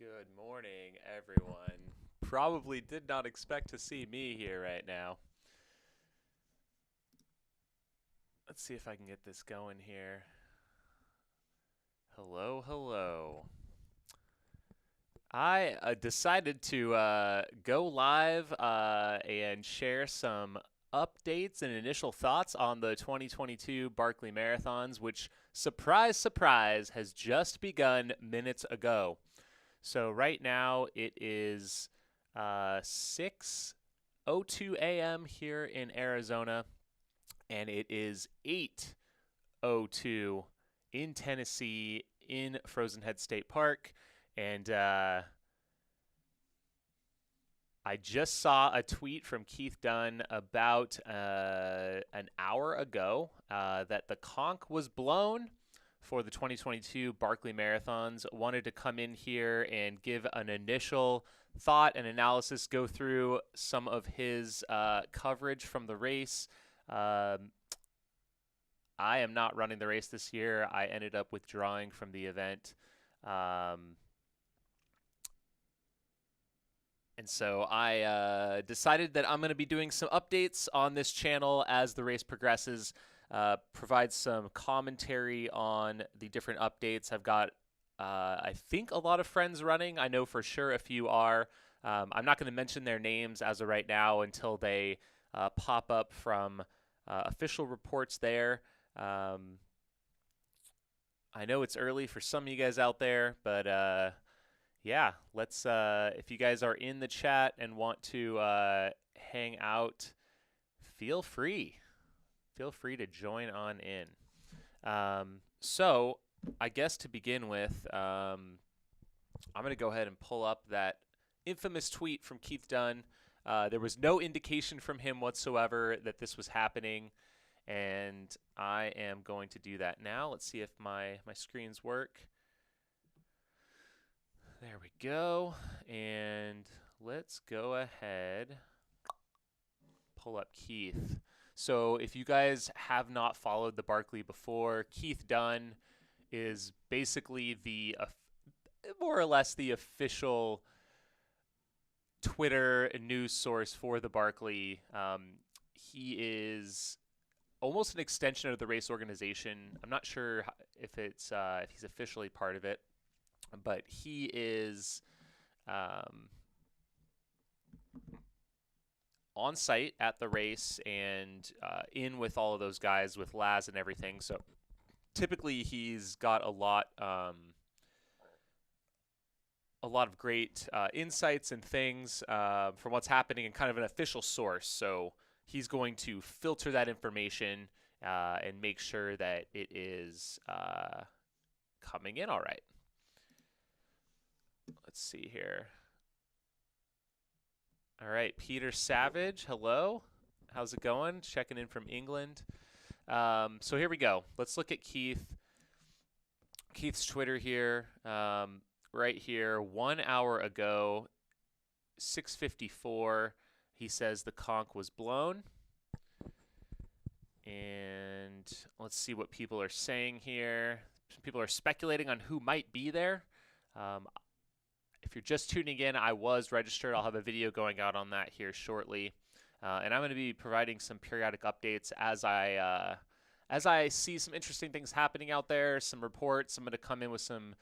Good morning, everyone. Probably did not expect to see me here right now. Let's see if I can get this going here. Hello, hello. I decided to go live and share some updates and initial thoughts on the 2022 Barkley Marathons, which, surprise, surprise, has just begun minutes ago. So right now it is 6:02 a.m. here in Arizona, and it is 8:02 in Tennessee in Frozen Head State Park. And I just saw a tweet from Keith Dunn about an hour ago that the conch was blown for the 2022 Barkley Marathons. Wanted to come in here and give an initial thought and analysis, go through some of his coverage from the race. I am not running the race this year. I ended up withdrawing from the event. And so I decided that I'm going to be doing some updates on this channel as the race progresses, provide some commentary on the different updates. I've got, I think, a lot of friends running. I know for sure a few are. I'm not going to mention their names as of right now until they pop up from official reports there. I know it's early for some of you guys out there, but yeah, let's, if you guys are in the chat and want to hang out, feel free. Feel free to join on in. So I guess to begin with, I'm going to go ahead and pull up that infamous tweet from Keith Dunn. There was no indication from him whatsoever that this was happening, and I am going to do that now. Let's see if my screens work. There we go, and let's go ahead, pull up Keith. So if you guys have not followed the Barkley before, Keith Dunn is basically the, more or less the official Twitter news source for the Barkley. He is almost an extension of the race organization. I'm not sure if it's if he's officially part of it, but he is on site at the race and in with all of those guys with Laz and everything. So typically he's got a lot of great insights and things from what's happening and kind of an official source. So he's going to filter that information and make sure that it is coming in all right. Let's see here. All right, Peter Savage, hello. How's it going? Checking in from England. So here we go. Let's look at Keith. Keith's Twitter here. Right here, 1 hour ago, 6:54, he says the conch was blown. And let's see what people are saying here. Some people are speculating on who might be there. If you're just tuning in, I was registered. I'll have a video going out on that here shortly. And I'm going to be providing some periodic updates as I see some interesting things happening out there, some reports. I'm going to come in with some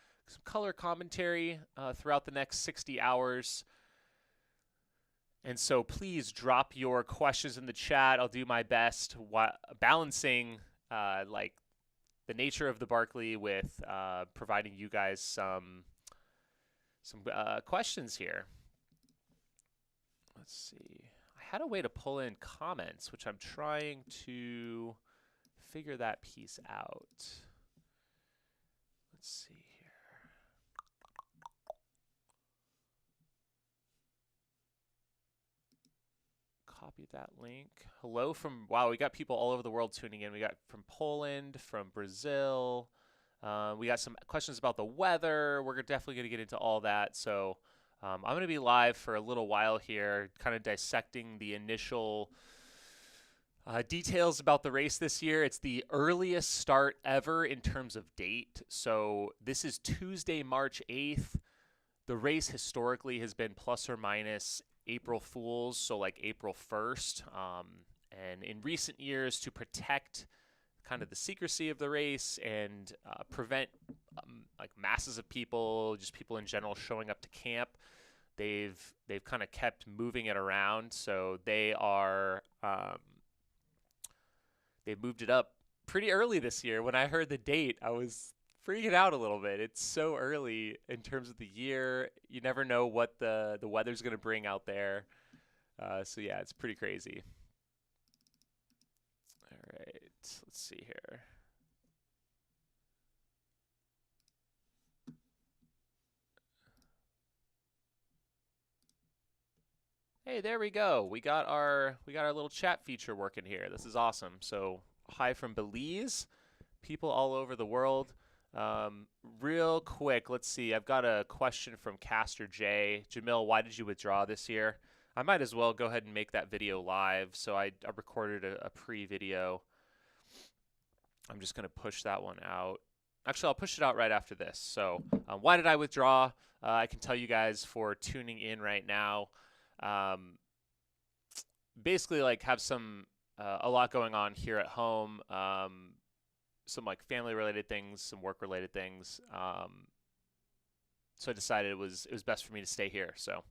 color commentary throughout the next 60 hours. And so please drop your questions in the chat. I'll do my best balancing like the nature of the Barkley with providing you guys some questions here. Let's see. I had a way to pull in comments, which I'm trying to figure that piece out. Let's see here. Copy that link. Hello from, wow, we got people all over the world tuning in. We got from Poland, from Brazil. We got some questions about the weather. We're definitely going to get into all that. So I'm going to be live for a little while here, kind of dissecting the initial details about the race this year. It's the earliest start ever in terms of date. So this is Tuesday, March 8th. the race historically has been plus or minus April Fools, so like April 1st. And in recent years, to protect kind of the secrecy of the race and prevent like masses of people, just people in general showing up to camp, they've kind of kept moving it around. So they are they've moved it up pretty early this year. When I heard the date, I was freaking out a little bit. It's so early in terms of the year. You never know what the weather's going to bring out there. So yeah, it's pretty crazy. All right, let's see here. Hey, there we go. We got our little chat feature working here. This is awesome. So hi from Belize, people all over the world. Real quick, let's see. I've got a question from Caster J. Jamil, why did you withdraw this year? I might as well go ahead and make that video live. So I recorded a pre-video. I'm just going to push that one out. Actually, I'll push it out right after this. So why did I withdraw? I can tell you guys for tuning in right now. Basically, like, have some a lot going on here at home. Some like family related things, some work related things. So I decided it was best for me to stay here. So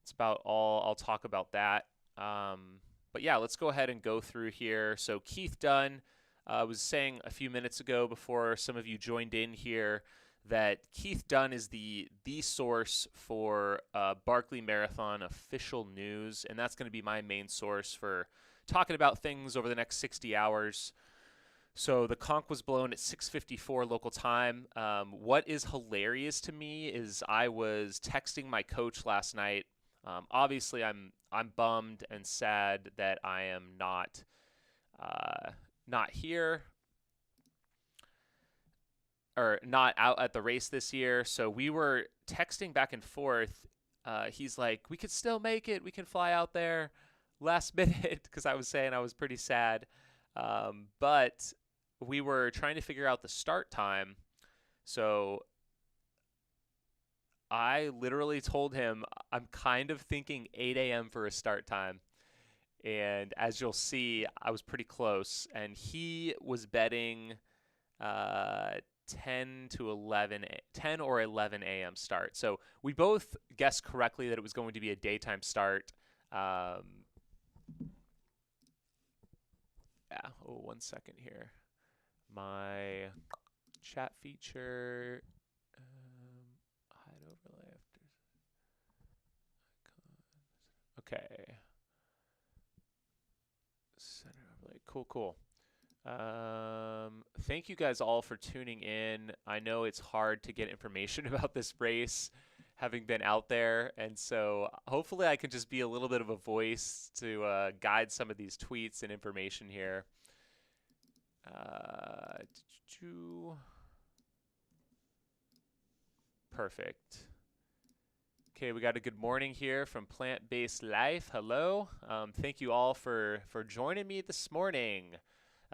it's about all I'll talk about that. But yeah, let's go ahead and go through here. So Keith Dunn was saying a few minutes ago before some of you joined in here that Keith Dunn is the source for Barkley Marathon official news, and that's going to be my main source for talking about things over the next 60 hours. So the conch was blown at 6:54 local time. What is hilarious to me is I was texting my coach last night. Obviously, I'm bummed and sad that I am not here or not out at the race this year. So we were texting back and forth. He's like, we could still make it. We can fly out there last minute, because I was saying I was pretty sad. But we were trying to figure out the start time. So I literally told him I'm kind of thinking 8 a.m. for a start time. And as you'll see, I was pretty close. And he was betting 10 or 11 a.m. start. So we both guessed correctly that it was going to be a daytime start. Yeah. Oh, 1 second here. My chat feature. Hide overlay after. Okay. Center overlay. Cool. Thank you guys all for tuning in. I know it's hard to get information about this race, having been out there, and so hopefully I can just be a little bit of a voice to guide some of these tweets and information here. Perfect. Okay, we got a good morning here from Plant-Based Life. Hello. Thank you all for joining me this morning.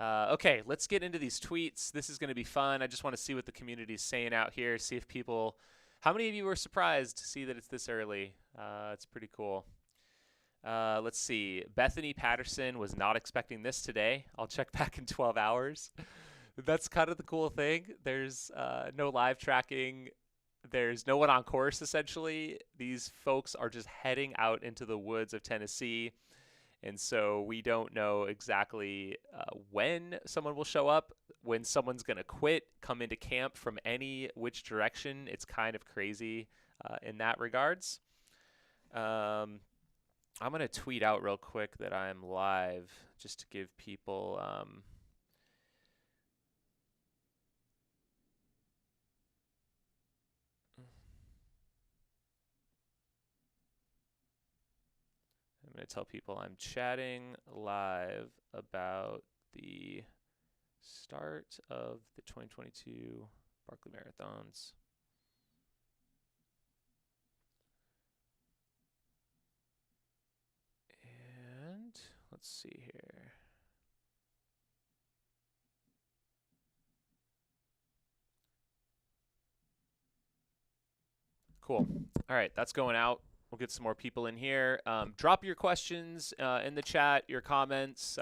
Okay, let's get into these tweets. This is going to be fun. I just want to see what the community is saying out here, see if people, how many of you were surprised to see that it's this early? It's pretty cool. Let's see. Bethany Patterson was not expecting this today. I'll check back in 12 hours. That's kind of the cool thing. There's no live tracking. There's no one on course, essentially. These folks are just heading out into the woods of Tennessee. And so we don't know exactly when someone will show up, when someone's going to quit, come into camp from which direction. It's kind of crazy in that regards. I'm going to tweet out real quick that I'm live just to give people I'm going to tell people I'm chatting live about the start of the 2022 Barkley Marathons. And let's see here. Cool. All right, that's going out. We'll get some more people in here. Drop your questions in the chat, your comments.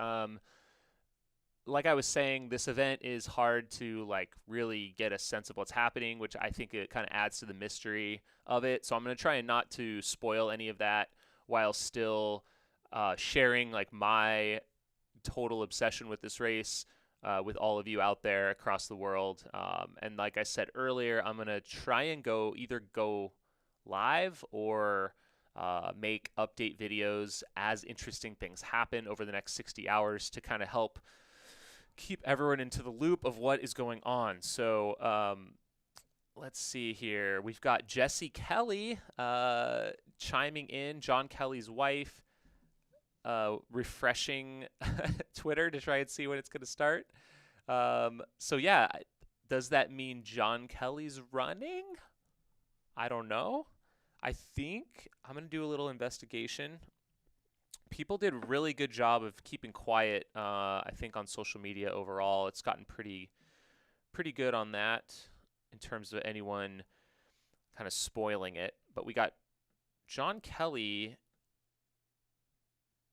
Like I was saying, this event is hard to like really get a sense of what's happening, which I think it kind of adds to the mystery of it. So I'm going to try and not to spoil any of that while still sharing like my total obsession with this race with all of you out there across the world. And like I said earlier, I'm going to try and either go live or make update videos as interesting things happen over the next 60 hours to kind of help keep everyone into the loop of what is going on. So let's see here. We've got Jessie Kelly chiming in, John Kelly's wife, refreshing Twitter to try and see when it's going to start. So yeah, does that mean John Kelly's running? I don't know. I think I'm going to do a little investigation. People did a really good job of keeping quiet, I think, on social media overall. It's gotten pretty good on that in terms of anyone kind of spoiling it. But we got John Kelly.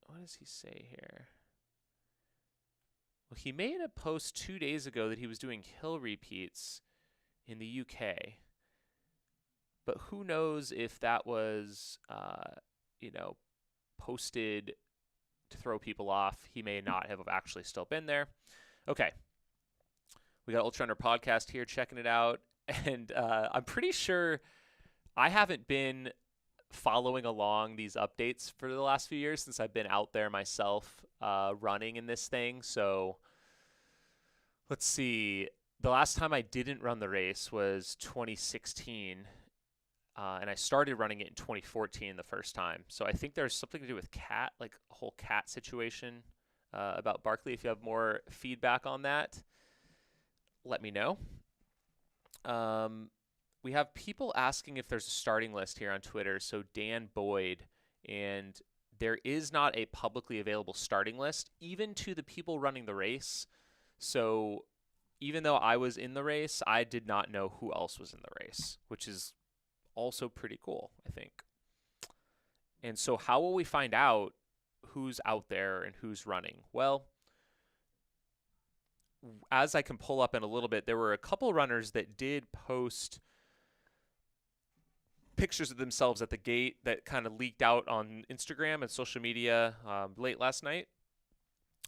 What does he say here? Well, he made a post 2 days ago that he was doing hill repeats in the UK. But who knows if that was, posted to throw people off. He may not have actually still been there. Okay. We got Ultra Runner Podcast here checking it out. And I'm pretty sure I haven't been following along these updates for the last few years since I've been out there myself running in this thing. So let's see. The last time I didn't run the race was 2016. And I started running it in 2014 the first time. So I think there's something to do with cat, like a whole cat situation about Barkley. If you have more feedback on that, let me know. We have people asking if there's a starting list here on Twitter. So Dan Boyd, and there is not a publicly available starting list, even to the people running the race. So even though I was in the race, I did not know who else was in the race, which is also pretty cool, I think. And so how will we find out who's out there and who's running? Well, as I can pull up in a little bit, there were a couple runners that did post pictures of themselves at the gate that kind of leaked out on Instagram and social media late last night.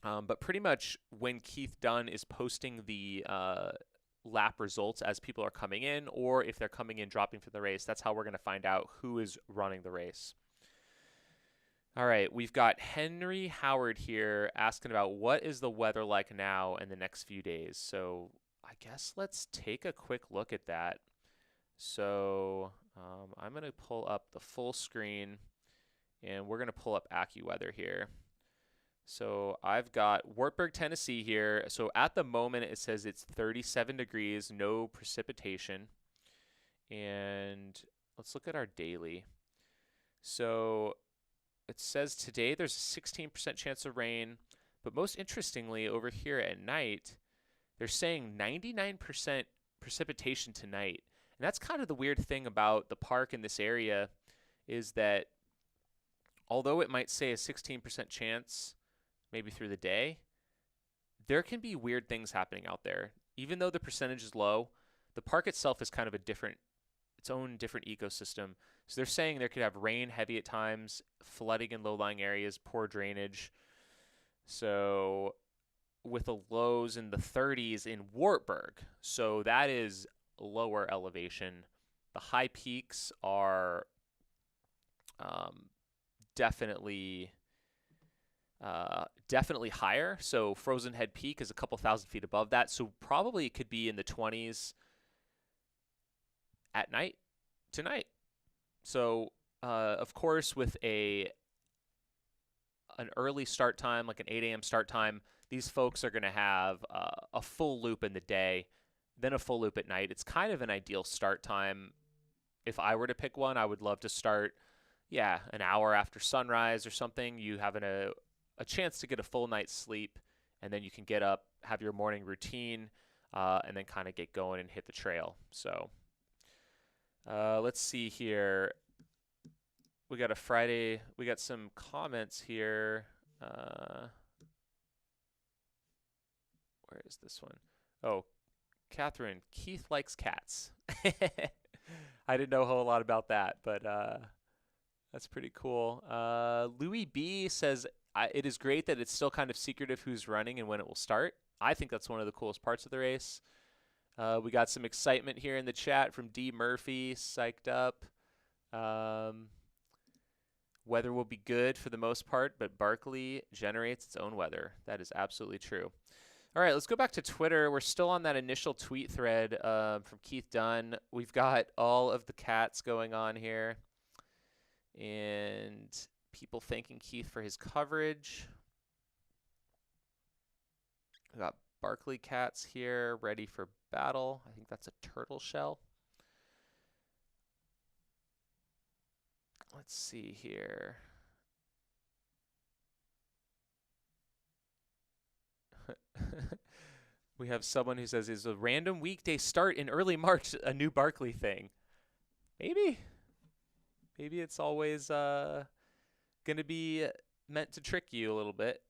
But pretty much when Keith Dunn is posting the lap results as people are coming in, or if they're coming in dropping from the race, that's how we're going to find out who is running the race. All right, we've got Henry Howard here asking about what is the weather like now in the next few days. So I guess let's take a quick look at that. So I'm going to pull up the full screen, and we're going to pull up AccuWeather here. So I've got Wartburg, Tennessee here. So at the moment, it says it's 37 degrees, no precipitation. And let's look at our daily. So it says today there's a 16% chance of rain. But most interestingly, over here at night, they're saying 99% precipitation tonight. And that's kind of the weird thing about the park in this area is that although it might say a 16% chance maybe through the day, there can be weird things happening out there. Even though the percentage is low, the park itself is kind of its own different ecosystem. So they're saying there could have rain heavy at times, flooding in low-lying areas, poor drainage. So with the lows in the 30s in Wartburg, so that is lower elevation. The high peaks are definitely higher. So Frozen Head Peak is a couple thousand feet above that. So probably it could be in the 20s at night tonight. So of course, with an early start time, like an 8 a.m. start time, these folks are going to have a full loop in the day, then a full loop at night. It's kind of an ideal start time. If I were to pick one, I would love to start, an hour after sunrise or something. You have a chance to get a full night's sleep, and then you can get up, have your morning routine, and then kind of get going and hit the trail. So let's see here. we got a Friday. We got some comments here. Where is this one? Oh, Catherine, Keith likes cats. I didn't know a whole lot about that, but that's pretty cool. Louis B says, it is great that it's still kind of secretive who's running and when it will start. I think that's one of the coolest parts of the race. We got some excitement here in the chat from D. Murphy, psyched up. Weather will be good for the most part, but Barkley generates its own weather. That is absolutely true. All right, let's go back to Twitter. We're still on that initial tweet thread from Keith Dunn. We've got all of the cats going on here and people thanking Keith for his coverage. We got Barkley cats here ready for battle. I think that's a turtle shell. Let's see here. We have someone who says, is a random weekday start in early March a new Barkley thing? Maybe. Maybe it's always going to be meant to trick you a little bit.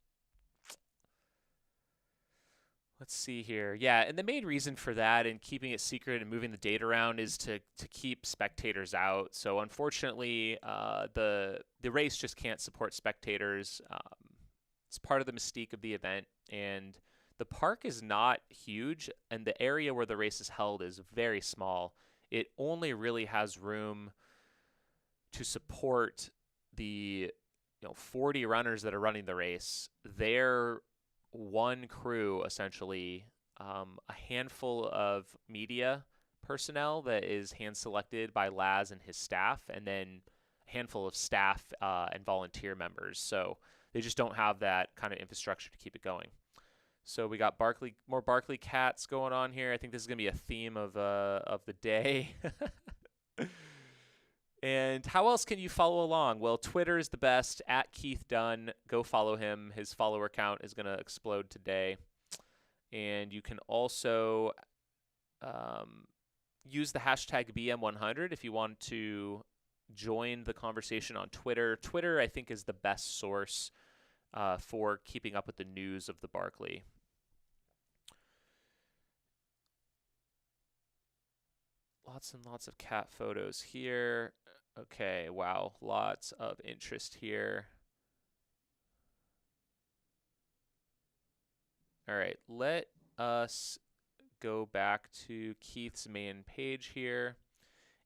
Let's see here. Yeah, and the main reason for that and keeping it secret and moving the date around is to keep spectators out. So unfortunately, the race just can't support spectators. It's part of the mystique of the event, and the park is not huge, and the area where the race is held is very small. It only really has room to support the 40 runners that are running the race. They're one crew, essentially, a handful of media personnel that is hand-selected by Laz and his staff, and then a handful of staff and volunteer members. So they just don't have that kind of infrastructure to keep it going. So we got more Barkley cats going on here. I think this is going to be a theme of the day. And how else can you follow along? Well, Twitter is the best, at Keith Dunn. Go follow him. His follower count is going to explode today. And you can also use the hashtag BM100 if you want to join the conversation on Twitter. Twitter, I think, is the best source for keeping up with the news of the Barkley. Lots and lots of cat photos here. Okay, wow, lots of interest here. All right, let us go back to Keith's main page here.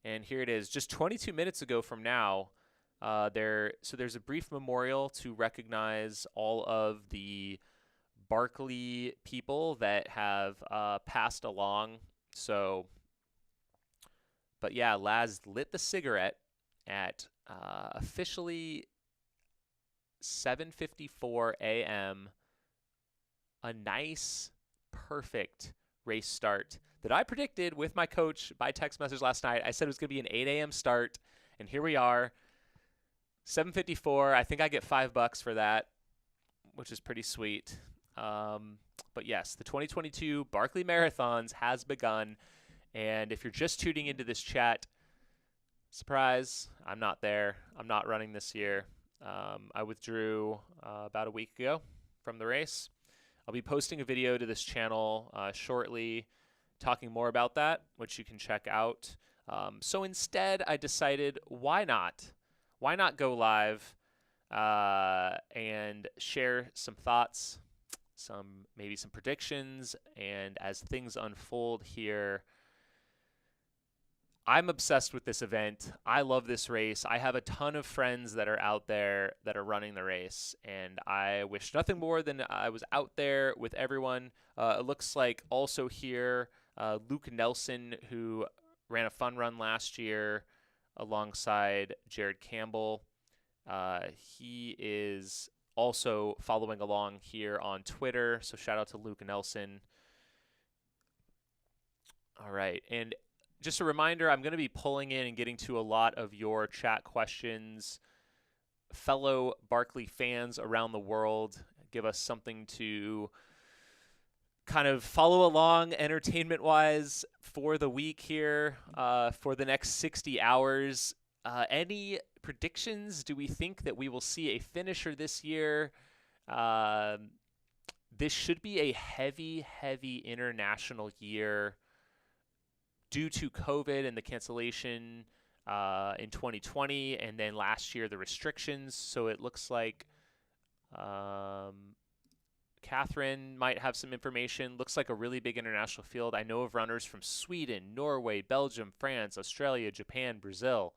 And here it is, just 22 minutes ago from now. So there's a brief memorial to recognize all of the Barkley people that have passed along. But yeah, Laz lit the cigarette at officially 7:54 a.m. A nice, perfect race start that I predicted with my coach by text message last night. I said it was going to be an 8 a.m. start, and here we are, 7:54. I think I get $5 for that, which is pretty sweet. But yes, the 2022 Barkley Marathons has begun. And if you're just tuning into this chat, surprise, I'm not there. I'm not running this year. I withdrew about a week ago from the race. I'll be posting a video to this channel shortly talking more about that, which you can check out. So instead, I decided, why not? Why not go live and share some thoughts, maybe some predictions, and as things unfold here, I'm obsessed with this event. I love this race. I have a ton of friends that are out there that are running the race, and I wish nothing more than I was out there with everyone. It looks like also here, Luke Nelson, who ran a fun run last year alongside Jared Campbell. He is also following along here on Twitter, so shout out to Luke Nelson. All right, and just a reminder, I'm going to be pulling in and getting to a lot of your chat questions. Fellow Barkley fans around the world, give us something to kind of follow along entertainment-wise for the week here, for the next 60 hours. Any predictions? Do we think that we will see a finisher this year? Um, this should be a heavy, heavy international year due to COVID and the cancellation in 2020, and then last year the restrictions. So it looks like Catherine might have some information. Looks like a really big international field. I know of runners from Sweden, Norway, Belgium, France, Australia, Japan, Brazil.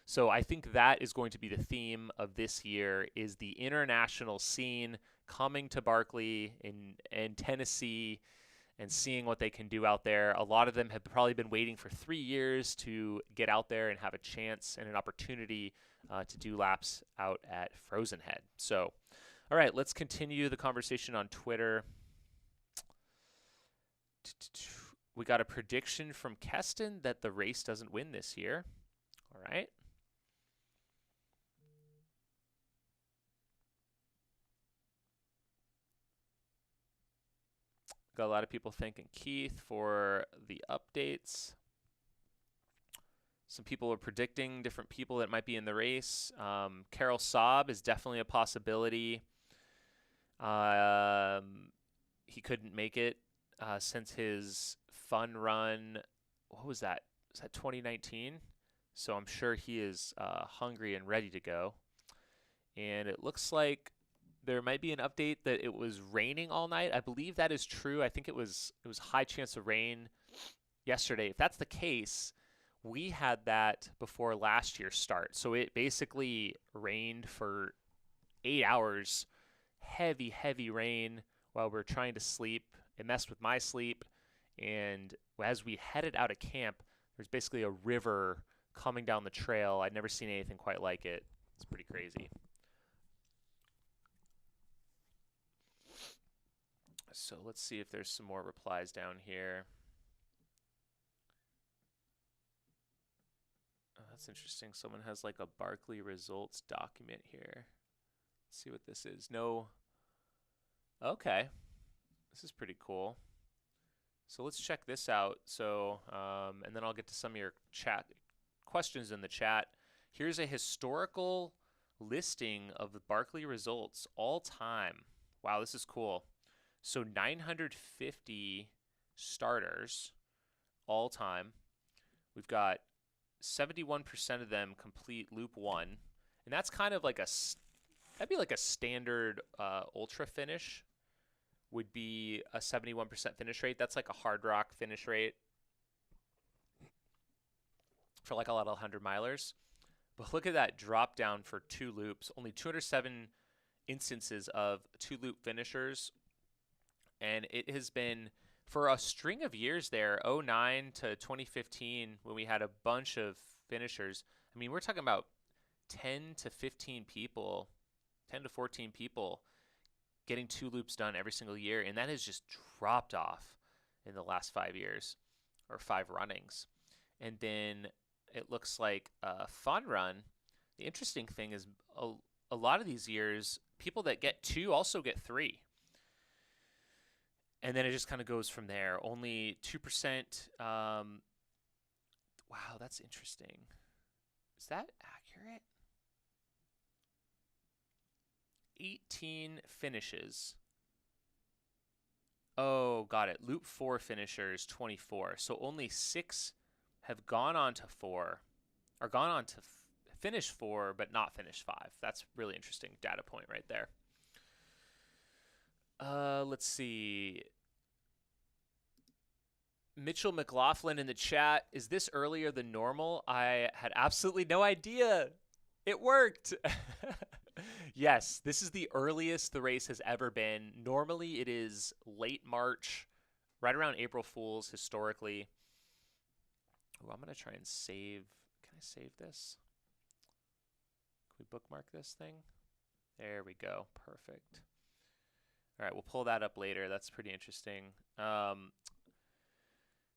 So I think that is going to be the theme of this year, is the international scene coming to Barkley in Tennessee and seeing what they can do out there. A lot of them have probably been waiting for 3 years to get out there and have a chance and an opportunity to do laps out at Frozen Head. So, all right, let's continue the conversation on Twitter. We got a prediction from Keston that the race doesn't win this year. All right. Got a lot of people thanking Keith for the updates. Some people are predicting different people that might be in the race. Carol Saab is definitely a possibility. He couldn't make it since his fun run. What was that? Was that 2019? So I'm sure he is hungry and ready to go. And it looks like there might be an update that it was raining all night. I believe that is true. I think it was high chance of rain yesterday. If that's the case, we had that before last year's start. So it basically rained for 8 hours, heavy, heavy rain while we were trying to sleep. It messed with my sleep. And as we headed out of camp, there's basically a river coming down the trail. I'd never seen anything quite like it. It's pretty crazy. So let's see if there's some more replies down here. Oh, that's interesting. Someone has like a Barkley results document here. Let's see what this is. No. Okay. This is pretty cool. So let's check this out. So, and then I'll get to some of your chat questions in the chat. Here's a historical listing of the Barkley results all time. Wow, this is cool. So 950 starters all time. We've got 71% of them complete loop 1. And that's kind of like that'd be like a standard ultra finish would be a 71% finish rate. That's like a hard rock finish rate for like a lot of 100 milers. But look at that drop down for 2 loops. Only 207 instances of 2 loop finishers. And it has been for a string of years there, 09 to 2015, when we had a bunch of finishers. I mean, we're talking about 10 to 15 people, 10 to 14 people getting 2 loops done every single year. And that has just dropped off in the last 5 years or 5 runnings. And then it looks like a fun run. The interesting thing is a lot of these years, people that get 2 also get 3. And then it just kind of goes from there. Only 2%. Wow, that's interesting. Is that accurate? 18 finishes. Oh, got it. Loop 4 finishers, 24. So only 6 have gone on to 4, or gone on to finish 4, but not finish 5. That's really interesting data point right there. Let's see. Mitchell McLaughlin in the chat. Is this earlier than normal? I had absolutely no idea. It worked. Yes, this is the earliest the race has ever been. Normally it is late March, right around April Fools historically. Oh, I'm going to try and save. Can I save this? Can we bookmark this thing? There we go. Perfect. All right, we'll pull that up later. That's pretty interesting.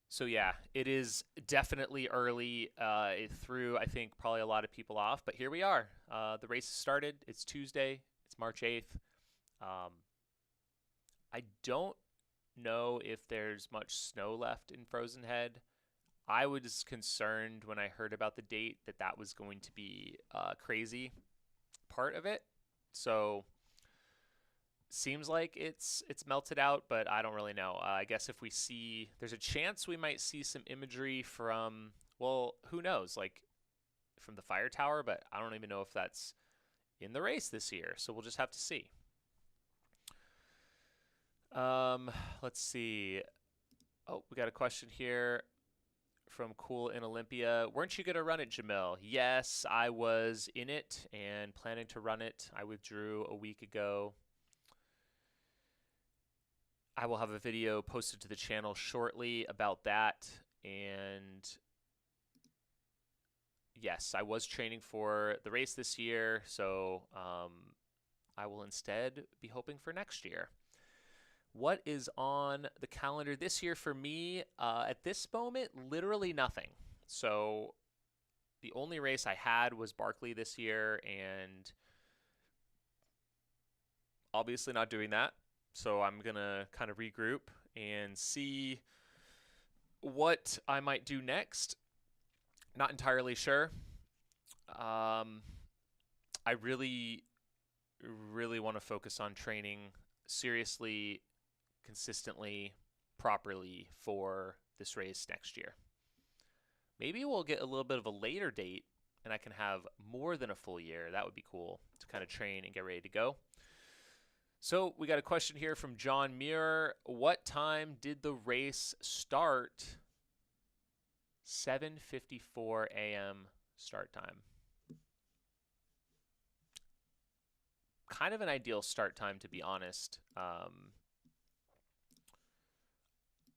So yeah, it is definitely early. It threw, I think, probably a lot of people off, but here we are. The race has started. It's Tuesday. It's March 8th. I don't know if there's much snow left in Frozen Head. I was concerned when I heard about the date that that was going to be a crazy part of it. So seems like it's melted out, but I don't really know. I guess if we see, there's a chance we might see some imagery from, well, who knows, like from the fire tower, but I don't even know if that's in the race this year. So we'll just have to see. Let's see. Oh, we got a question here from Cool in Olympia. Weren't you going to run it, Jamil? Yes, I was in it and planning to run it. I withdrew a week ago. I will have a video posted to the channel shortly about that. And yes, I was training for the race this year, so I will instead be hoping for next year. What is on the calendar this year for me? At this moment, literally nothing. So the only race I had was Barkley this year, and obviously not doing that. So I'm going to kind of regroup and see what I might do next. Not entirely sure. I really want to focus on training seriously, consistently, properly for this race next year. Maybe we'll get a little bit of a later date and I can have more than a full year. That would be cool to kind of train and get ready to go. So we got a question here from John Muir. What time did the race start? 7:54 a.m. start time. Kind of an ideal start time, to be honest.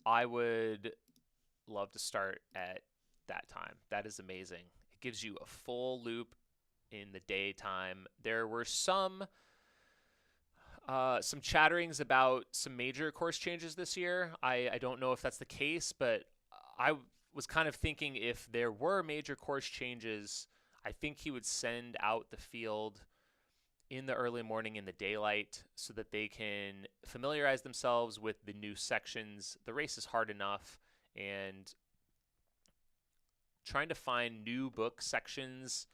I would love to start at that time. That is amazing. It gives you a full loop in the daytime. There were some chatterings about some major course changes this year. I don't know if that's the case, but I was kind of thinking if there were major course changes, I think he would send out the field in the early morning in the daylight so that they can familiarize themselves with the new sections. The race is hard enough, and trying to find new book sections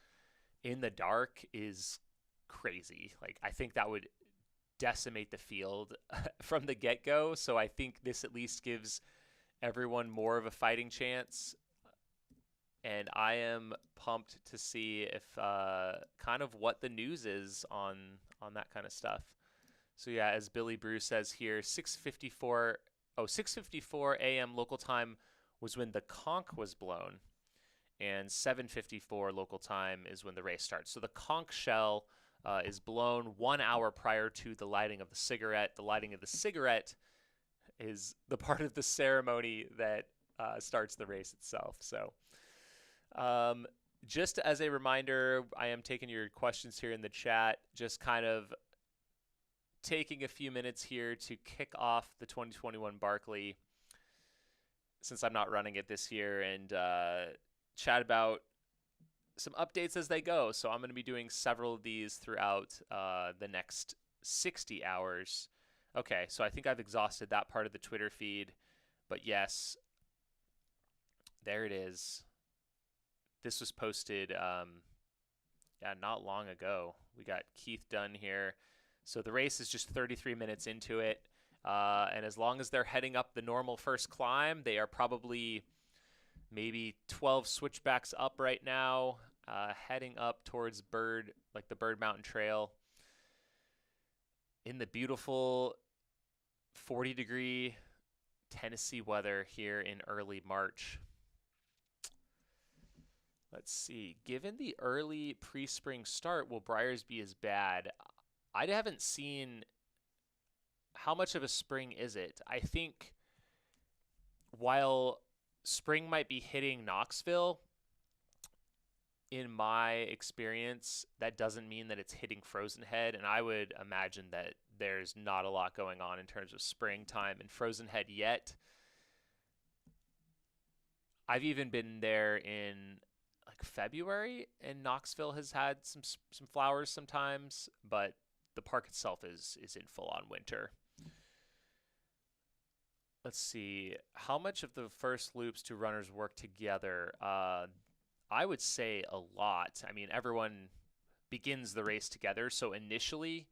in the dark is crazy. Like, I think that would decimate the field from the get-go. So I think this at least gives everyone more of a fighting chance. And I am pumped to see if kind of what the news is on that kind of stuff. So yeah, as Billy Brew says here, 6:54 a.m. local time was when the conch was blown, and 7:54 local time is when the race starts. So the conch shell is blown 1 hour prior to the lighting of the cigarette. The lighting of the cigarette is the part of the ceremony that starts the race itself. So just as a reminder, I am taking your questions here in the chat, just kind of taking a few minutes here to kick off the 2021 Barkley, since I'm not running it this year, and chat about some updates as they go. So I'm going to be doing several of these throughout the next 60 hours. Okay, so I think I've exhausted that part of the Twitter feed, but yes, there it is. This was posted not long ago. We got Keith Dunn here. So the race is just 33 minutes into it. And as long as they're heading up the normal first climb, they are probably maybe 12 switchbacks up right now, heading up towards the Bird Mountain Trail in the beautiful 40-degree Tennessee weather here in early March. Let's see. Given the early pre-spring start, will Briars be as bad? I haven't seen how much of a spring is it. I think while spring might be hitting Knoxville, in my experience, that doesn't mean that it's hitting Frozen Head, and I would imagine that there's not a lot going on in terms of springtime in Frozen Head yet. I've even been there in like February, and Knoxville has had some flowers sometimes, but the park itself is in full-on winter. let's see. How much of the first loops do runners work together? I would say a lot. I mean, everyone begins the race together, so initially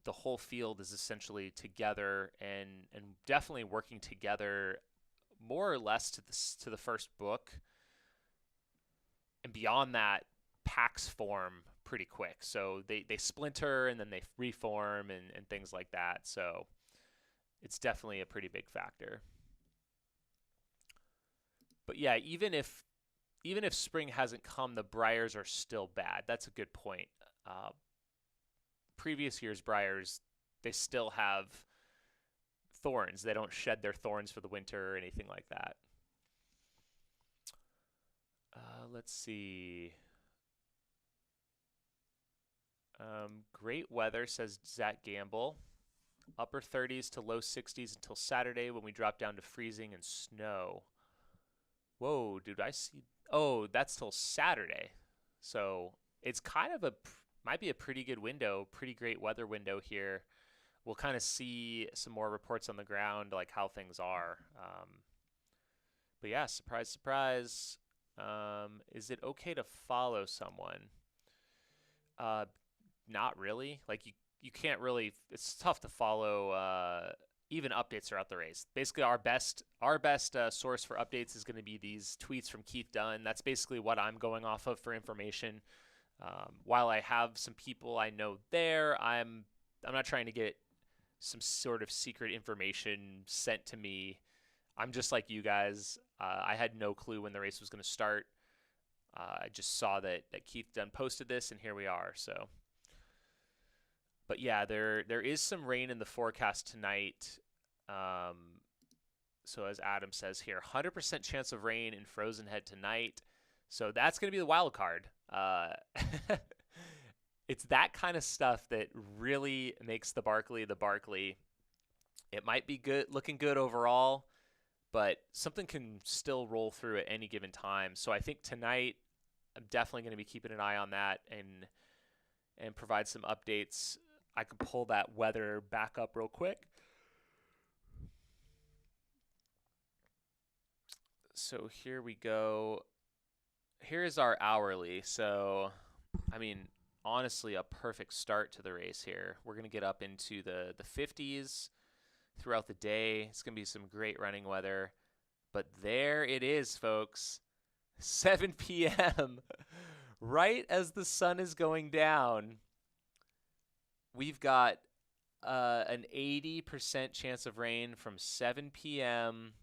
the whole field is essentially together and definitely working together more or less to the first book. And beyond that, packs form pretty quick. So they splinter and then they reform and things like that. So it's definitely a pretty big factor. But yeah, even if spring hasn't come, the briars are still bad. That's a good point. Previous year's briars, they still have thorns. They don't shed their thorns for the winter or anything like that. Let's see. Great weather, says Zach Gamble. Upper 30s to low 60s until Saturday when we drop down to freezing and snow. Whoa, dude, I see. Oh, that's till Saturday. So it's kind of might be a pretty good window, pretty great weather window here. We'll kind of see some more reports on the ground, like how things are. But yeah, surprise, surprise. Is it okay to follow someone? Not really. Like you can't really. It's tough to follow. Even updates throughout the race. Basically, our best source for updates is going to be these tweets from Keith Dunn. That's basically what I'm going off of for information. While I have some people I know there, I'm not trying to get some sort of secret information sent to me. I'm just like you guys. I had no clue when the race was going to start. I just saw that Keith Dunn posted this, and here we are. So. But yeah, there is some rain in the forecast tonight. So as Adam says here, 100% chance of rain in Frozen Head tonight. So that's going to be the wild card. It's that kind of stuff that really makes the Barkley the Barkley. It might be good, looking good overall, but something can still roll through at any given time. So I think tonight I'm definitely going to be keeping an eye on that and provide some updates. I could pull that weather back up real quick. So here we go. Here's our hourly. So, I mean, honestly, a perfect start to the race here. We're going to get up into the 50s throughout the day. It's going to be some great running weather. But there it is, folks. 7 p.m. Right as the sun is going down. We've got an 80% chance of rain from 7 p.m.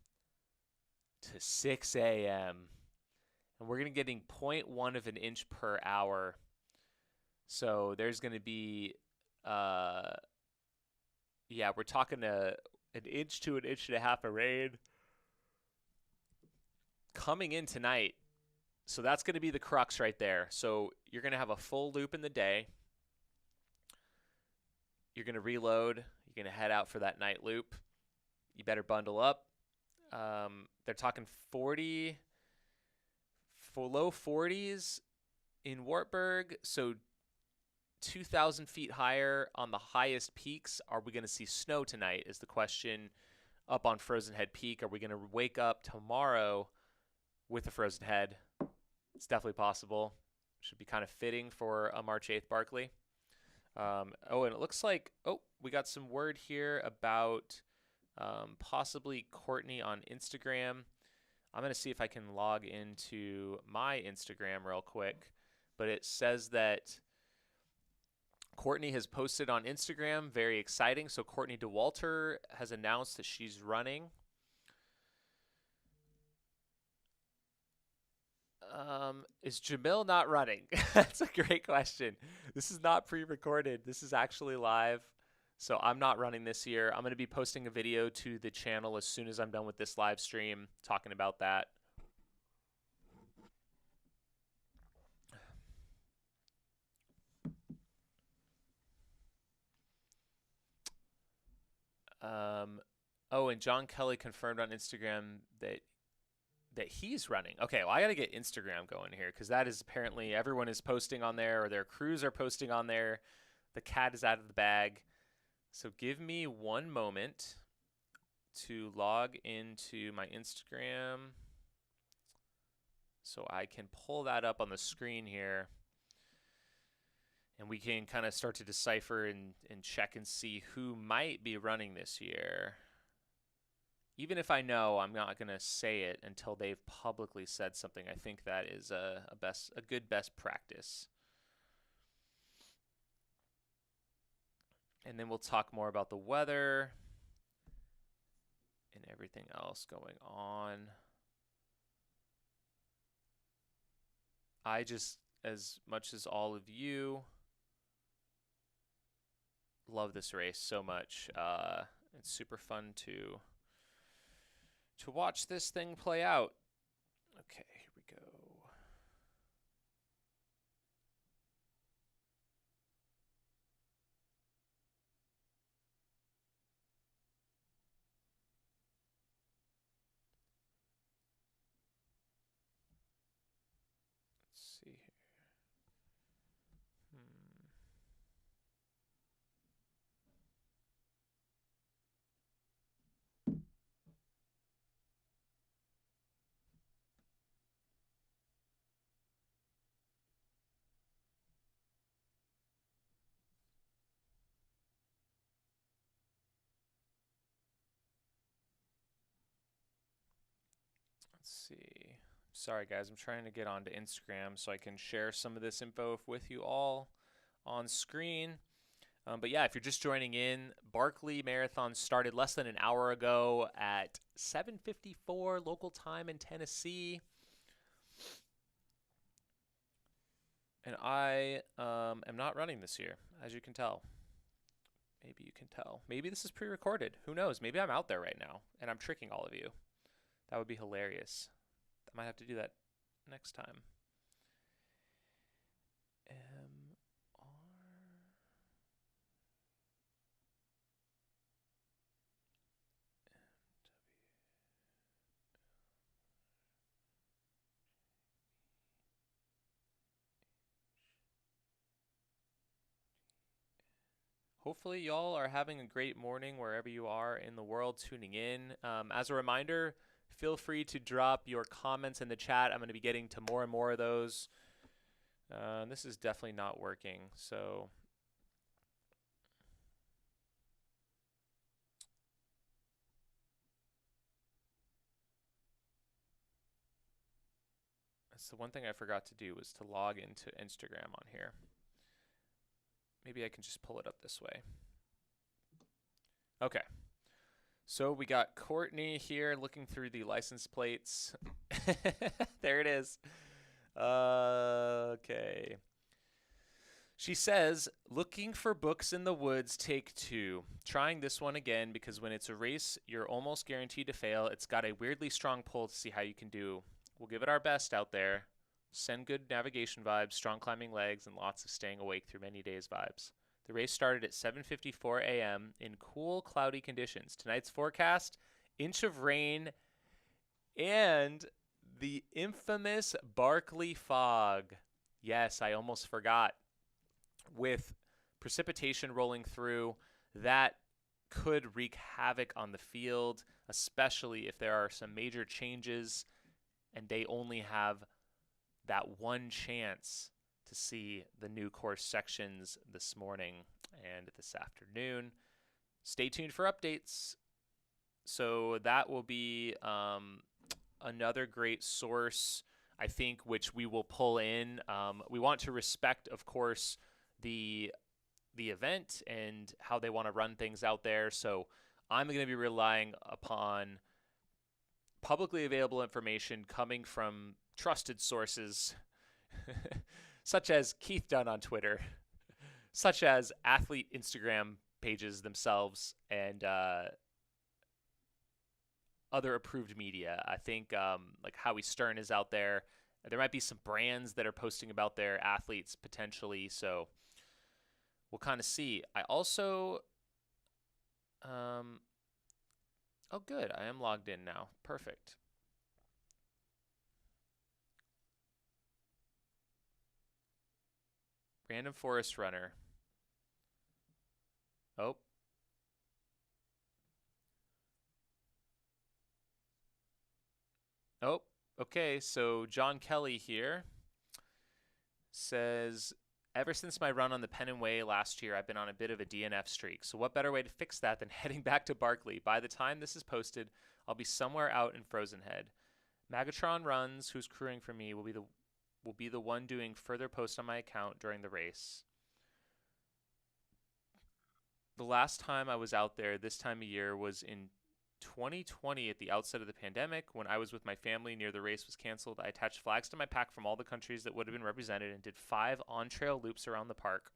to 6 a.m. And we're going to be getting 0.1 of an inch per hour. So there's going to be, we're talking an inch to an inch and a half of rain coming in tonight. So that's going to be the crux right there. So you're going to have a full loop in the day. You're going to reload. You're going to head out for that night loop. You better bundle up. They're talking 40, for low 40s in Wartburg. So 2,000 feet higher on the highest peaks. Are we going to see snow tonight is the question up on Frozen Head Peak. Are we going to wake up tomorrow with a frozen head? It's definitely possible. Should be kind of fitting for a March 8th Barkley. And it looks like, we got some word here about possibly Courtney on Instagram. I'm going to see if I can log into my Instagram real quick. But it says that Courtney has posted on Instagram. Very exciting. So Courtney DeWalter has announced that she's running. Is Jamil not running? That's a great question. This is not pre-recorded. This is actually live. So I'm not running this year. I'm going to be posting a video to the channel as soon as I'm done with this live stream talking about that. And John Kelly confirmed on Instagram that he's running. Okay, well, I got to get Instagram going here because that is apparently everyone is posting on there or their crews are posting on there. The cat is out of the bag. So give me one moment to log into my Instagram so I can pull that up on the screen here, and we can kind of start to decipher and check and see who might be running this year. Even if I know, I'm not going to say it until they've publicly said something. I think that is a good best practice. And then we'll talk more about the weather and everything else going on. I just, as much as all of you, love this race so much. It's super fun to watch this thing play out. Okay, here we go. Let's see here. Let's see. Sorry guys, I'm trying to get onto Instagram so I can share some of this info with you all on screen. But yeah, if you're just joining in, Barkley Marathons started less than an hour ago at 7:54 local time in Tennessee. And I am not running this year, as you can tell. Maybe you can tell. Maybe this is pre-recorded. Who knows? Maybe I'm out there right now and I'm tricking all of you. That would be hilarious. I might have to do that next time. Hopefully y'all are having a great morning wherever you are in the world tuning in. As a reminder, feel free to drop your comments in the chat. I'm going to be getting to more and more of those. This is definitely not working, so that's the one thing I forgot to do, was to log into Instagram on here. Maybe I can just pull it up this way. Okay. So we got Courtney here looking through the license plates. There it is. Okay. She says, looking for books in the woods, take 2. Trying this one again because when it's a race, you're almost guaranteed to fail. It's got a weirdly strong pull to see how you can do. We'll give it our best out there. Send good navigation vibes, strong climbing legs, and lots of staying awake through many days vibes. The race started at 7:54 a.m. in cool, cloudy conditions. Tonight's forecast, inch of rain, and the infamous Barkley fog. Yes, I almost forgot. With precipitation rolling through, that could wreak havoc on the field, especially if there are some major changes and they only have that one chance to see the new course sections this morning and this afternoon. Stay tuned for updates. So that will be another great source, I think, which we will pull in. We want to respect, of course, the event and how they want to run things out there. So I'm going to be relying upon publicly available information coming from trusted sources such as Keith Dunn on Twitter, such as athlete Instagram pages themselves, and other approved media. I think like Howie Stern is out there. There might be some brands that are posting about their athletes potentially, so we'll kind of see. I also, oh good, I am logged in now. Perfect. Random forest runner. Oh. Oh, okay. So John Kelly here says, ever since my run on the Penn and Way last year, I've been on a bit of a DNF streak. So what better way to fix that than heading back to Barkley? By the time this is posted, I'll be somewhere out in Frozen Head. Magatron Runs, who's crewing for me, will be the one doing further posts on my account during the race. The last time I was out there this time of year was in 2020 at the outset of the pandemic when I was with my family near the race was canceled. I attached flags to my pack from all the countries that would have been represented and did 5 on-trail loops around the park.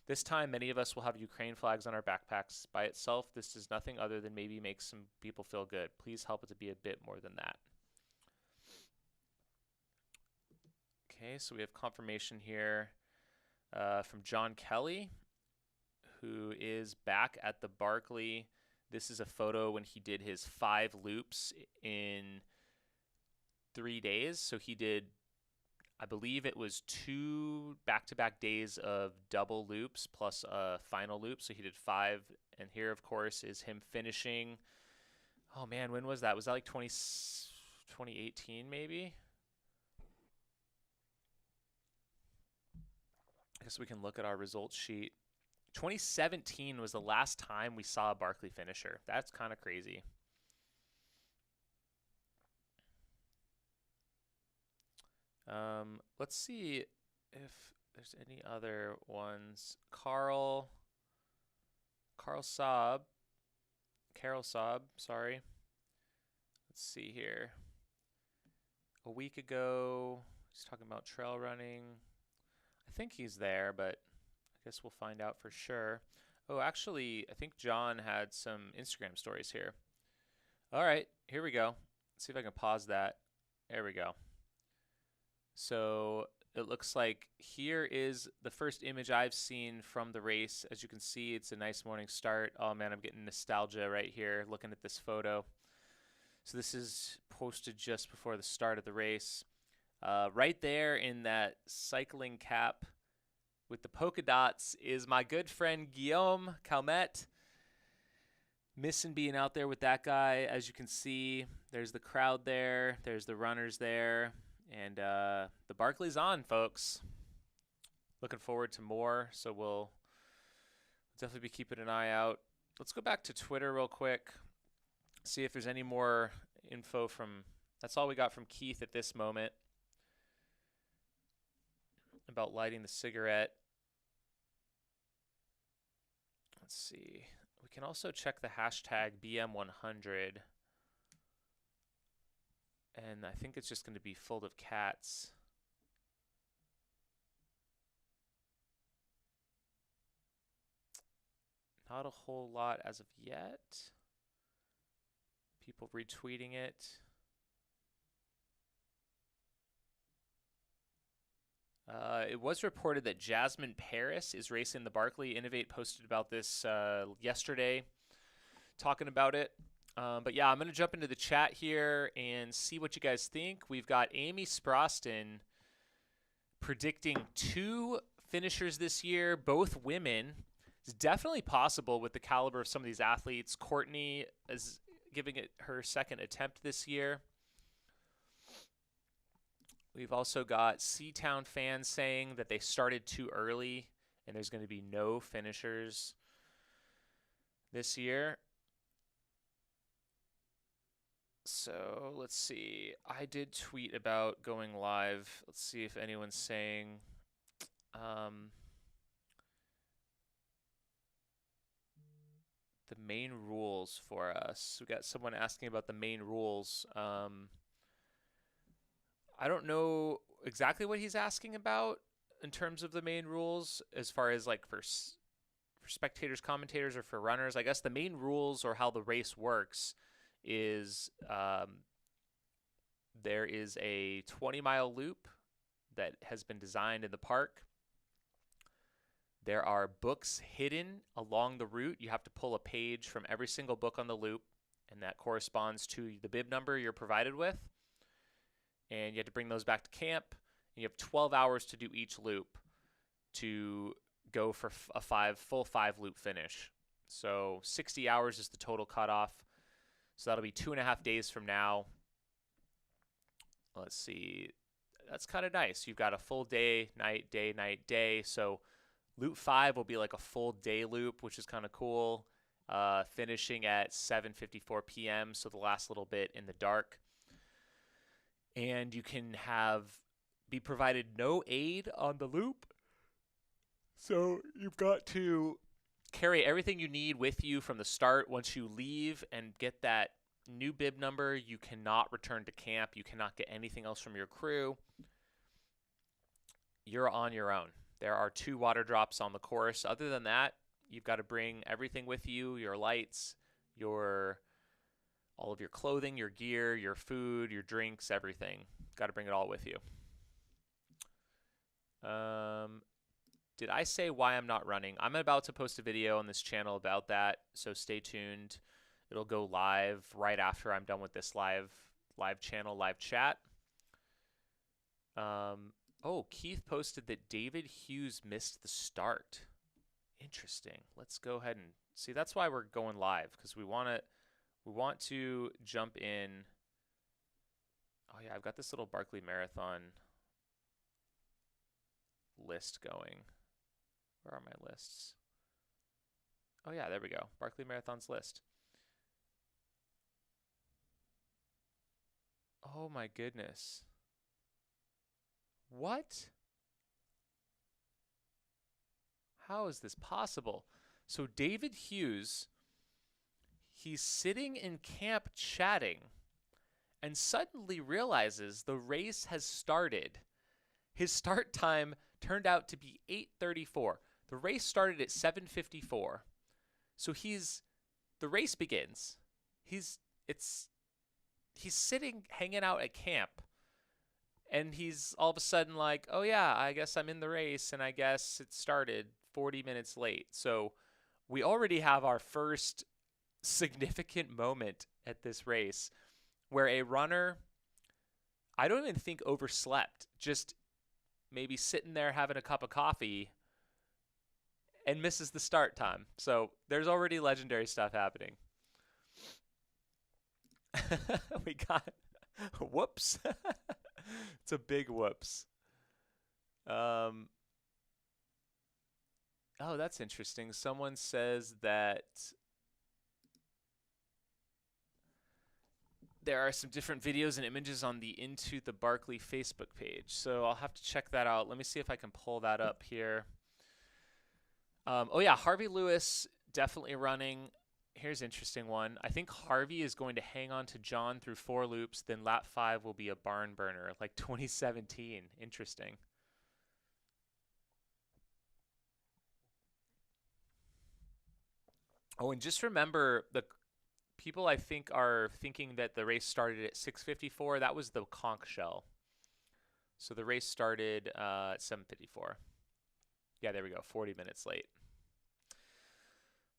This time, many of us will have Ukraine flags on our backpacks. By itself, this is nothing other than maybe make some people feel good. Please help it to be a bit more than that. Okay, so we have confirmation here from John Kelly, who is back at the Barkley. This is a photo when he did his 5 loops in 3 days. So he did, I believe it was 2 back-to-back days of double loops plus a final loop. So he did 5. And here, of course, is him finishing. Oh, man, when was that? Was that like 2018 maybe? I guess we can look at our results sheet. 2017 was the last time we saw a Barkley finisher. That's kind of crazy. Let's see if there's any other ones. Carol Saab, sorry. Let's see here. A week ago, he's talking about trail running. I think he's there, but I guess we'll find out for sure. Oh, actually, I think John had some Instagram stories here. All right, here we go. Let's see if I can pause that. There we go. So it looks like here is the first image I've seen from the race. As you can see, it's a nice morning start. Oh man, I'm getting nostalgia right here looking at this photo. So this is posted just before the start of the race. Right there in that cycling cap with the polka dots is my good friend Guillaume Calmettes. Missing being out there with that guy. As you can see, there's the crowd there. There's the runners there. And the Barkley's on, folks. Looking forward to more, so we'll definitely be keeping an eye out. Let's go back to Twitter real quick, see if there's any more info from... That's all we got from Keith at this moment about lighting the cigarette. Let's see. We can also check the hashtag BM100. And I think it's just going to be full of cats. Not a whole lot as of yet. People retweeting it. It was reported that Jasmine Paris is racing the Barkley. Innovate posted about this yesterday, talking about it. But yeah, I'm going to jump into the chat here and see what you guys think. We've got Amy Sproston predicting 2 finishers this year, both women. It's definitely possible with the caliber of some of these athletes. Courtney is giving it her second attempt this year. We've also got Seatown fans saying that they started too early and there's going to be no finishers this year. So let's see. I did tweet about going live. Let's see if anyone's saying the main rules for us. We got someone asking about the main rules. I don't know exactly what he's asking about in terms of the main rules as far as like for spectators, commentators, or for runners. I guess the main rules or how the race works is there is a 20-mile loop that has been designed in the park. There are books hidden along the route. You have to pull a page from every single book on the loop, and that corresponds to the bib number you're provided with. And you have to bring those back to camp. And you have 12 hours to do each loop to go for a full five loop finish. So 60 hours is the total cutoff. So that'll be 2.5 days from now. let's see. That's kind of nice. You've got a full day, night, day, night, day. So loop 5 will be like a full day loop, which is kind of cool. Finishing at 7:54 p.m. So the last little bit in the dark. And you can be provided no aid on the loop. So you've got to carry everything you need with you from the start. Once you leave and get that new bib number, you cannot return to camp. You cannot get anything else from your crew. You're on your own. There are 2 water drops on the course. Other than that, you've got to bring everything with you, your lights, all of your clothing, your gear, your food, your drinks, everything. Got to bring it all with you. Did I say why I'm not running? I'm about to post a video on this channel about that, so stay tuned. It'll go live right after I'm done with this live channel, live chat. Oh, Keith posted that David Hughes missed the start. Interesting. Let's go ahead and see. That's why we're going live, because we want to jump in. Oh yeah, I've got this little Barkley Marathon list going. Where are my lists? Oh yeah, there we go. Barkley Marathons list. Oh my goodness. What? How is this possible? So David Hughes, he's sitting in camp chatting and suddenly realizes the race has started. His start time turned out to be 8:34. The race started at 7:54. So the race begins. He's sitting, hanging out at camp. And he's all of a sudden like, oh yeah, I guess I'm in the race, and I guess it started 40 minutes late. So we already have our first significant moment at this race where a runner, I don't even think overslept, just maybe sitting there having a cup of coffee and misses the start time. So there's already legendary stuff happening. We got, whoops. It's a big whoops. Oh, that's interesting. Someone says that there are some different videos and images on the Into the Barkley Facebook page. So I'll have to check that out. Let me see if I can pull that up here. Oh yeah, Harvey Lewis definitely running. Here's an interesting one. I think Harvey is going to hang on to John through 4 loops, then lap 5 will be a barn burner, like 2017. Interesting. Oh, and just remember, the people I think are thinking that the race started at 6:54. That was the conch shell. So the race started at 7:54. Yeah, there we go, 40 minutes late.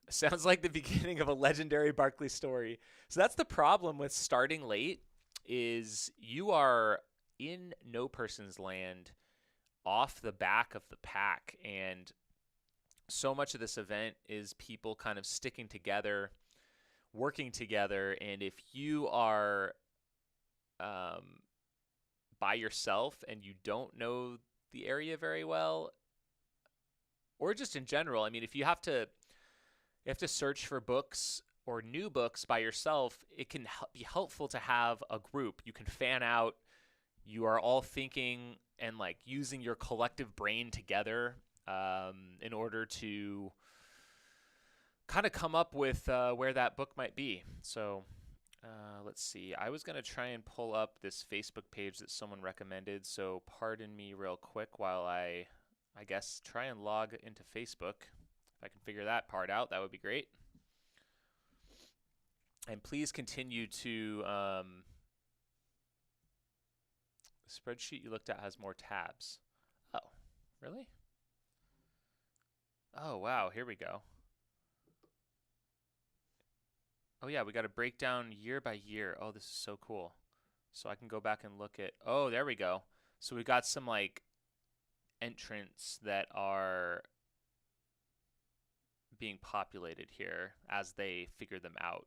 Sounds like the beginning of a legendary Barkley story. So that's the problem with starting late, is you are in no person's land, off the back of the pack. And so much of this event is people kind of sticking together, working together. And if you are by yourself and you don't know the area very well, or just in general, I mean, if you have to search for books or new books by yourself, it can be helpful to have a group. You can fan out. You are all thinking and like using your collective brain together in order to kind of come up with where that book might be. So let's see. I was going to try and pull up this Facebook page that someone recommended. So pardon me real quick while I guess try and log into Facebook. If I can figure that part out, that would be great. And please continue to, the spreadsheet you looked at has more tabs. Oh, really? Oh, wow, here we go. Oh yeah, we got a breakdown year by year. Oh, this is so cool. So I can go back and look at, oh, there we go. So we got some like entrants that are being populated here as they figure them out.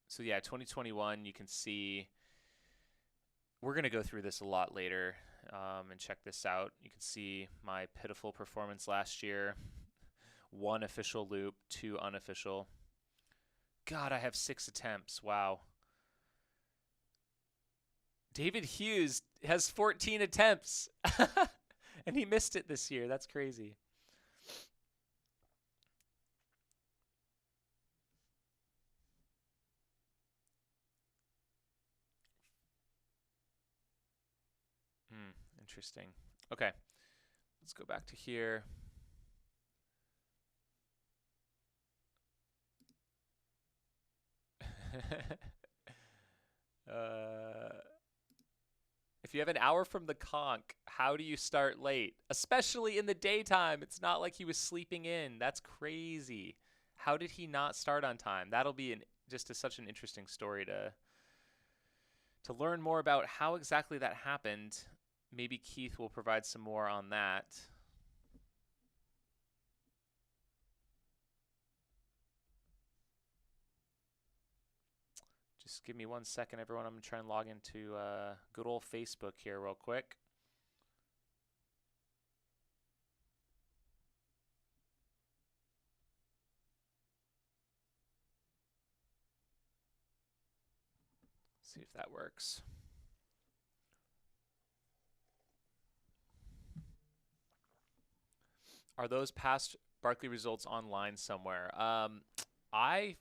So yeah, 2021, you can see we're going to go through this a lot later and check this out. You can see my pitiful performance last year. 1 official loop, 2 unofficial. God, I have 6 attempts. Wow. David Hughes has 14 attempts. And he missed it this year. That's crazy. Interesting. Okay. Let's go back to here. If you have an hour from the conch, how do you start late? Especially in the daytime. It's not like he was sleeping in. That's crazy. How did he not start on time? That'll be such an interesting story to learn more about how exactly that happened. Maybe Keith will provide some more on that. Just give me 1 second, everyone. I'm going to try and log into good old Facebook here real quick. See if that works. Are those past Barkley results online somewhere? I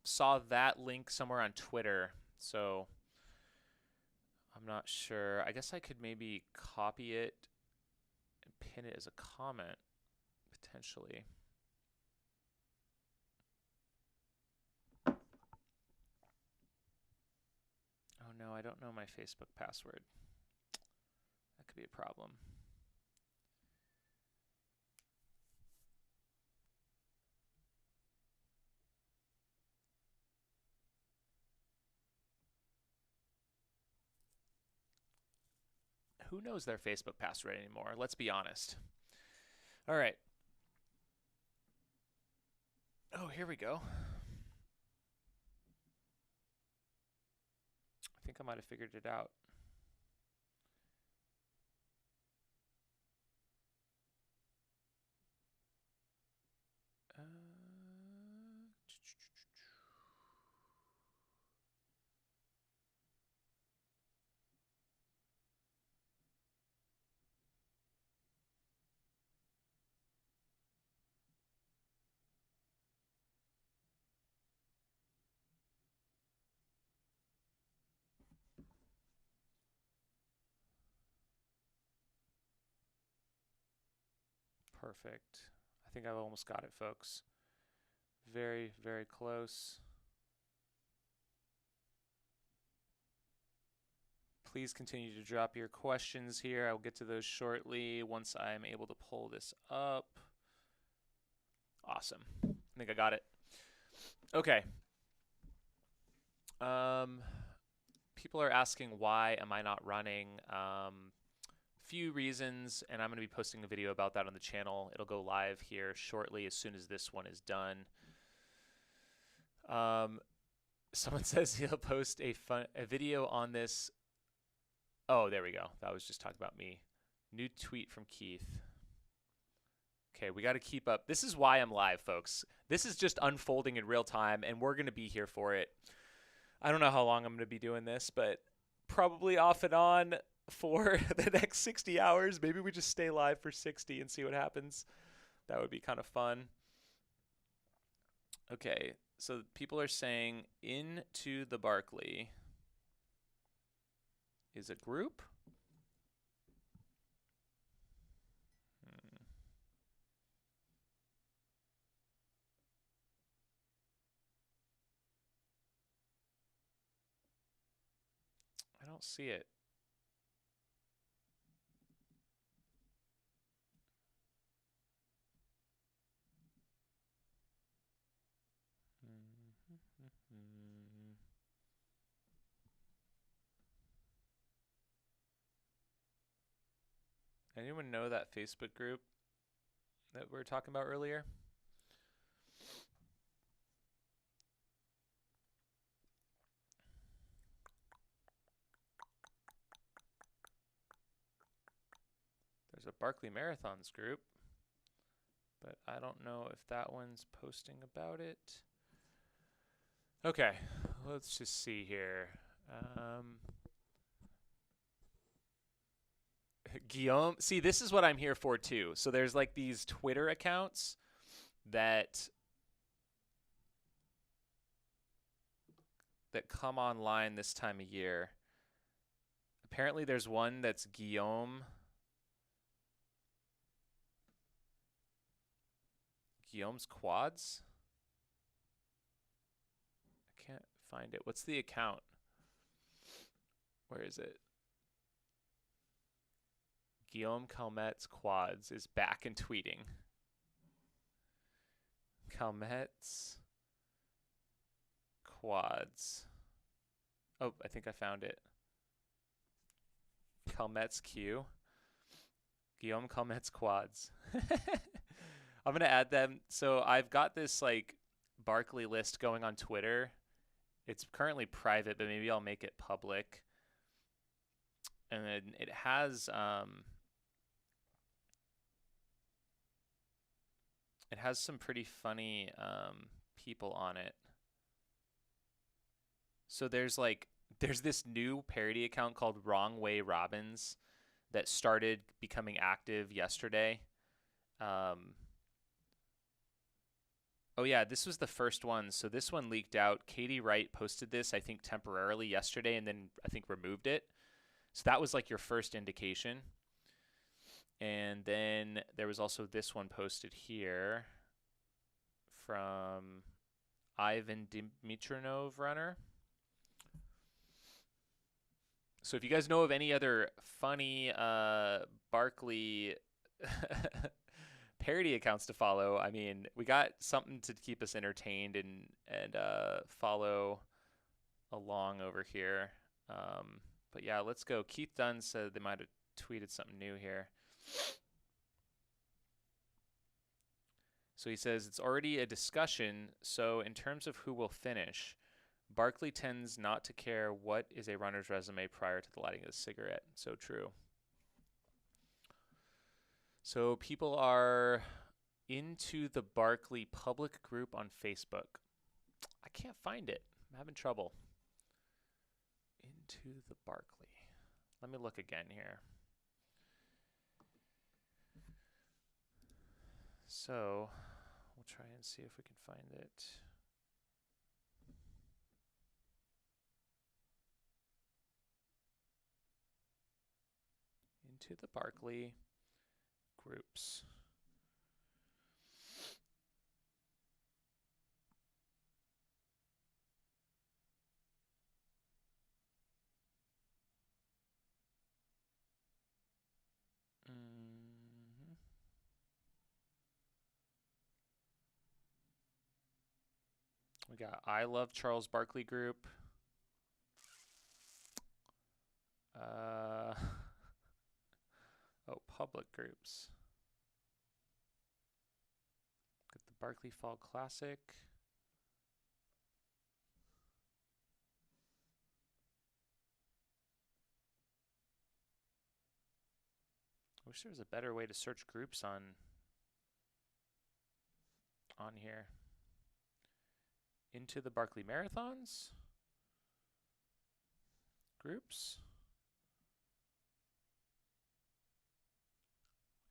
saw that link somewhere on Twitter, so I'm not sure. I guess I could maybe copy it and pin it as a comment, potentially. Oh no, I don't know my Facebook password. That could be a problem. Who knows their Facebook password anymore? Let's be honest. All right. Oh, here we go. I think I might have figured it out. Perfect. I think I've almost got it, folks. Very, very close. Please continue to drop your questions here. I'll get to those shortly once I'm able to pull this up. Awesome. I think I got it. Okay. People are asking, why am I not running? Few reasons, and I'm going to be posting a video about that on the channel. It'll go live here shortly as soon as this one is done. Someone says he'll post a video on this. Oh, there we go. That was just talking about me. New tweet from Keith. Okay, we got to keep up. This is why I'm live, folks. This is just unfolding in real time, and we're going to be here for it. I don't know how long I'm going to be doing this, but probably off and on for the next 60 hours. Maybe we just stay live for 60 and see what happens. That would be kind of fun. Okay, so people are saying Into the Barkley is a group. I don't see it. Anyone know that Facebook group that we were talking about earlier? There's a Barkley Marathons group, but I don't know if that one's posting about it. Okay, let's just see here. Guillaume, see, this is what I'm here for too. So there's like these Twitter accounts that come online this time of year. Apparently there's one that's Guillaume's quads. I can't find it. What's the account? Where is it? Guillaume Calmettes quads is back and tweeting. Calmettes quads. Oh, I think I found it. Calmettes Q. Guillaume Calmettes quads. I'm going to add them. So I've got this like Barkley list going on Twitter. It's currently private, but maybe I'll make it public. And then it has some pretty funny people on it. So there's this new parody account called Wrong Way Robbins that started becoming active yesterday. Oh yeah, this was the first one. So this one leaked out. Katie Wright posted this, I think, temporarily yesterday, and then I think removed it. So that was like your first indication. And then there was also this one posted here from Ivan Dimitrinov runner. So if you guys know of any other funny Barkley parody accounts to follow, I mean, we got something to keep us entertained and follow along over here. But yeah, let's go. Keith Dunn said they might have tweeted something new here. So he says, it's already a discussion, so in terms of who will finish, Barkley tends not to care what is a runner's resume prior to the lighting of the cigarette. So true. So people are into the Barkley public group on Facebook. I can't find it. I'm having trouble. Into the Barkley. Let me look again here. So we'll try and see if we can find it. Into the Barkley groups. We got I Love Charles Barkley group. Oh, public groups. Got the Barkley Fall Classic. I wish there was a better way to search groups on here. Into the Barkley Marathons groups.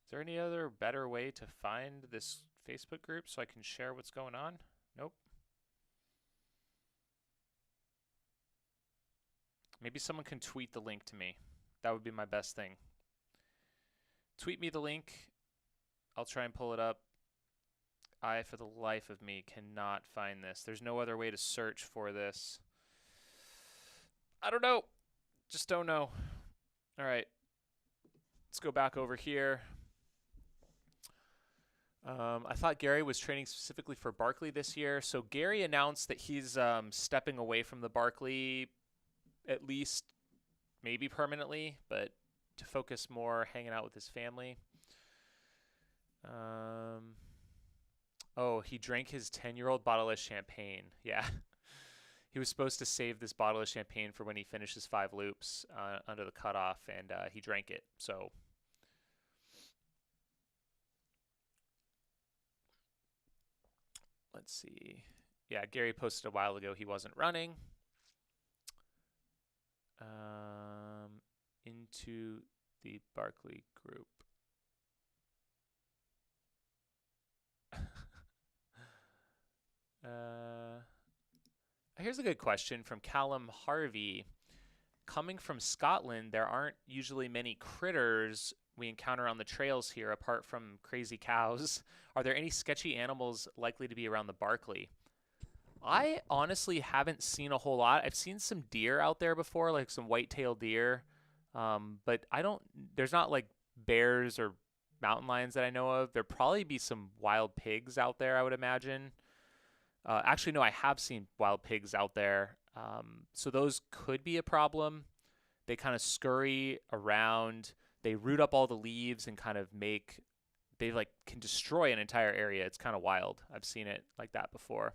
Is there any other better way to find this Facebook group so I can share what's going on? Nope. Maybe someone can tweet the link to me. That would be my best thing. Tweet me the link. I'll try and pull it up. I, for the life of me, cannot find this. There's no other way to search for this. I don't know. Just don't know. All right. Let's go back over here. I thought Gary was training specifically for Barkley this year. So Gary announced that he's stepping away from the Barkley, at least maybe permanently, but to focus more hanging out with his family. Oh, he drank his 10-year-old bottle of champagne. Yeah. He was supposed to save this bottle of champagne for when he finishes 5 loops under the cutoff, and he drank it. So let's see. Yeah, Gary posted a while ago he wasn't running. Into the Barkley group. Here's a good question from Callum Harvey. Coming from Scotland, there aren't usually many critters we encounter on the trails here apart from crazy cows. Are there any sketchy animals likely to be around the Barkley? I honestly haven't seen a whole lot. I've seen some deer out there before, like some white-tailed deer. But there's not like bears or mountain lions that I know of. There'd probably be some wild pigs out there, I would imagine. Actually, no, I have seen wild pigs out there. So those could be a problem. They kind of scurry around. They root up all the leaves and kind of they like can destroy an entire area. It's kind of wild. I've seen it like that before.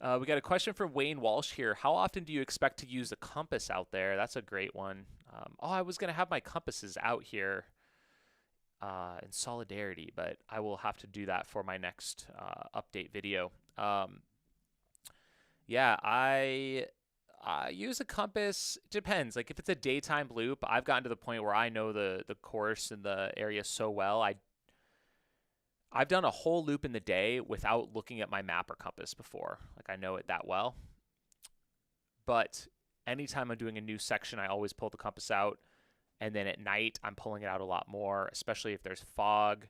We got a question from Wayne Walsh here. How often do you expect to use a compass out there? That's a great one. I was going to have my compasses out here in solidarity, but I will have to do that for my next update video. Yeah, I use a compass. It depends. Like if it's a daytime loop, I've gotten to the point where I know the course and the area so well. I've done a whole loop in the day without looking at my map or compass before. Like I know it that well. But anytime I'm doing a new section, I always pull the compass out. And then at night, I'm pulling it out a lot more, especially if there's fog.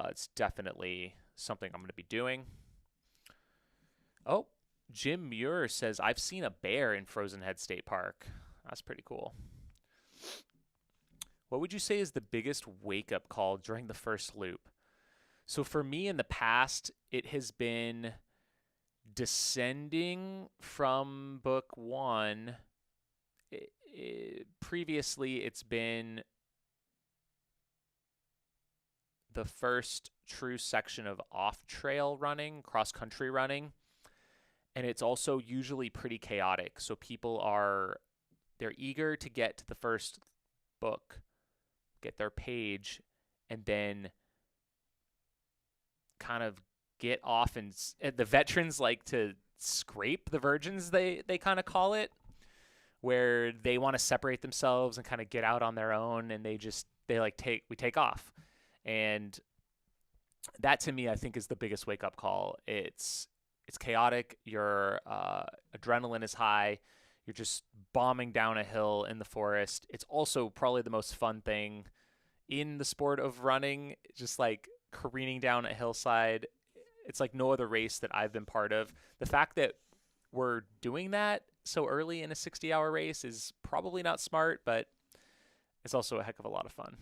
It's definitely something I'm going to be doing. Oh, Jim Muir says, I've seen a bear in Frozen Head State Park. That's pretty cool. What would you say is the biggest wake-up call during the first loop? So for me in the past, it has been descending from book 1. Previously, it's been the first true section of off-trail running, cross-country running. And it's also usually pretty chaotic. So they're eager to get to the first book, get their page, and then kind of get off, and the veterans like to scrape the virgins, they kind of call it, where they want to separate themselves and kind of get out on their own, and we take off. And that to me, I think, is the biggest wake up call. It's chaotic. Your adrenaline is high. You're just bombing down a hill in the forest. It's also probably the most fun thing in the sport of running, just like careening down a hillside. It's like no other race that I've been part of. The fact that we're doing that so early in a 60-hour race is probably not smart, but it's also a heck of a lot of fun.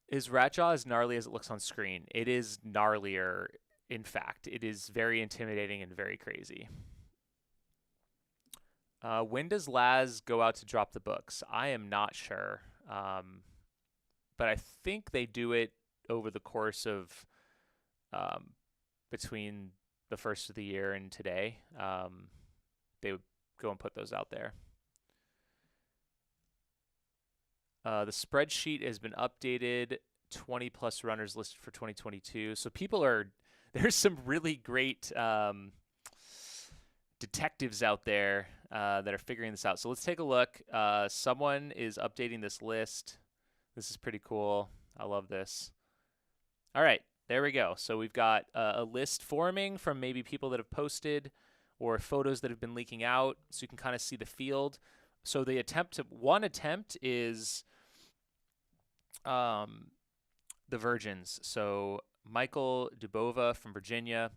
Is Ratjaw as gnarly as it looks on screen? It is gnarlier, in fact. It is very intimidating and very crazy. When does Laz go out to drop the books? I am not sure. But I think they do it over the course of between the first of the year and today. They would go and put those out there. The spreadsheet has been updated. 20 plus runners listed for 2022. So there's some really great detectives out there that are figuring this out. So let's take a look. Someone is updating this list. This is pretty cool. I love this. All right, there we go. So we've got a list forming from maybe people that have posted or photos that have been leaking out, so you can kind of see the field. So one attempt is the virgins. So Michael Dubova from Virginia,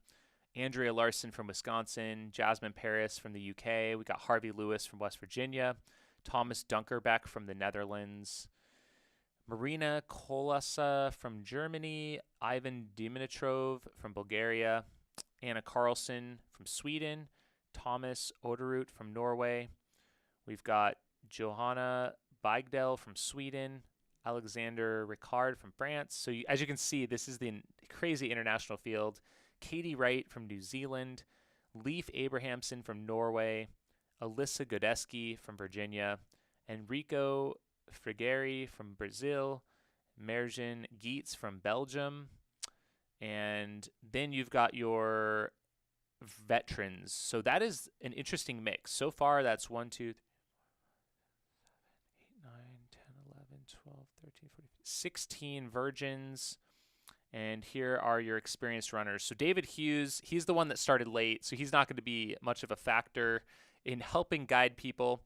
Andrea Larson from Wisconsin, Jasmine Paris from the UK. We got Harvey Lewis from West Virginia, Thomas Dunkerbeck from the Netherlands, Marina Kolasa from Germany, Ivan Dimitrov from Bulgaria, Anna Carlson from Sweden, Thomas Oderud from Norway. We've got Johanna Beigdel from Sweden, Alexander Ricard from France. So as you can see, this is the crazy international field. Katie Wright from New Zealand, Leif Abrahamson from Norway, Alyssa Godeski from Virginia, Enrico Frigeri from Brazil, Merjan Geets from Belgium, And then you've got your veterans. So that is an interesting mix. So far, that's 1, 2, 3, 8, 9, 10, 11, 12, 13, 14, 16 virgins. And here are your experienced runners. So David Hughes, he's the one that started late, so he's not going to be much of a factor in helping guide people.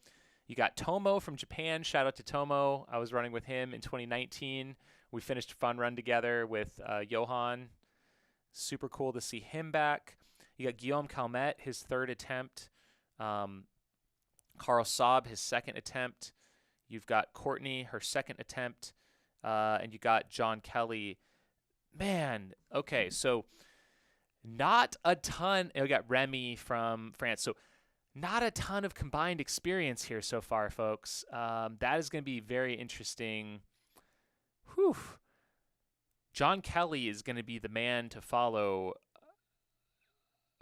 You got Tomo from Japan. Shout out to Tomo. I was running with him in 2019. We finished a fun run together with Johan. Super cool to see him back. You got Guillaume Calmettes, his third attempt. Carl Saab, his second attempt. You've got Courtney, her second attempt. And you got John Kelly. Man, okay, so not a ton. We got Remy from France. So not a ton of combined experience here so far, folks. That is going to be very interesting. Whew. John Kelly is going to be the man to follow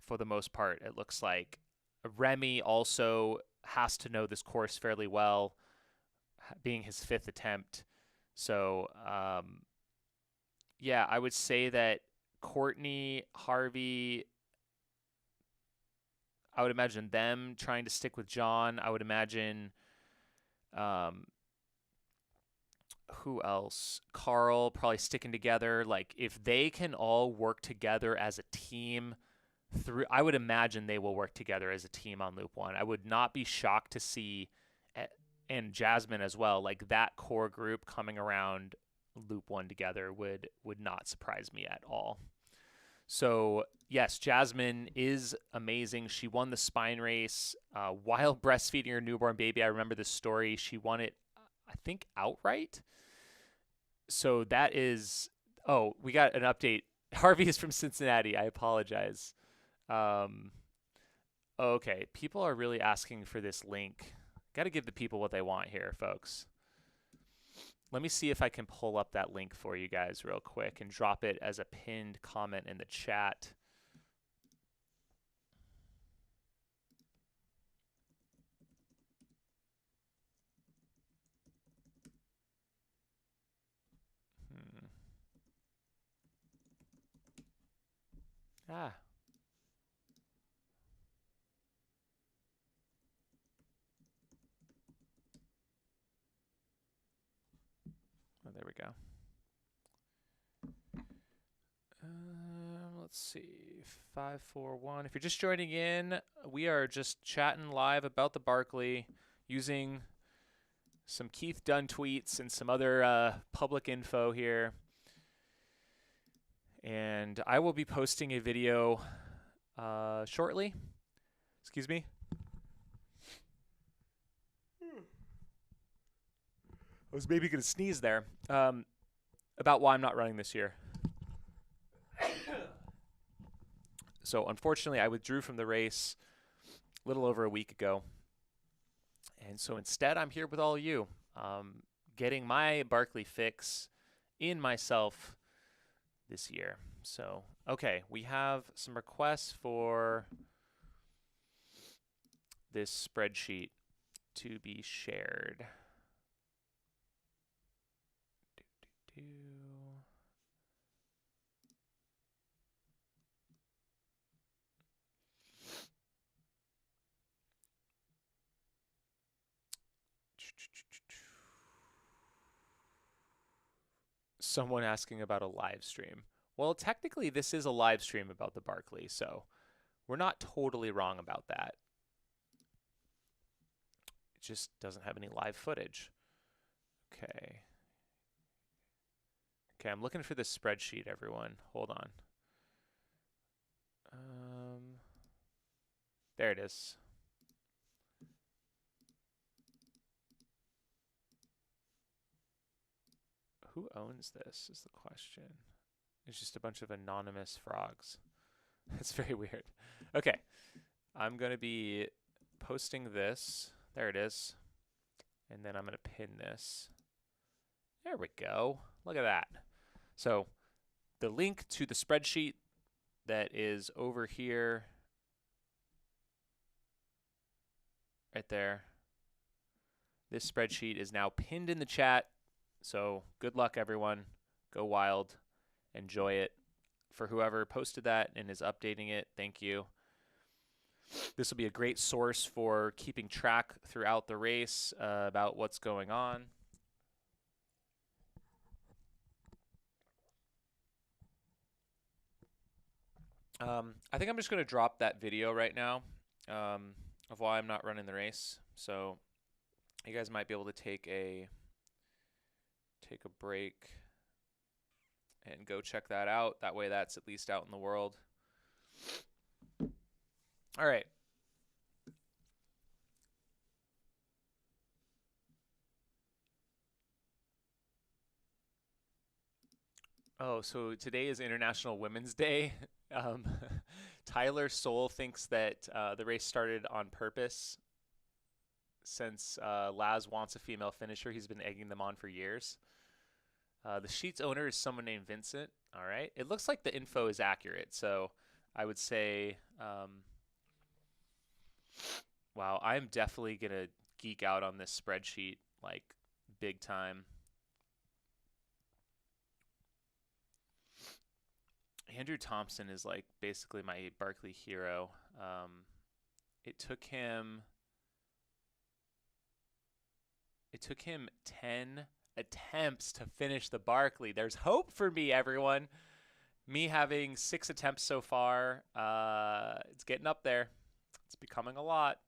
for the most part, it looks like. Remy also has to know this course fairly well, being his fifth attempt. So, yeah, I would say that Courtney, Harvey, I would imagine them trying to stick with John. I would imagine who else? Carl probably sticking together. Like, if they can all work together as a team through, I would imagine they will work together as a team on Loop 1. I would not be shocked to see, and Jasmine as well, like that core group coming around Loop 1 together would not surprise me at all. So, yes, Jasmine is amazing. She won the spine race while breastfeeding her newborn baby. I remember this story. She won it, I think, outright. So that is, oh, we got an update. Harvey is from Cincinnati. I apologize. Okay, people are really asking for this link. Got to give the people what they want here, folks. Let me see if I can pull up that link for you guys real quick and drop it as a pinned comment in the chat. Ah. Oh, there we go. Let's see. 541. If you're just joining in, we are just chatting live about the Barkley using some Keith Dunn tweets and some other public info here. And I will be posting a video shortly. Excuse me. I was maybe going to sneeze there. About why I'm not running this year. So unfortunately, I withdrew from the race a little over a week ago. And so instead, I'm here with all of you, getting my Barkley fix in myself this year. So, okay, we have some requests for this spreadsheet to be shared. Someone asking about a live stream. Well, technically, this is a live stream about the Barkley, so we're not totally wrong about that. It just doesn't have any live footage. Okay. Okay, I'm looking for this spreadsheet, everyone. Hold on. There it is. Who owns this is the question. It's just a bunch of anonymous frogs. That's very weird. Okay. I'm going to be posting this. There it is. And then I'm going to pin this. There we go. Look at that. So the link to the spreadsheet that is over here, right there. This spreadsheet is now pinned in the chat. So good luck, everyone. Go wild. Enjoy it. for whoever posted that and is updating it. Thank you. This will be a great source for keeping track throughout the race about what's going on. I think I'm just going to drop that video right now of why I'm not running the race. So you guys might be able to take a break and go check that out. That way that's at least out in the world. All right. Oh, so today is International Women's Day. Tyler Soule thinks that the race started on purpose since Laz wants a female finisher. He's been egging them on for years. The sheet's owner is someone named Vincent. All right. It looks like the info is accurate. So I would say, wow, I'm definitely going to geek out on this spreadsheet like big time. Andrew Thompson is like basically my Barkley hero. It took him 10 attempts to finish the Barkley. There's hope for me, everyone. Me having 6 attempts so far, it's getting up there. It's becoming a lot.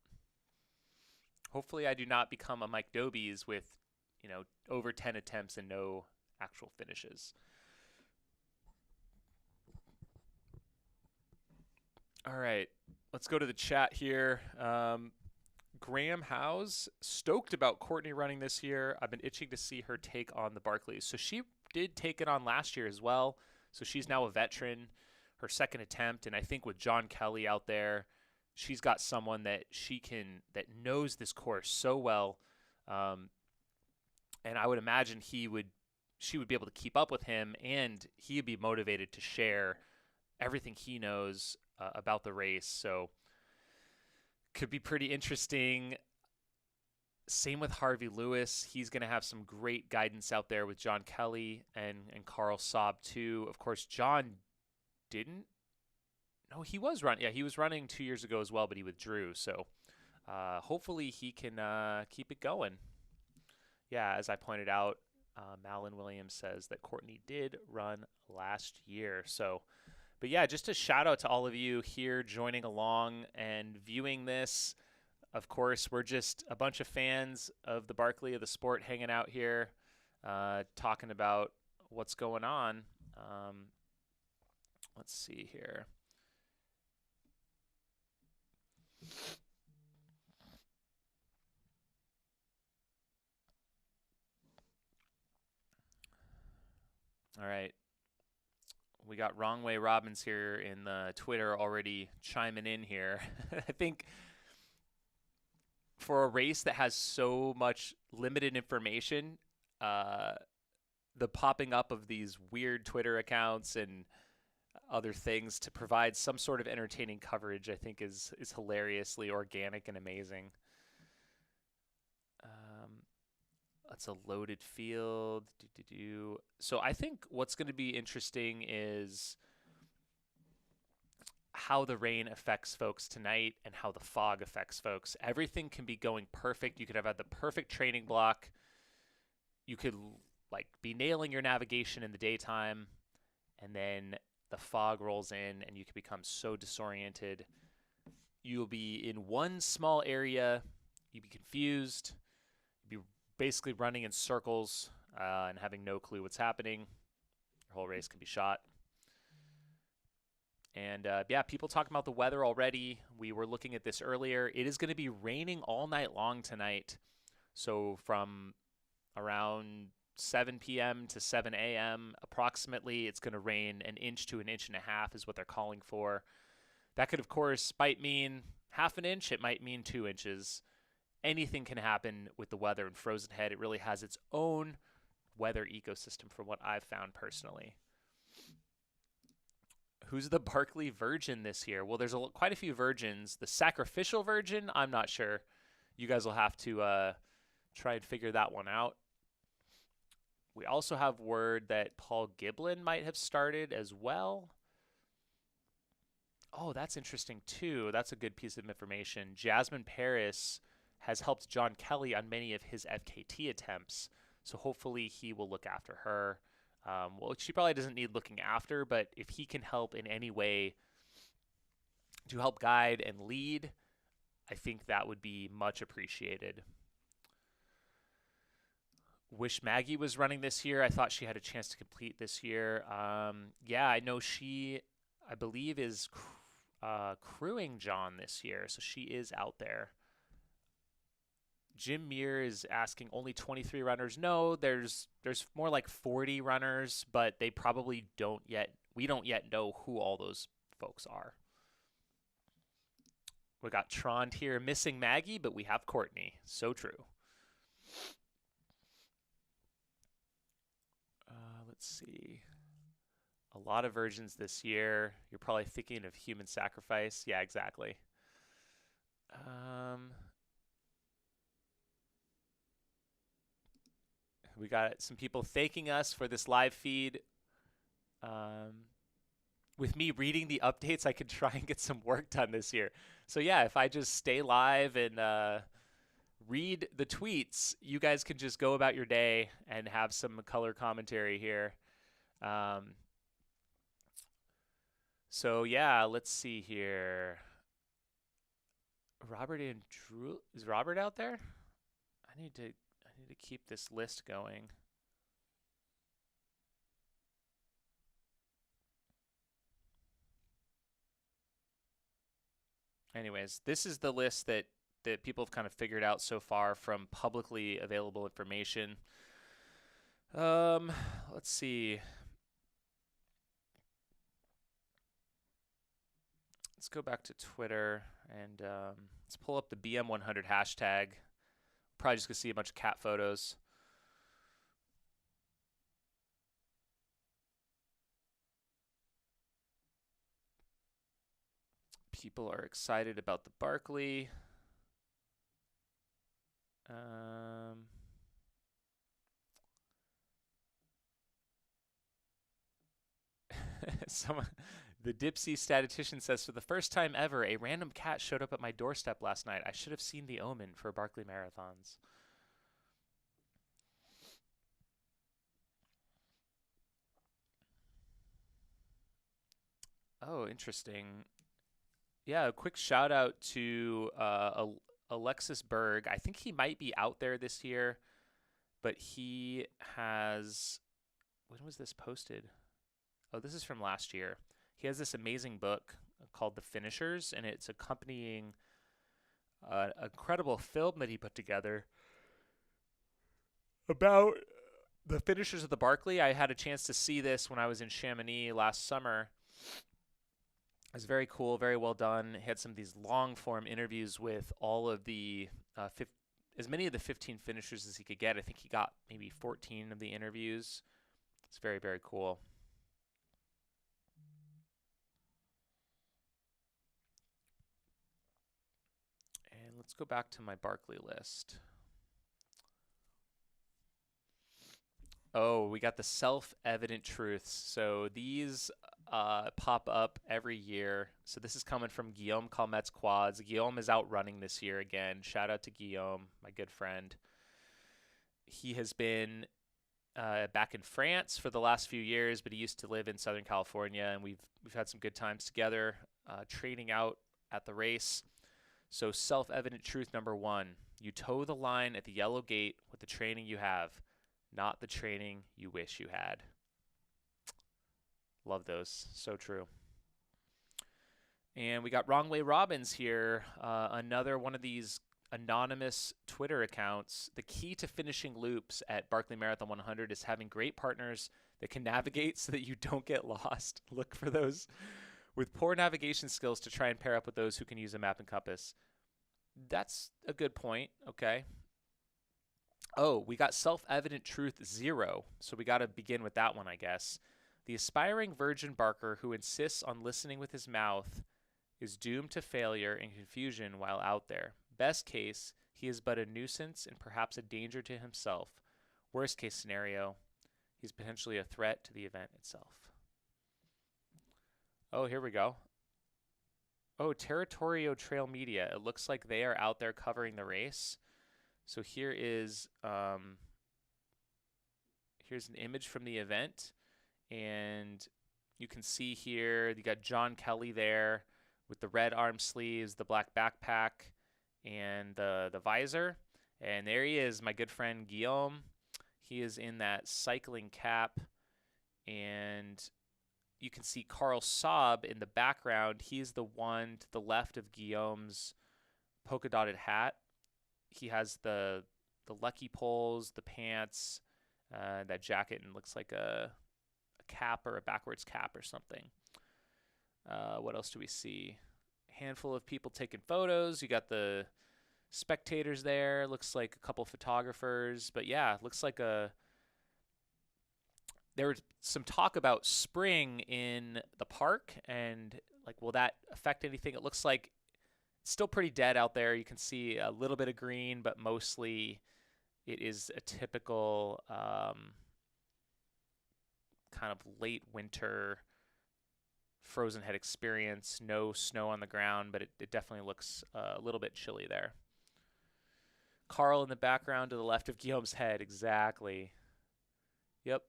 Hopefully I do not become a Mike Dobies with, over 10 attempts and no actual finishes. All right, let's go to the chat here. Graham Howes, stoked about Courtney running this year. I've been itching to see her take on the Barkleys. So she did take it on last year as well. So she's now a veteran, her second attempt. And I think with John Kelly out there, she's got someone that that knows this course so well. And I would imagine she would be able to keep up with him, and he'd be motivated to share everything he knows about the race. So could be pretty interesting. Same with Harvey Lewis. He's going to have some great guidance out there with John Kelly and Carl Saab too. Of course, John didn't. No, he was running. Yeah, he was running 2 years ago as well, but he withdrew. So hopefully he can keep it going. Yeah, as I pointed out, Malin Williams says that Courtney did run last year. So, but yeah, just a shout out to all of you here joining along and viewing this. Of course, we're just a bunch of fans of the Barkley of the sport hanging out here, talking about what's going on. Let's see here. All right. We got Wrong Way Robbins here in the Twitter already chiming in here. I think for a race that has so much limited information, the popping up of these weird Twitter accounts and other things to provide some sort of entertaining coverage, I think is hilariously organic and amazing. That's a loaded field. So I think what's going to be interesting is how the rain affects folks tonight and how the fog affects folks. Everything can be going perfect. You could have had the perfect training block. You could like be nailing your navigation in the daytime, and then the fog rolls in and you can become so disoriented. You'll be in one small area. You'll be confused. You'll be basically running in circles and having no clue what's happening. Your whole race can be shot. And yeah, people talking about the weather already. We were looking at this earlier. It is going to be raining all night long tonight. So from around 7 p.m. to 7 a.m. approximately, it's going to rain 1 inch to 1.5 inches is what they're calling for. That could, of course, might mean 1/2 inch. It might mean 2 inches. Anything can happen with the weather in Frozen Head. It really has its own weather ecosystem from what I've found personally. Who's the Barkley virgin this year? Well, there's quite a few virgins. The sacrificial virgin, I'm not sure. You guys will have to try and figure that one out. We also have word that Paul Giblin might have started as well. Oh, that's interesting too. That's a good piece of information. Jasmine Paris has helped John Kelly on many of his FKT attempts, so hopefully he will look after her. Well, she probably doesn't need looking after, but if he can help in any way to help guide and lead, I think that would be much appreciated. Wish Maggie was running this year. I thought she had a chance to complete this year. Yeah, I know she, I believe, is crewing John this year, so she is out there. Jim Muir is asking only 23 runners. No, there's more like 40 runners, but they probably don't yet. We don't yet know who all those folks are. We got Trond here missing Maggie, but we have Courtney. So true. Let's see. A lot of versions this year. You're probably thinking of human sacrifice. Yeah, exactly. We got some people thanking us for this live feed. With me reading the updates, I could try and get some work done this year. So yeah, if I just stay live and read the tweets, you guys can just go about your day and have some color commentary here. So yeah, let's see here. Robert and Drew, is Robert out there? I need to keep this list going. Anyways, this is the list that people have kind of figured out so far from publicly available information. Let's see. Let's go back to Twitter and let's pull up the BM100 hashtag. Probably just gonna see a bunch of cat photos. People are excited about the Barkley. The Dipsy statistician says, for the first time ever, a random cat showed up at my doorstep last night. I should have seen the omen for Barkley Marathons. Oh, interesting. Yeah, a quick shout out to Alexis Berg. I think he might be out there this year, but he has. When was this posted? Oh, this is from last year. He has this amazing book called The Finishers, and it's accompanying an incredible film that he put together about the finishers of the Barkley. I had a chance to see this when I was in Chamonix last summer. It was very cool, very well done. He had some of these long form interviews with all of the as many of the 15 finishers as he could get. I think he got maybe 14 of the interviews. It's very, very cool. And let's go back to my Barkley list. Oh, we got the self-evident truths. So these pop up every year. So this is coming from Guillaume Calmettes quads. Guillaume is out running this year again. Shout out to Guillaume, my good friend. He has been back in France for the last few years, but he used to live in Southern California, and we've had some good times together training out at the race. So self-evident truth number one, you toe the line at the yellow gate with the training you have, not the training you wish you had. Love those. So true. And we got Wrong Way Robbins here, another one of these anonymous Twitter accounts. The key to finishing loops at Barkley Marathon 100 is having great partners that can navigate so that you don't get lost. Look for those with poor navigation skills to try and pair up with those who can use a map and compass. That's a good point. Okay. Oh, we got self-evident truth 0. So we got to begin with that one, I guess. The aspiring virgin barker who insists on listening with his mouth is doomed to failure and confusion while out there. Best case, he is but a nuisance and perhaps a danger to himself. Worst case scenario, he's potentially a threat to the event itself. Oh, here we go. Oh, Territorio Trail Media. It looks like they are out there covering the race. So here's an image from the event, and you can see here you got John Kelly there with the red arm sleeves, the black backpack, and the visor. And there he is, my good friend Guillaume. He is in that cycling cap, and you can see Carl Saab in the background. He's the one to the left of Guillaume's polka dotted hat. He has the lucky poles, the pants, that jacket, and looks like a cap or a backwards cap or something. What else do we see? Handful of people taking photos. You got the spectators there. Looks like a couple photographers. But yeah, looks like there was some talk about spring in the park, and like, will that affect anything? It looks like it's still pretty dead out there. You can see a little bit of green, but mostly it is a typical kind of late winter frozen head experience. No snow on the ground, but it definitely looks a little bit chilly there. Carl in the background to the left of Guillaume's head. Exactly. Yep.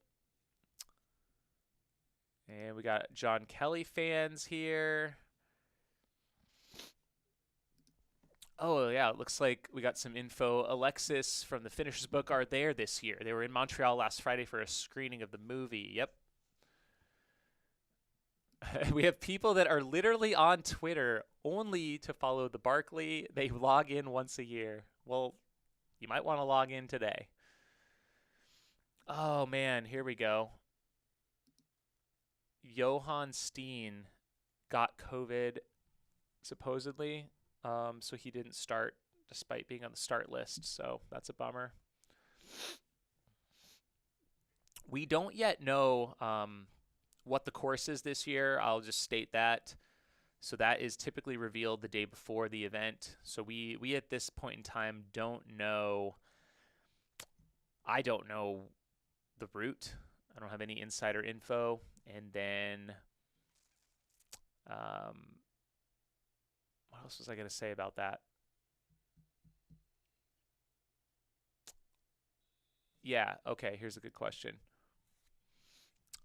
And we got John Kelly fans here. Oh, yeah, it looks like we got some info. Alexis from the Finishers Book are there this year. They were in Montreal last Friday for a screening of the movie. Yep. We have people that are literally on Twitter only to follow the Barkley. They log in once a year. Well, you might want to log in today. Oh, man, here we go. Johann Steen got COVID, supposedly. So he didn't start despite being on the start list. So that's a bummer. We don't yet know what the course is this year. I'll just state that. So that is typically revealed the day before the event. So we at this point in time don't know. I don't know the route. I don't have any insider info. And then what else was I going to say about that? Yeah, okay, here's a good question.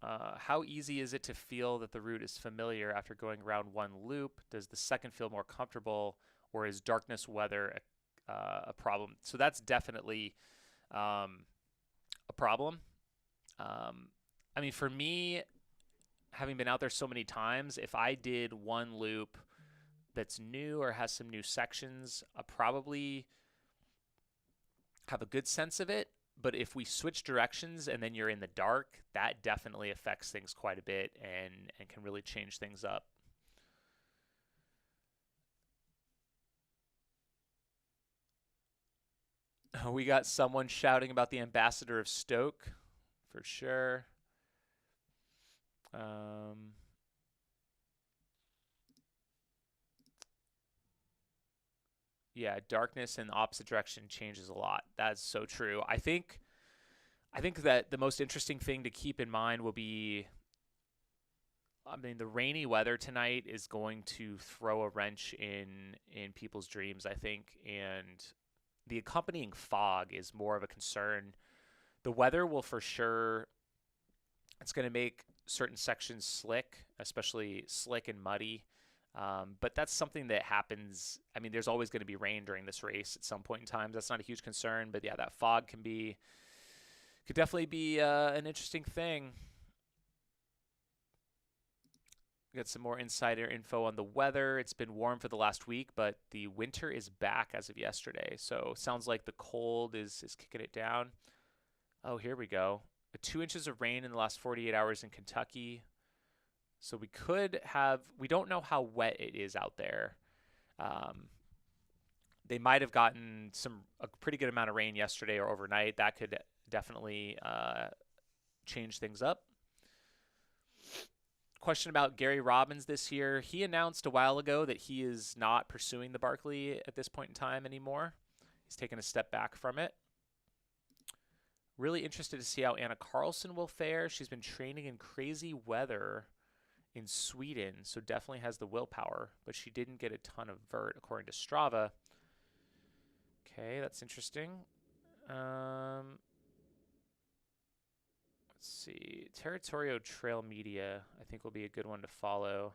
How easy is it to feel that the route is familiar after going around one loop? Does the second feel more comfortable, or is darkness weather a problem? So that's definitely a problem. I mean, for me, having been out there so many times, if I did one loop that's new or has some new sections, I probably have a good sense of it. But if we switch directions and then you're in the dark, that definitely affects things quite a bit and can really change things up. We got someone shouting about the ambassador of Stoke, for sure. Yeah, darkness in the opposite direction changes a lot. That's so true. I think that the most interesting thing to keep in mind will be, I mean, the rainy weather tonight is going to throw a wrench in people's dreams, I think, and the accompanying fog is more of a concern. The weather will for sure, it's going to make certain sections slick, especially slick and muddy. But that's something that happens. I mean, there's always going to be rain during this race at some point in time. That's not a huge concern. But yeah, that fog could definitely be an interesting thing. We got some more insider info on the weather. It's been warm for the last week, but the winter is back as of yesterday. So sounds like the cold is kicking it down. Oh, here we go. 2 inches of rain in the last 48 hours in Kentucky. So we don't know how wet it is out there. They might have gotten a pretty good amount of rain yesterday or overnight. That could definitely change things up. Question about Gary Robbins this year. He announced a while ago that he is not pursuing the Barkley at this point in time anymore. He's taken a step back from it. Really interested to see how Anna Carlson will fare. She's been training in crazy weather in Sweden, so definitely has the willpower, but she didn't get a ton of vert according to Strava. Okay, that's interesting. Let's see. Territorio Trail Media, I think, will be a good one to follow.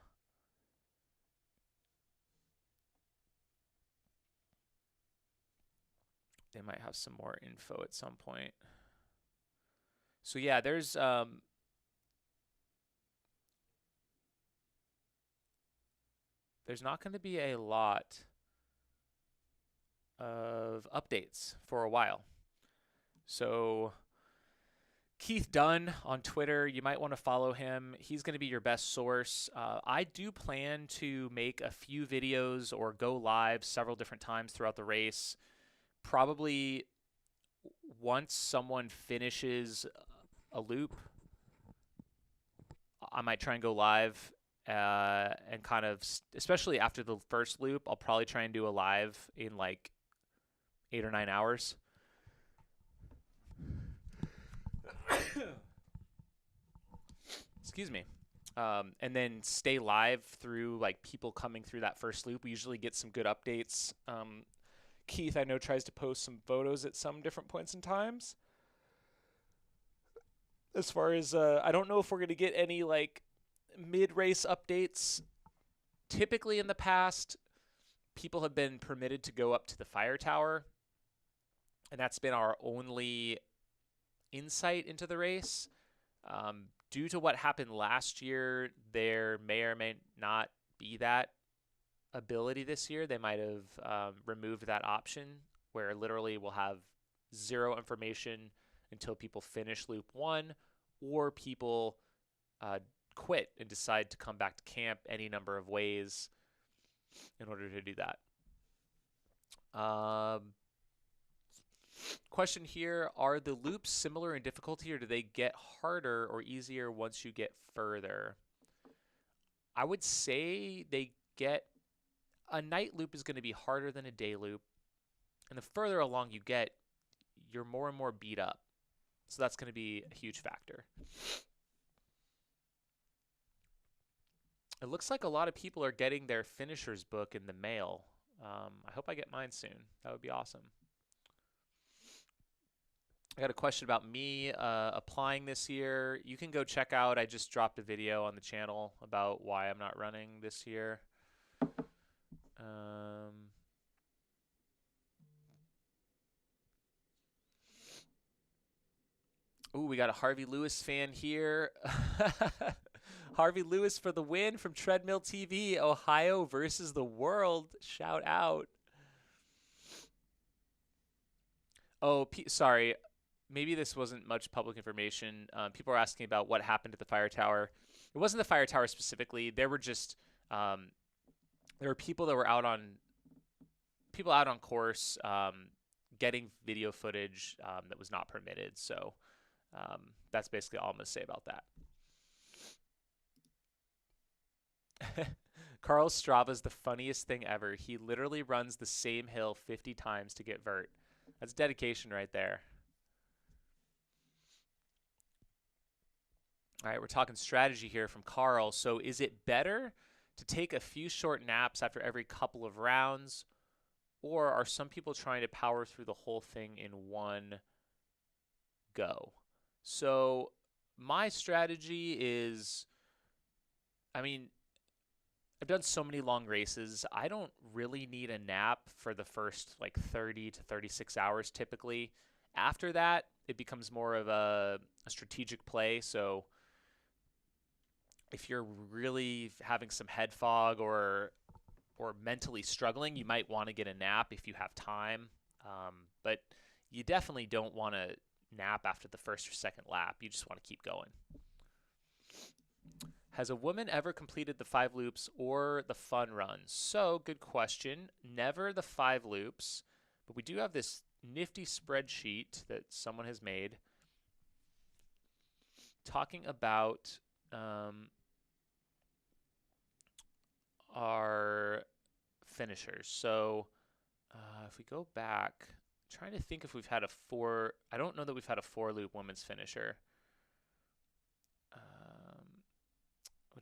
They might have some more info at some point. So yeah, there's not going to be a lot of updates for a while. So Keith Dunn on Twitter, you might want to follow him. He's going to be your best source. I do plan to make a few videos or go live several different times throughout the race. Probably once someone finishes a loop, I might try and go live and kind of, especially after the first loop, I'll probably try and do a live in like 8 or 9 hours. Excuse me. And then stay live through like people coming through that first loop. We usually get some good updates. Keith, I know, tries to post some photos at some different points in times. As far as, I don't know if we're going to get any like mid-race updates. Typically in the past, people have been permitted to go up to the fire tower, and that's been our only insight into the race. Due to what happened last year, there may or may not be that ability this year. They might have removed that option where literally we'll have zero information until people finish loop 1 or people quit and decide to come back to camp any number of ways in order to do that. Question here, are the loops similar in difficulty or do they get harder or easier once you get further? I would say a night loop is going to be harder than a day loop. And the further along you get, you're more and more beat up. So that's going to be a huge factor. It looks like a lot of people are getting their finisher's book in the mail. I hope I get mine soon. That would be awesome. I got a question about me applying this year. You can go check out, I just dropped a video on the channel about why I'm not running this year. Ooh, we got a Harvey Lewis fan here. Harvey Lewis for the win from Treadmill TV, Ohio versus the world. Shout out. Oh, sorry. Maybe this wasn't much public information. People are asking about what happened at the fire tower. It wasn't the fire tower specifically. There were just there were people that were out on course getting video footage that was not permitted. So that's basically all I'm going to say about that. Carl Strava's the funniest thing ever. He literally runs the same hill 50 times to get vert. That's dedication right there. All right, we're talking strategy here from Carl. So is it better to take a few short naps after every couple of rounds, or are some people trying to power through the whole thing in one go? So my strategy is, I mean, I've done so many long races. I don't really need a nap for the first like 30 to 36 hours typically. After that, it becomes more of a strategic play. So if you're really having some head fog or mentally struggling, you might want to get a nap if you have time. But you definitely don't want to nap after the first or second lap. You just want to keep going. Has a woman ever completed the 5 loops or the fun runs? So, good question. Never the 5 loops, but we do have this nifty spreadsheet that someone has made talking about our finishers. So, if we go back, I'm trying to think if we've had I don't know that we've had a 4 loop women's finisher.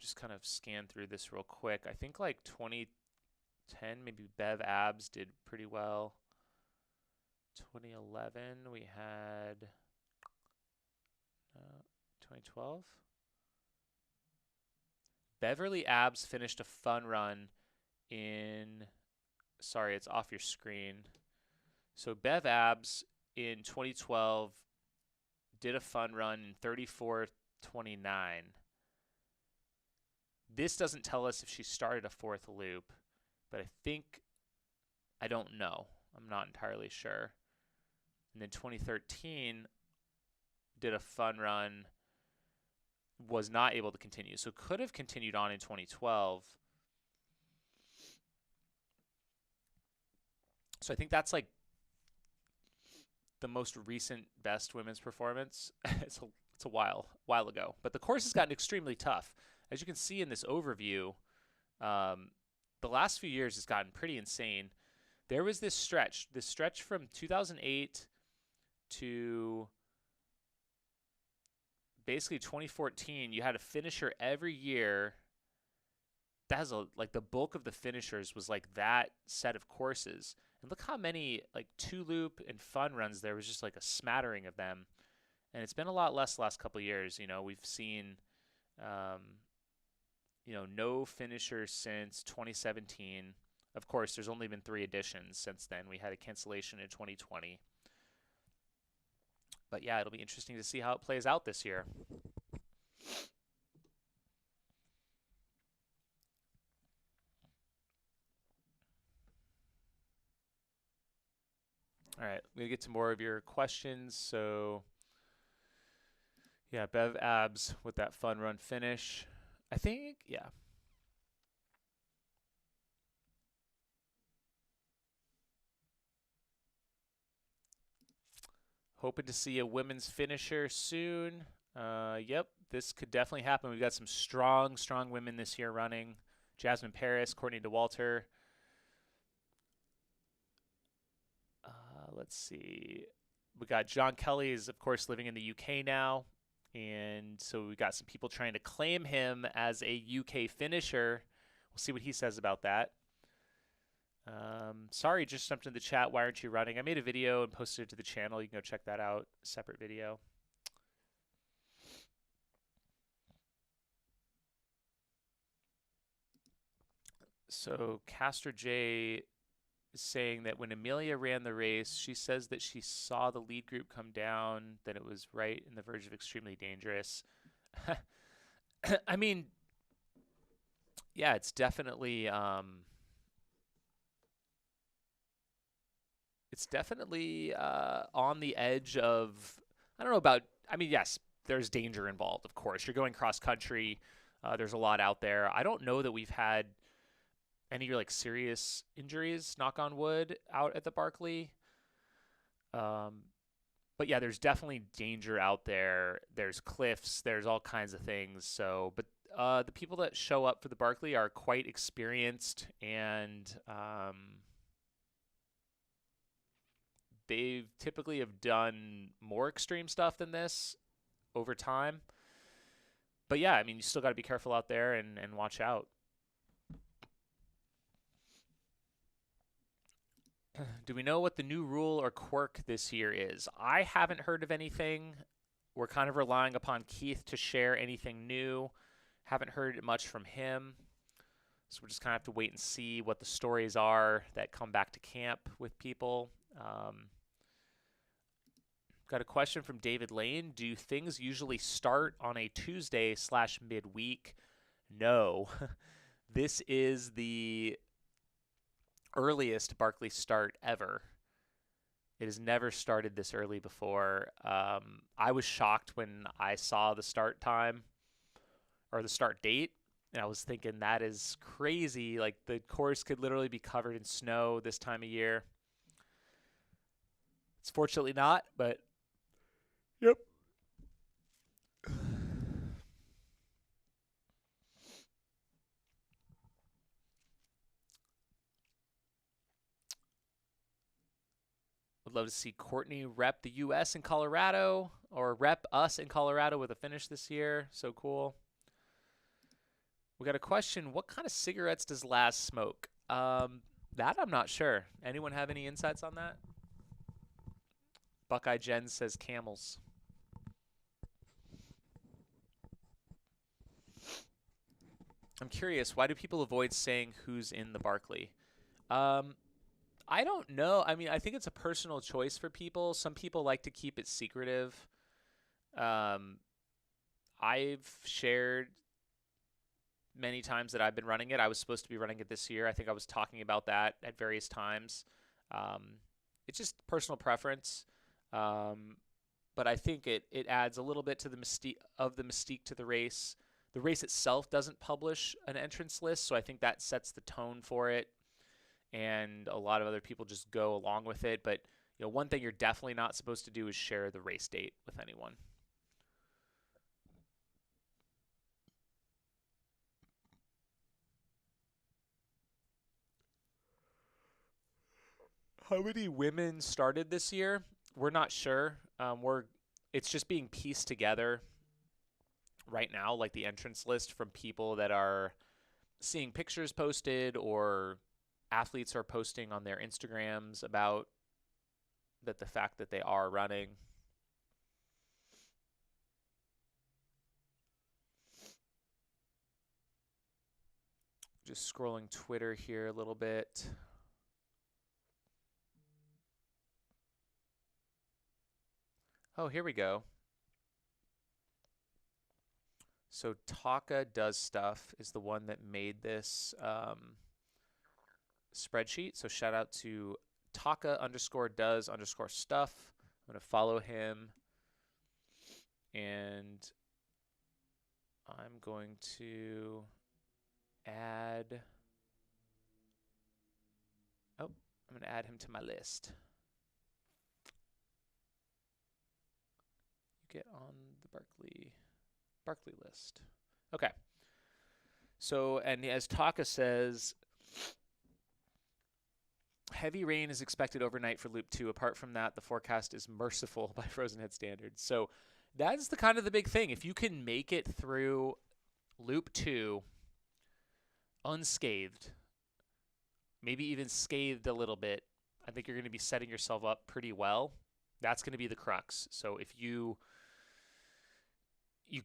just kind of scan through this real quick. I think like 2010, maybe Bev Abs did pretty well. 2011, we had 2012. Beverly Abs finished a fun run in, sorry, it's off your screen. So Bev Abs in 2012 did a fun run in 34:29. This doesn't tell us if she started a fourth loop, but I don't know. I'm not entirely sure. And then 2013 did a fun run, was not able to continue. So could have continued on in 2012. So I think that's like the most recent best women's performance. It's a while ago. But the course has gotten extremely tough. As you can see in this overview, the last few years has gotten pretty insane. There was this stretch from 2008 to basically 2014. You had a finisher every year. That has like the bulk of the finishers was like that set of courses. And look how many like two loop and fun runs there was, just like a smattering of them. And it's been a lot less the last couple of years. You know, we've seen no finishers since 2017. Of course, there's only been 3 editions since then. We had a cancellation in 2020. But yeah, it'll be interesting to see how it plays out this year. All right, we're going to get to more of your questions. So yeah, Bev Abs with that fun run finish. I think, yeah. Hoping to see a women's finisher soon. Yep, this could definitely happen. We've got some strong women this year running. Jasmine Paris, Courtney DeWalter. Let's see. We got John Kelly is, of course, living in the UK now. And so we got some people trying to claim him as a UK finisher. We'll see what he says about that. Sorry, just jumped in the chat. Why aren't you running? I made a video and posted it to the channel. You can go check that out. Separate video. So Castor J is saying that when Amelia ran the race, she says that she saw the lead group come down, that it was right in the verge of extremely dangerous. I mean, yeah, it's definitely on the edge of, I don't know about, I mean, yes, there's danger involved, of course. You're going cross country. There's a lot out there. I don't know that we've had any like serious injuries, knock on wood, out at the Barkley. But yeah, there's definitely danger out there. There's cliffs, there's all kinds of things. So, but the people that show up for the Barkley are quite experienced, and they typically have done more extreme stuff than this over time. But yeah, I mean, you still got to be careful out there and watch out. Do we know what the new rule or quirk this year is? I haven't heard of anything. We're kind of relying upon Keith to share anything new. Haven't heard much from him. So we're just kind of have to wait and see what the stories are that come back to camp with people. Got a question from David Lane. Do things usually start on a Tuesday/midweek? No. This is the earliest Barkley start ever. It has never started this early before. I was shocked when I saw the start time or the start date, and I was thinking that is crazy. Like, the course could literally be covered in snow this time of year. It's fortunately not, but yep. Would love to see Courtney rep the U.S. in Colorado, or rep us in Colorado with a finish this year. So cool. We got a question. What kind of cigarettes does Laz smoke? That I'm not sure. Anyone have any insights on that? Buckeye Jen says Camels. I'm curious, why do people avoid saying who's in the Barkley? I don't know. I mean, I think it's a personal choice for people. Some people like to keep it secretive. I've shared many times that I've been running it. I was supposed to be running it this year. I think I was talking about that at various times. It's just personal preference. But I think it adds a little bit to the mystique to the race. The race itself doesn't publish an entrance list, so I think that sets the tone for it. And a lot of other people just go along with it. But one thing you're definitely not supposed to do is share the race date with anyone. How many women started this year? We're not sure. It's just being pieced together right now, like the entrance list from people that are seeing pictures posted or athletes are posting on their Instagrams about the fact that they are running. Just scrolling Twitter here a little bit. Oh, here we go. So Taka Does Stuff is the one that made this spreadsheet. So shout out to Taka_does_stuff. I'm going to follow him. And I'm going to add... Oh, I'm going to add him to my list. You get on the Barkley list. Okay. So, and as Taka says, heavy rain is expected overnight for Loop 2. Apart from that, the forecast is merciful by Frozen Head standards. So that's the big thing. If you can make it through Loop 2 unscathed, maybe even scathed a little bit, I think you're going to be setting yourself up pretty well. That's going to be the crux. So if you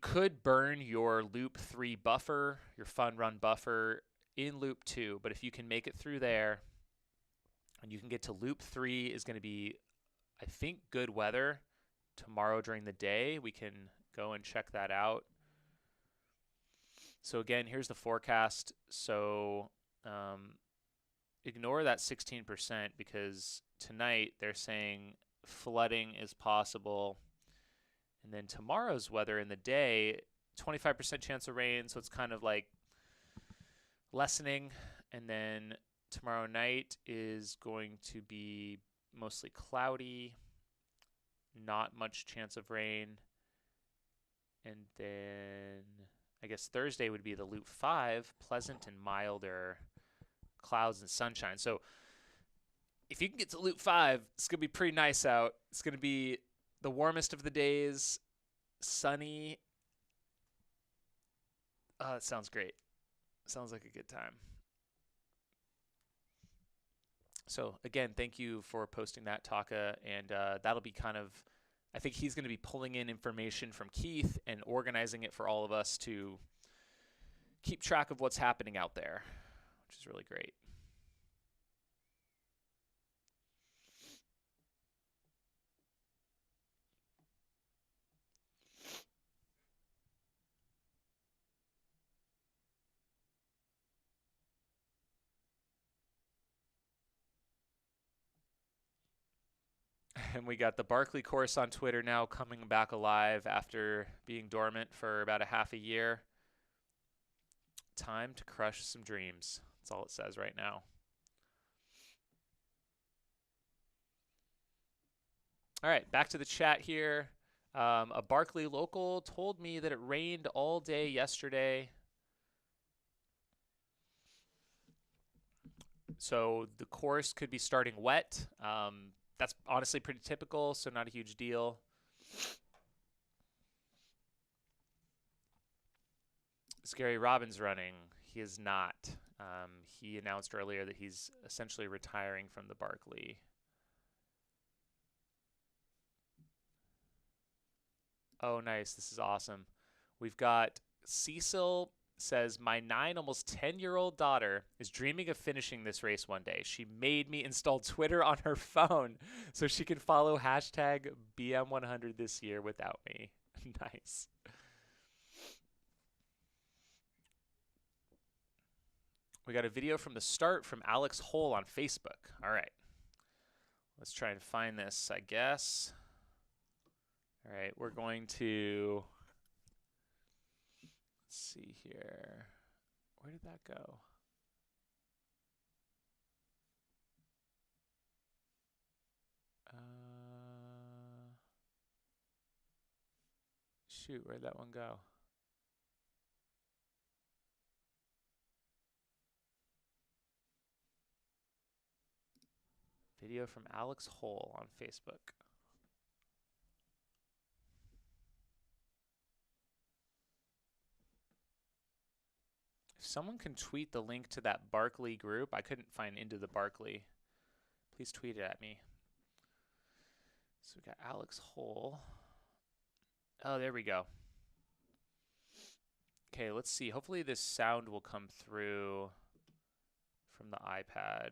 could burn your Loop 3 buffer, your fun run buffer in Loop 2, but if you can make it through there and you can get to Loop 3 is going to be, I think, good weather tomorrow during the day. We can go and check that out. So again, here's the forecast. So ignore that 16% because tonight they're saying flooding is possible. And then tomorrow's weather in the day, 25% chance of rain, so it's kind of like lessening. And then tomorrow night is going to be mostly cloudy, not much chance of rain. And then I guess Thursday would be the Loop 5, pleasant and milder clouds and sunshine. So if you can get to Loop 5, it's going to be pretty nice out. It's going to be the warmest of the days, sunny. Oh, that sounds great. Sounds like a good time. So again, thank you for posting that, Taka, and that'll be kind of, I think he's going to be pulling in information from Keith and organizing it for all of us to keep track of what's happening out there, which is really great. And we got the Barkley course on Twitter now coming back alive after being dormant for about a half a year. Time to crush some dreams. That's all it says right now. All right, back to the chat here. A Barkley local told me that it rained all day yesterday. So the course could be starting wet. That's honestly pretty typical, so not a huge deal. Is Gary Robbins running? He is not. He announced earlier that he's essentially retiring from the Barkley. Oh, nice. This is awesome. We've got Cecil says, my 9, almost 10-year-old daughter is dreaming of finishing this race one day. She made me install Twitter on her phone so she can follow hashtag BM100 this year without me. Nice. We got a video from the start from Alex Hole on Facebook. All right. Let's try and find this, I guess. All right, we're going to, let's see here. Where did that go? Shoot, where'd that one go? Video from Alex Hole on Facebook. If someone can tweet the link to that Barkley group, I couldn't find Into the Barkley. Please tweet it at me. So we got Alex Hole. Oh, there we go. Okay, let's see. Hopefully this sound will come through from the iPad.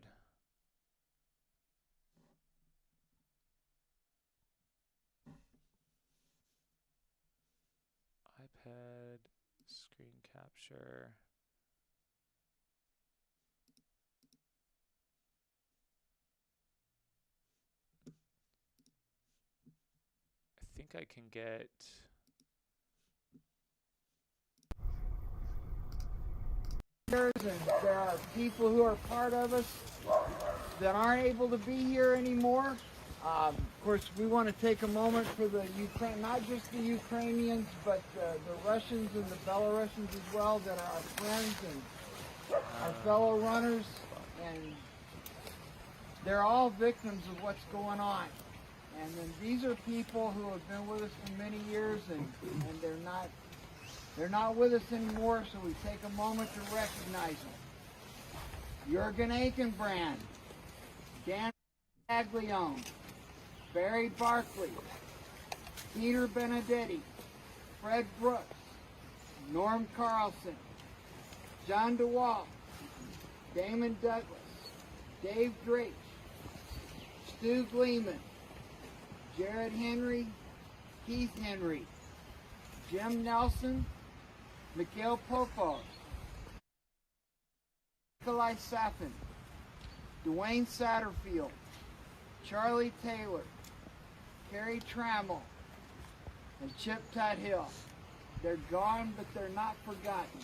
iPad, screen capture. I think I can get... And there are people who are part of us that aren't able to be here anymore. Of course, we want to take a moment for the Ukraine, not just the Ukrainians, but the Russians and the Belarusians as well, that are our friends and our fellow runners, and they're all victims of what's going on. And then these are people who have been with us for many years, and they're not with us anymore, so we take a moment to recognize them. Jürgen Akenbrand, Dan Aglione, Barry Barkley, Peter Benedetti, Fred Brooks, Norm Carlson, John DeWalt, Damon Douglas, Dave Drake, Stu Gleeman, Jared Henry, Keith Henry, Jim Nelson, Mikhail Popov, Nikolai Safin, Dwayne Satterfield, Charlie Taylor, Kerry Trammell, and Chip Tuthill. They're gone, but they're not forgotten.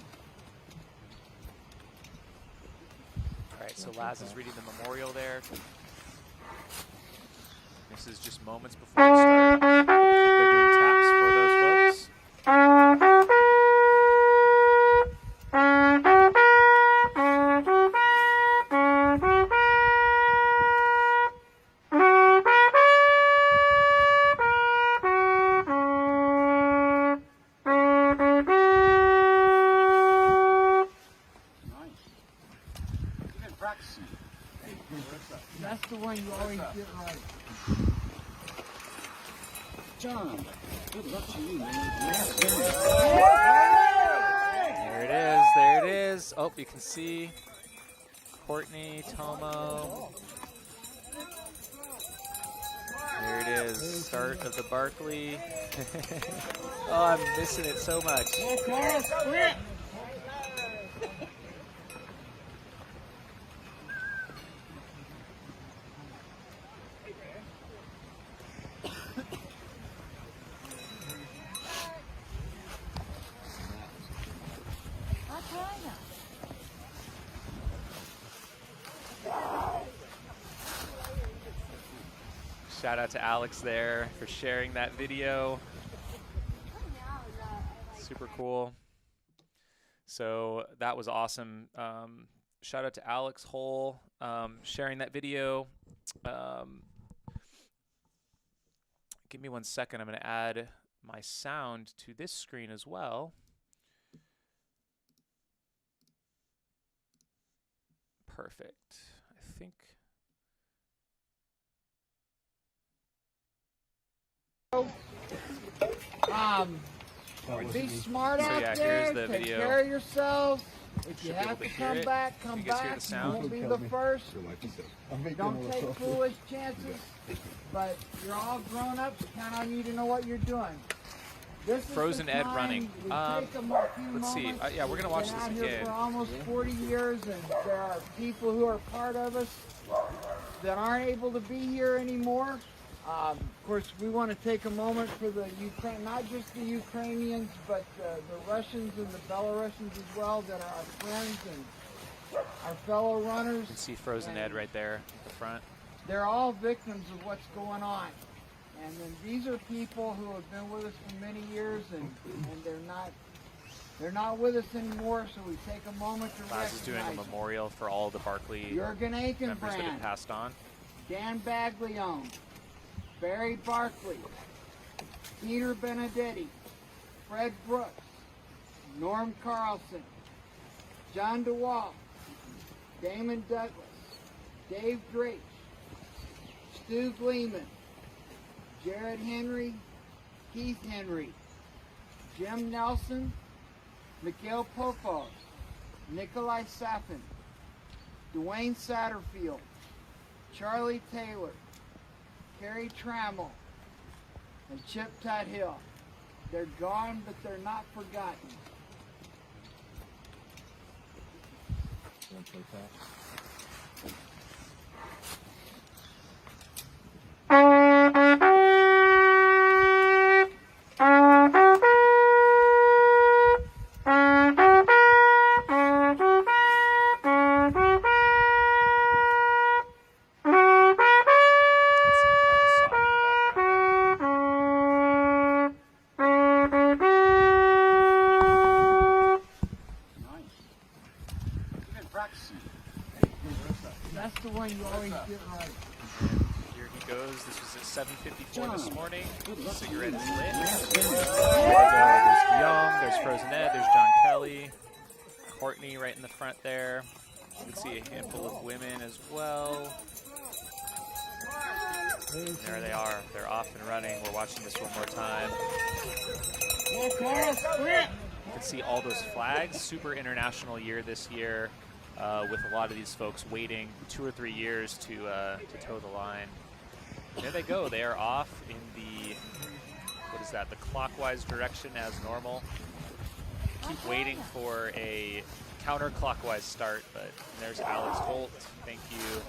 All right, so Laz is reading the memorial there. This is just moments before we start. They're doing taps for those folks. That's the one you always get right. John, good luck to you, man. There it is. There it is. Oh, you can see Courtney, Tomo. There it is. Start of the Barkley. Oh, I'm missing it so much. Shout out to Alex there for sharing that video. Super cool. So that was awesome. Shout out to Alex Hole sharing that video. Give me 1 second. I'm going to add my sound to this screen as well. perfect. I think. Be smart So out yeah, there. here's the Take video. care of yourselves. If you Should be able have to to hear come it. back, Can come you guys hear back. the You sound? won't be the first. Don't take foolish chances. But you're all grown ups. Count on you to know what you're doing. This is Frozen the Ed time running. we take a few Let's see. moments. Yeah, we're gonna watch Been this out here again. for almost 40 years, and there are people who are part of us that aren't able to be here anymore. Of course, we want to take a moment for the Ukraine, not just the Ukrainians, but the Russians and the Belarusians as well, that are our friends and our fellow runners. You can see Frozen Ed right there at the front. They're all victims of what's going on. And then these are people who have been with us for many years, and they're not with us anymore. So we take a moment to Class is doing a recognize them. memorial for all the Barkley Jürgen members that have Aikenbrand, passed on. Dan Baglione, Barry Barkley, Peter Benedetti, Fred Brooks, Norm Carlson, John DeWalt, Damon Douglas, Dave Drake, Stu Gleeman, Jared Henry, Keith Henry, Jim Nelson, Mikhail Popov, Nikolai Safin, Dwayne Satterfield, Charlie Taylor, Kerry Trammell, and Chip Tuthill. They're gone, but they're not forgotten. That's the one you always get right. Here he goes. This was at 7:54 this morning. Cigarette is lit. There's Guillaume, there's Frozen Ed, there's John Kelly, Courtney right in the front there. You can see a handful of women as well. And there they are. They're off and running. We're watching this one more time. You can see all those flags. Super international year this year, with a lot of these folks waiting 2 or 3 years to toe the line. There they go. They are off in the, what is that, the clockwise direction as normal. Keep waiting for a counterclockwise start, but there's Alex Holt. Thank you,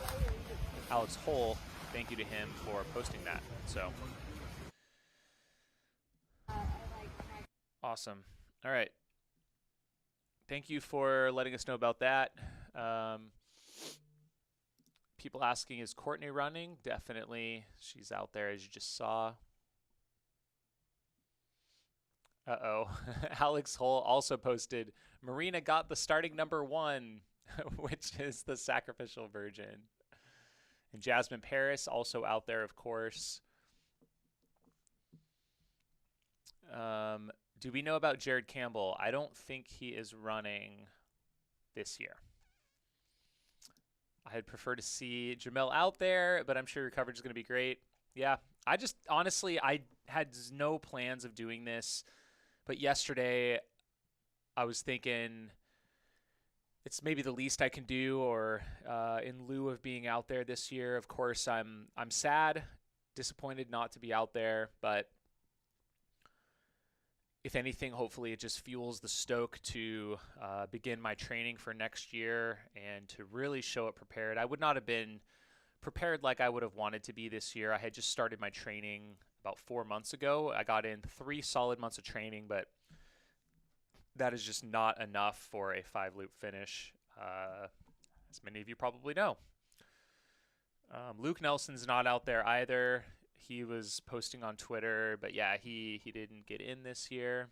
Alex Hull. Thank you to him for posting that. So awesome. All right. Thank you for letting us know about that. People asking, is Courtney running? Definitely. She's out there, as you just saw. Uh-oh. Alex Hull also posted, Marina got the starting number 1, which is the sacrificial virgin. And Jasmine Paris also out there, of course. Do we know about Jared Campbell? I don't think he is running this year. I'd prefer to see Jamil out there, but I'm sure your coverage is going to be great. Yeah, I just, honestly, I had no plans of doing this. But yesterday, I was thinking it's maybe the least I can do, or in lieu of being out there this year. Of course, I'm sad, disappointed not to be out there, but if anything, hopefully it just fuels the stoke to begin my training for next year and to really show up prepared. I would not have been prepared like I would have wanted to be this year. I had just started my training about 4 months ago. I got in 3 solid months of training, but that is just not enough for a 5-loop finish, as many of you probably know. Luke Nelson's not out there either. He was posting on Twitter, but yeah, he didn't get in this year.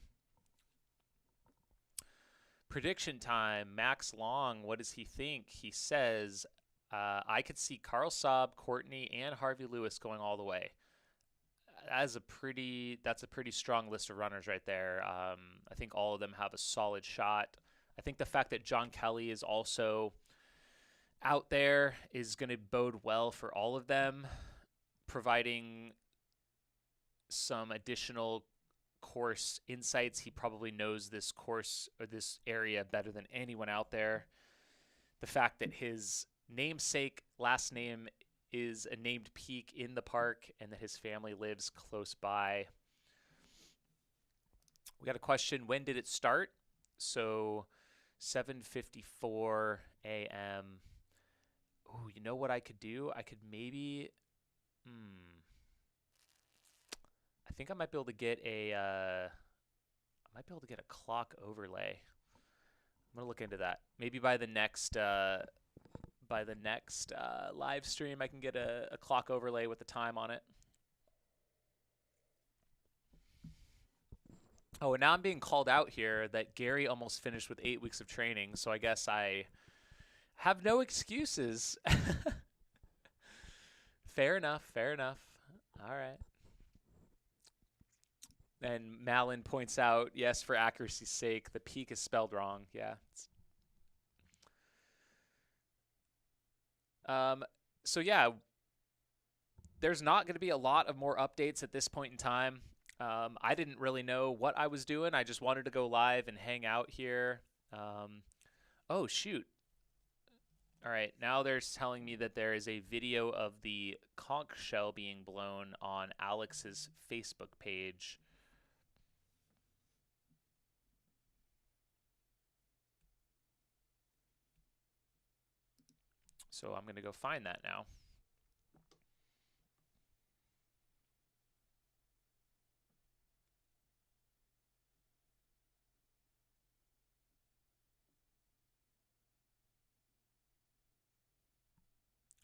Prediction time. Max Long, what does he think? He says, I could see Carl Saab, Courtney, and Harvey Lewis going all the way. That's a pretty strong list of runners right there. I think all of them have a solid shot. I think the fact that John Kelly is also out there is going to bode well for all of them, providing some additional course insights. He probably knows this course or this area better than anyone out there. The fact that his namesake last name is a named peak in the park and that his family lives close by. We got a question, when did it start? So 7:54 a.m. Oh, you know what I could do? I could maybe I think I might be able to get a clock overlay. I'm gonna look into that. Maybe by the next live stream, I can get a clock overlay with the time on it. Oh, and now I'm being called out here that Gary almost finished with 8 weeks of training, so I guess I have no excuses. Fair enough, fair enough. All right. And Malin points out, yes, for accuracy's sake, the peak is spelled wrong. Yeah. So yeah, there's not going to be a lot of more updates at this point in time. I didn't really know what I was doing. I just wanted to go live and hang out here. Oh, shoot. All right, now they're telling me that there is a video of the conch shell being blown on Alex's Facebook page. So I'm going to go find that now.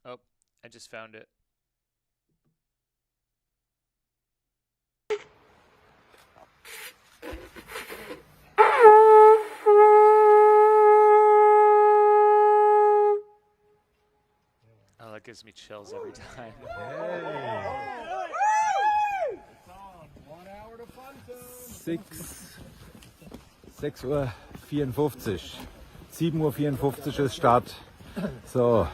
Oh, I just found it. Oh, that gives me chills every time. Hey. 6:54 Uhr. 7:54 Uhr ist Start. So,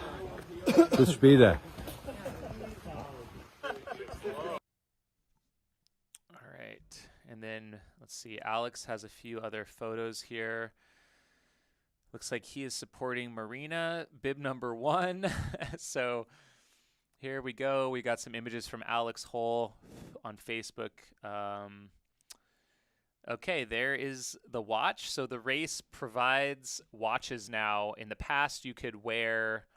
bis später. All right. And then let's see. Alex has a few other photos here. Looks like he is supporting Marina, bib number 1. So here we go. We got some images from Alex Hull on Facebook. Okay, there is the watch. So the race provides watches now. In the past, you could wear,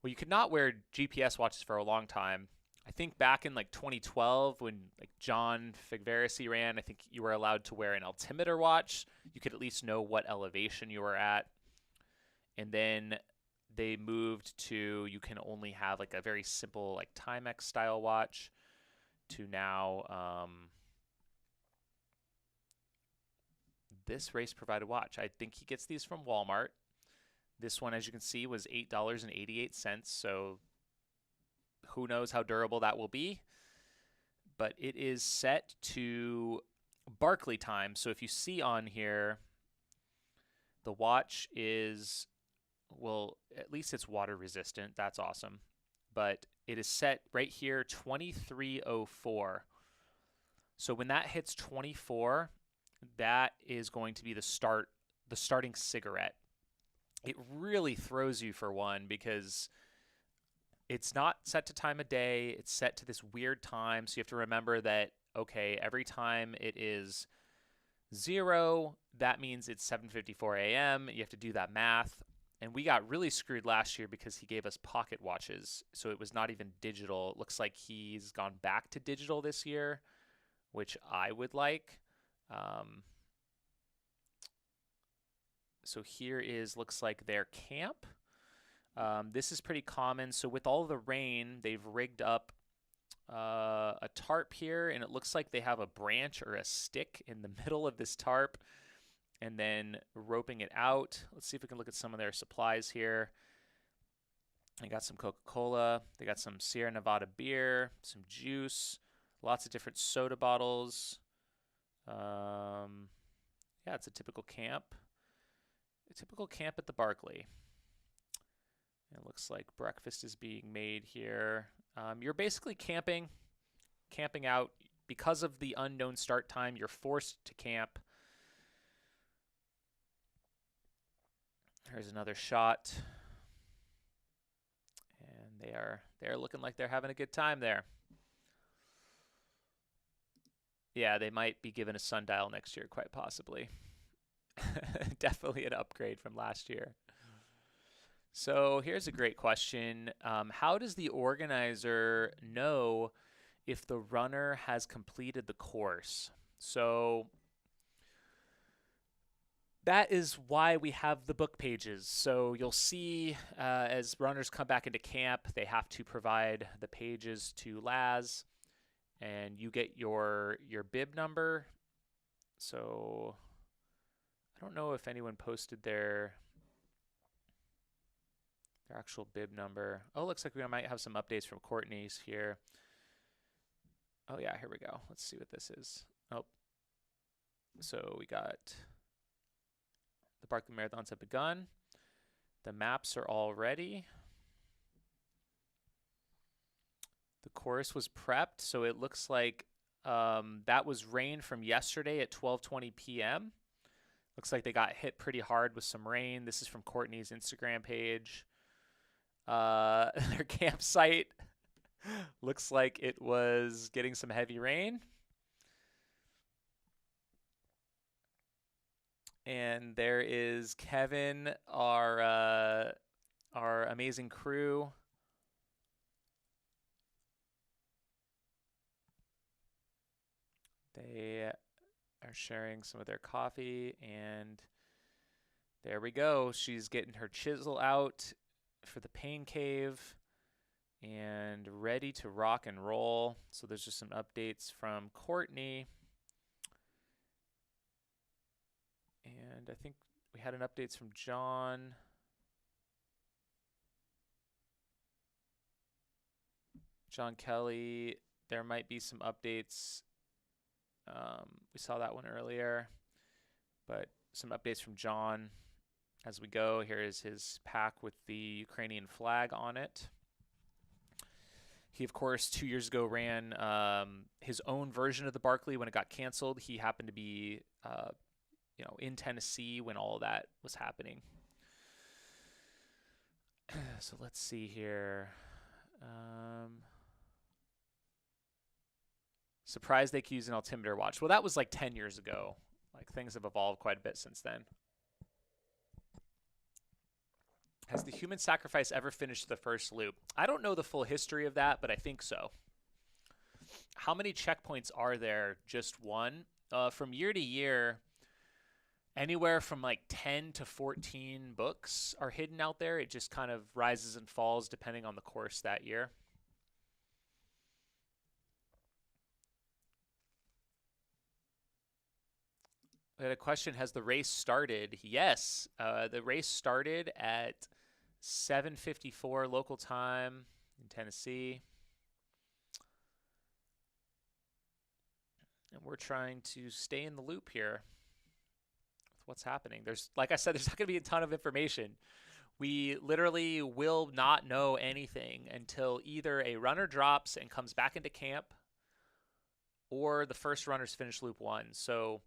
well, you could not wear GPS watches for a long time. I think back in like 2012 when like John Figvaresi ran, I think you were allowed to wear an altimeter watch. You could at least know what elevation you were at. And then they moved to, you can only have like a very simple like Timex style watch, to now this race provided watch. I think he gets these from Walmart. This one, as you can see, was $8.88. So who knows how durable that will be. But it is set to Barkley time. So if you see on here, the watch is, well, at least it's water resistant. That's awesome. But it is set right here, 23:04. So when that hits 24, that is going to be the starting cigarette. It really throws you for one because it's not set to time of day. It's set to this weird time. So you have to remember that, okay, every time it is 0, that means it's 7:54 a.m. You have to do that math. And we got really screwed last year because he gave us pocket watches. So it was not even digital. It looks like he's gone back to digital this year, which I would like. So here is, looks like their camp. This is pretty common. So with all the rain, they've rigged up a tarp here, and it looks like they have a branch or a stick in the middle of this tarp and then roping it out. Let's see if we can look at some of their supplies here. They got some Coca-Cola. They got some Sierra Nevada beer, some juice, lots of different soda bottles. Yeah, it's a typical camp. A typical camp at the Barkley. It looks like breakfast is being made here. You're basically camping out. Because of the unknown start time, you're forced to camp. Here's another shot. And they're looking like they're having a good time there. Yeah, they might be given a sundial next year, quite possibly. Definitely an upgrade from last year. So here's a great question. How does the organizer know if the runner has completed the course? So that is why we have the book pages. So you'll see as runners come back into camp, they have to provide the pages to Laz, and you get your bib number. So I don't know if anyone posted their actual bib number. Oh, looks like we might have some updates from Courtney's here. Oh yeah, here we go. Let's see what this is. Oh, so we got the Barkley Marathons have begun. The maps are all ready. The course was prepped, so it looks like that was rain from yesterday at 12:20 p.m. Looks like they got hit pretty hard with some rain. This is from Courtney's Instagram page. Their campsite looks like it was getting some heavy rain. And there is Kevin, our amazing crew. They are sharing some of their coffee, and there we go. She's getting her chisel out for the pain cave and ready to rock and roll. So there's just some updates from Courtney. And I think we had an updates from John. John Kelly, there might be some updates. We saw that one earlier, but some updates from John as we go. Here is his pack with the Ukrainian flag on it. He, of course, 2 years ago ran his own version of the Barkley when it got canceled. He happened to be in Tennessee when all of that was happening. So let's see here. Surprised they could use an altimeter watch. Well, that was like 10 years ago. Like, things have evolved quite a bit since then. Has the human sacrifice ever finished the first loop? I don't know the full history of that, but I think so. How many checkpoints are there? Just one? From year to year, anywhere from like 10 to 14 books are hidden out there. It just kind of rises and falls depending on the course that year. I had a question. Has the race started? Yes. The race started at 7:54 local time in Tennessee. And we're trying to stay in the loop here with what's happening. Like I said, there's not going to be a ton of information. We literally will not know anything until either a runner drops and comes back into camp or the first runners finish loop one. So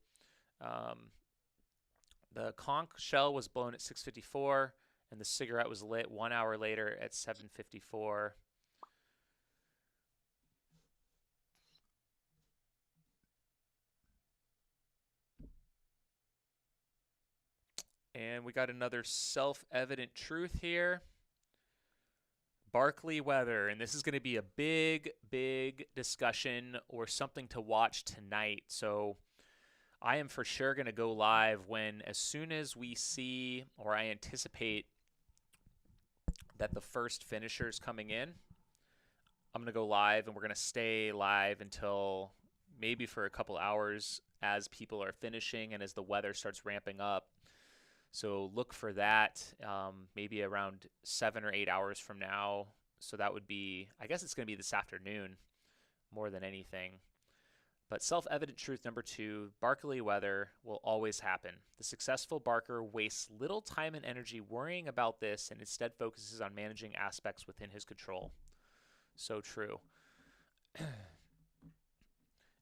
the conch shell was blown at 6:54, and the cigarette was lit 1 hour later at 7:54. And we got another self-evident truth here. Barkley weather, and this is going to be a big, big discussion or something to watch tonight. So I am for sure going to go live as soon as we see, or I anticipate that the first finisher is coming in. I'm going to go live, and we're going to stay live until maybe for a couple hours as people are finishing and as the weather starts ramping up. So look for that maybe around 7 or 8 hours from now. So that would be, I guess it's going to be this afternoon more than anything. But self-evident truth number 2, Barkley weather will always happen. The successful Barker wastes little time and energy worrying about this and instead focuses on managing aspects within his control. So true.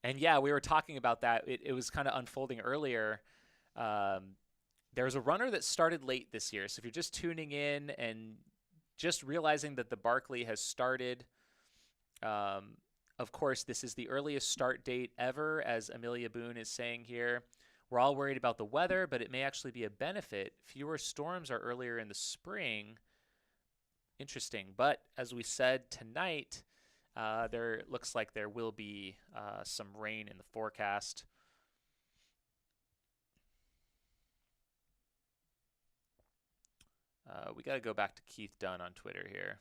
And yeah, we were talking about that. It was kind of unfolding earlier. There's a runner that started late this year. So if you're just tuning in and just realizing that the Barkley has started, of course, this is the earliest start date ever, as Amelia Boone is saying here. We're all worried about the weather, but it may actually be a benefit. Fewer storms are earlier in the spring. Interesting. But as we said tonight, there looks like there will be some rain in the forecast. We got to go back to Keith Dunn on Twitter here.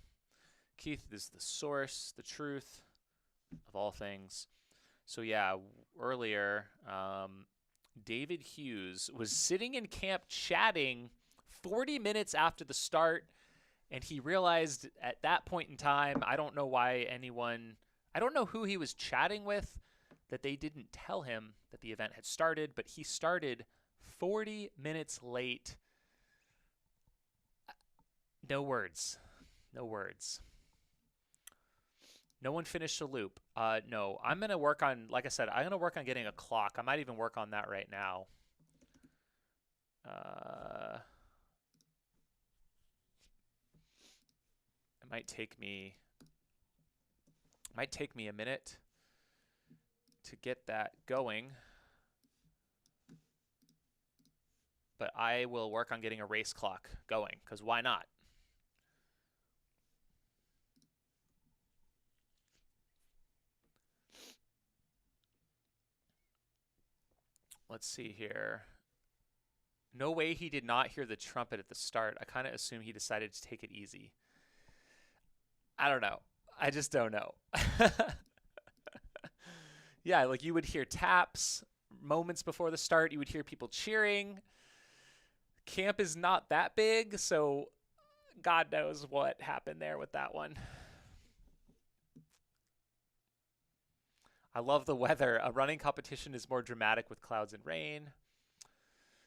Keith is the source, the truth of all things. So yeah, earlier, David Hughes was sitting in camp chatting 40 minutes after the start, and he realized at that point in time, I don't know who he was chatting with, that they didn't tell him that the event had started, but he started 40 minutes late. No words. No words. No one finished a loop. No, I'm going to work on, like I said, I'm going to work on getting a clock. I might even work on that right now. It might take me a minute to get that going. But I will work on getting a race clock going, because why not? Let's see here. No way he did not hear the trumpet at the start. I kind of assume he decided to take it easy. I don't know. I just don't know. Yeah, like you would hear taps moments before the start. You would hear people cheering. Camp is not that big, so God knows what happened there with that one. I love the weather. A running competition is more dramatic with clouds and rain.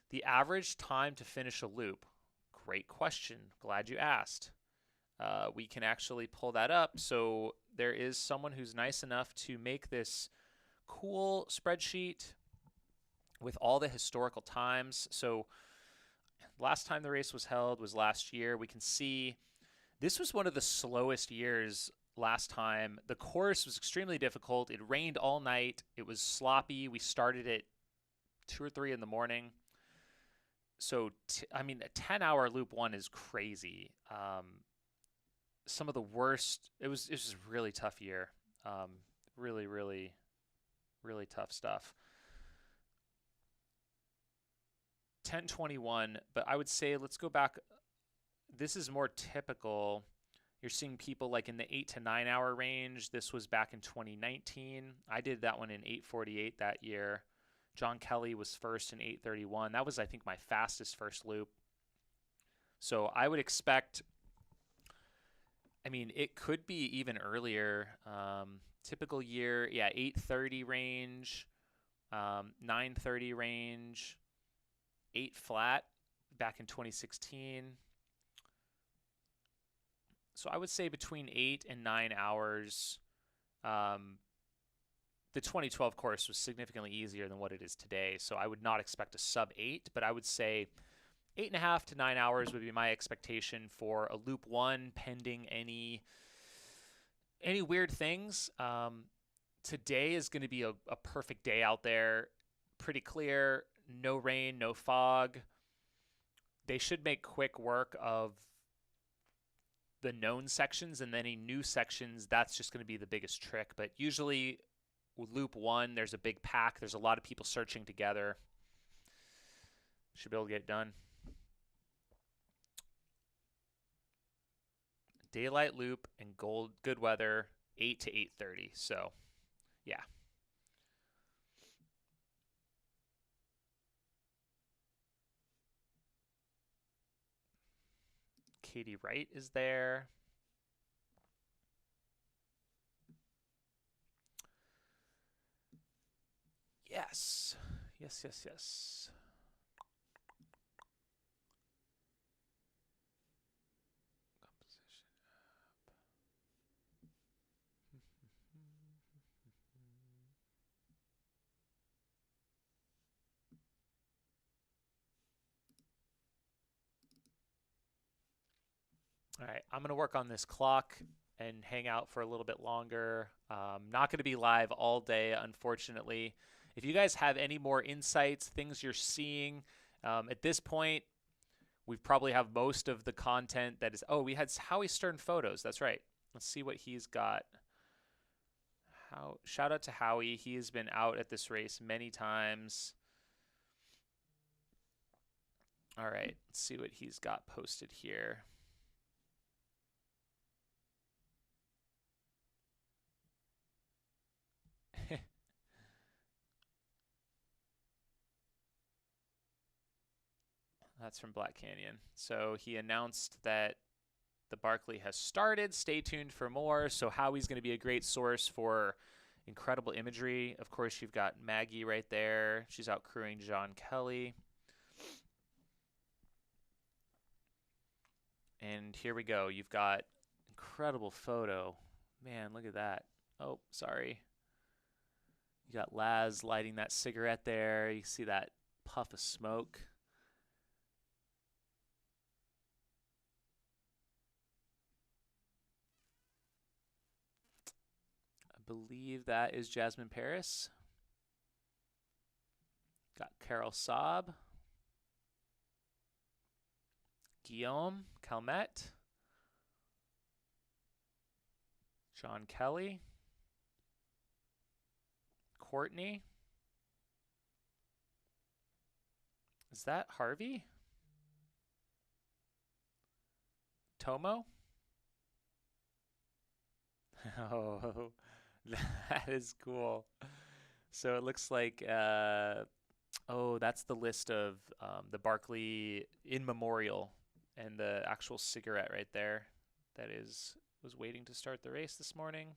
The average time to finish a loop. Great question. Glad you asked. We can actually pull that up. So there is someone who's nice enough to make this cool spreadsheet with all the historical times. So last time the race was held was last year. We can see this was one of the slowest years last time. The course was extremely difficult. It rained all night. It was sloppy. We started at 2 or 3 in the morning. So, I mean, a 10-hour loop one is crazy. Some of the worst, it was just a really tough year. Really, really, really tough stuff. 10:21, but I would say let's go back. This is more typical. You're seeing people like in the 8 to 9 hour range. This was back in 2019. I did that one in 8:48 that year. John Kelly was first in 8:31. That was, I think, my fastest first loop. So I would expect, I mean, it could be even earlier. Typical year, yeah, 8:30 range, 9:30 range, 8 flat back in 2016. So I would say between 8 and 9 hours. The 2012 course was significantly easier than what it is today, so I would not expect a sub 8, but I would say 8.5 to 9 hours would be my expectation for a loop one, pending any weird things. Today is going to be a perfect day out there. Pretty clear, no rain, no fog. They should make quick work of the known sections, and then any new sections, that's just going to be the biggest trick. But usually with loop one, there's a big pack. There's a lot of people searching together. Should be able to get it done. Daylight loop and good weather, 8 to 8:30. So, yeah. Katie Wright is there. Yes. Yes, yes, yes. Composition. All right, I'm going to work on this clock and hang out for a little bit longer. Not going to be live all day, unfortunately. If you guys have any more insights, things you're seeing, at this point, we probably have most of the content that is. Oh, we had Howie Stern photos. That's right. Let's see what he's got. Shout out to Howie. He has been out at this race many times. All right, let's see what he's got posted here. That's from Black Canyon. So he announced that the Barkley has started. Stay tuned for more. So Howie's going to be a great source for incredible imagery. Of course, you've got Maggie right there. She's out crewing John Kelly. And here we go. You've got incredible photo. Man, look at that. Oh, sorry. You got Laz lighting that cigarette there. You see that puff of smoke. I believe that is Jasmine Paris. Got Carol Saab. Guillaume Calmettes. John Kelly. Courtney. Is that Harvey? Tomo? Oh, that is cool. So it looks like, oh, that's the list of the Barkley in memorial and the actual cigarette right there that was waiting to start the race this morning.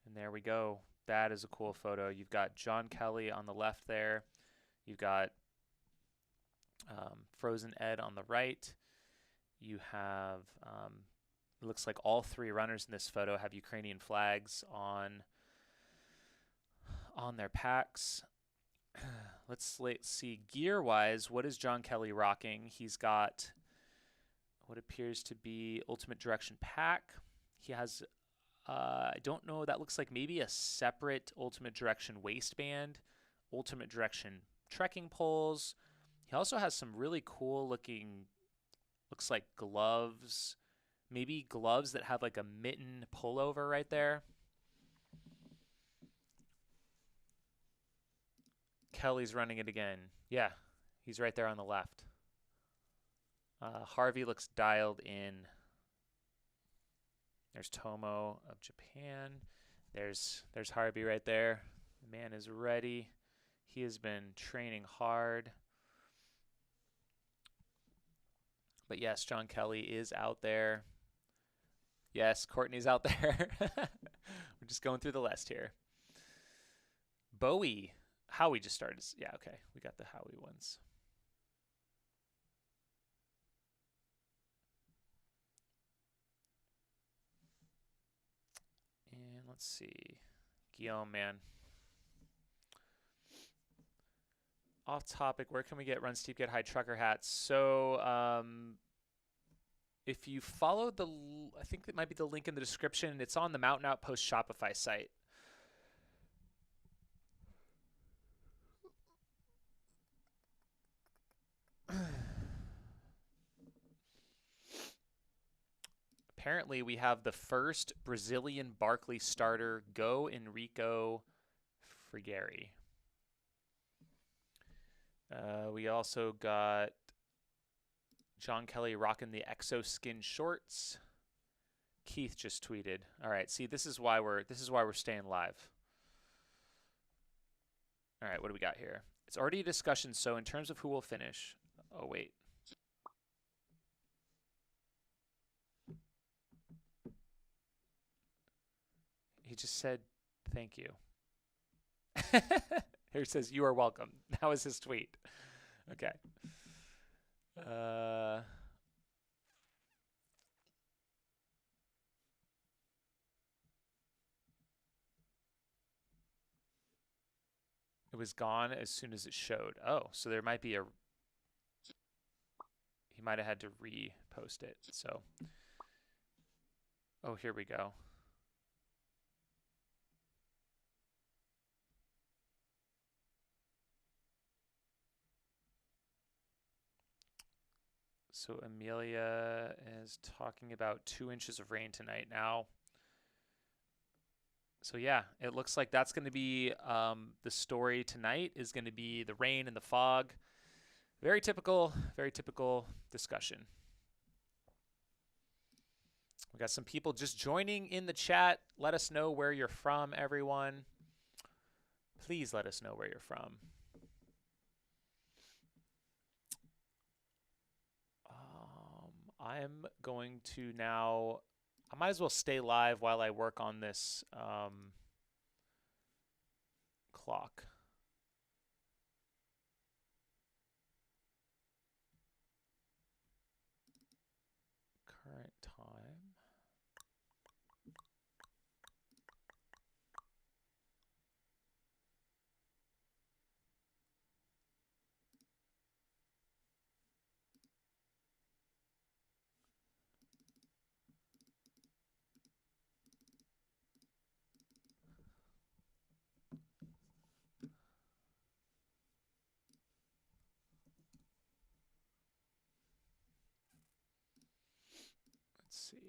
And there we go. That is a cool photo. You've got John Kelly on the left there. You've got Frozen Ed on the right. You have, it looks like all three runners in this photo have Ukrainian flags on their packs. Let's see gear-wise, what is John Kelly rocking? He's got what appears to be Ultimate Direction pack. He has, I don't know, that looks like maybe a separate Ultimate Direction waistband, Ultimate Direction trekking poles. He also has some really cool looking, looks like gloves, maybe gloves that have like a mitten pullover right there. Kelly's running it again. Yeah, he's right there on the left. Harvey looks dialed in. There's Tomo of Japan. There's Harvey right there. The man is ready. He has been training hard. But yes, John Kelly is out there. Yes, Courtney's out there. We're just going through the list here. Bowie. Howie just started. Yeah, okay. We got the Howie ones. And let's see. Guillaume, man. Off topic, where can we get Run Steep, Get High trucker hats? So, if you follow I think it might be the link in the description. It's on the Mountain Outpost Shopify site. Apparently, we have the first Brazilian Barkley starter, Go Enrico Frigeri. We also got John Kelly rocking the Exoskin shorts. Keith just tweeted. All right, see, this is why we're staying live. All right, what do we got here? It's already a discussion, so in terms of who will finish. Oh, wait. He just said, thank you. Here it says, "You are welcome." That was his tweet. Okay. It was gone as soon as it showed. Oh, so there might be a... He might have had to repost it. So, oh, here we go. So Amelia is talking about 2 inches of rain tonight now. So yeah, it looks like that's going to be the story tonight is going to be the rain and the fog. Very typical discussion. We got some people just joining in the chat. Let us know where you're from, everyone. Please let us know where you're from. I'm going to now, I might as well stay live while I work on this clock. Current time. Let's see, 3,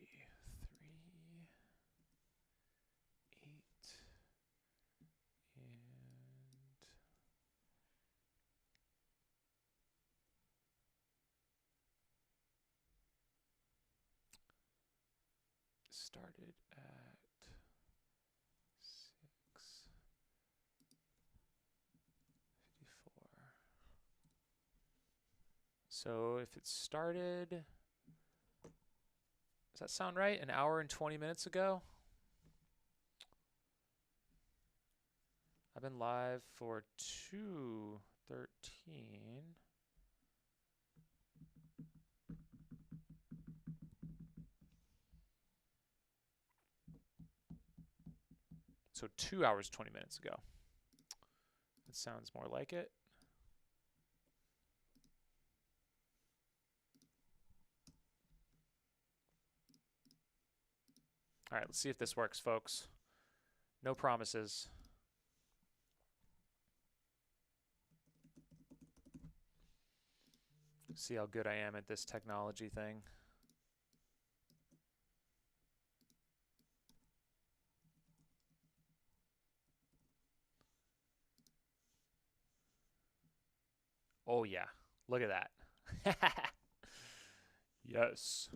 8, and started at 6:54. So if it started, does that sound right? An hour and 20 minutes ago? I've been live for 2:13. So 2 hours, 20 minutes ago. That sounds more like it. All right, let's see if this works, folks. No promises. See how good I am at this technology thing. Oh yeah, look at that. Yes.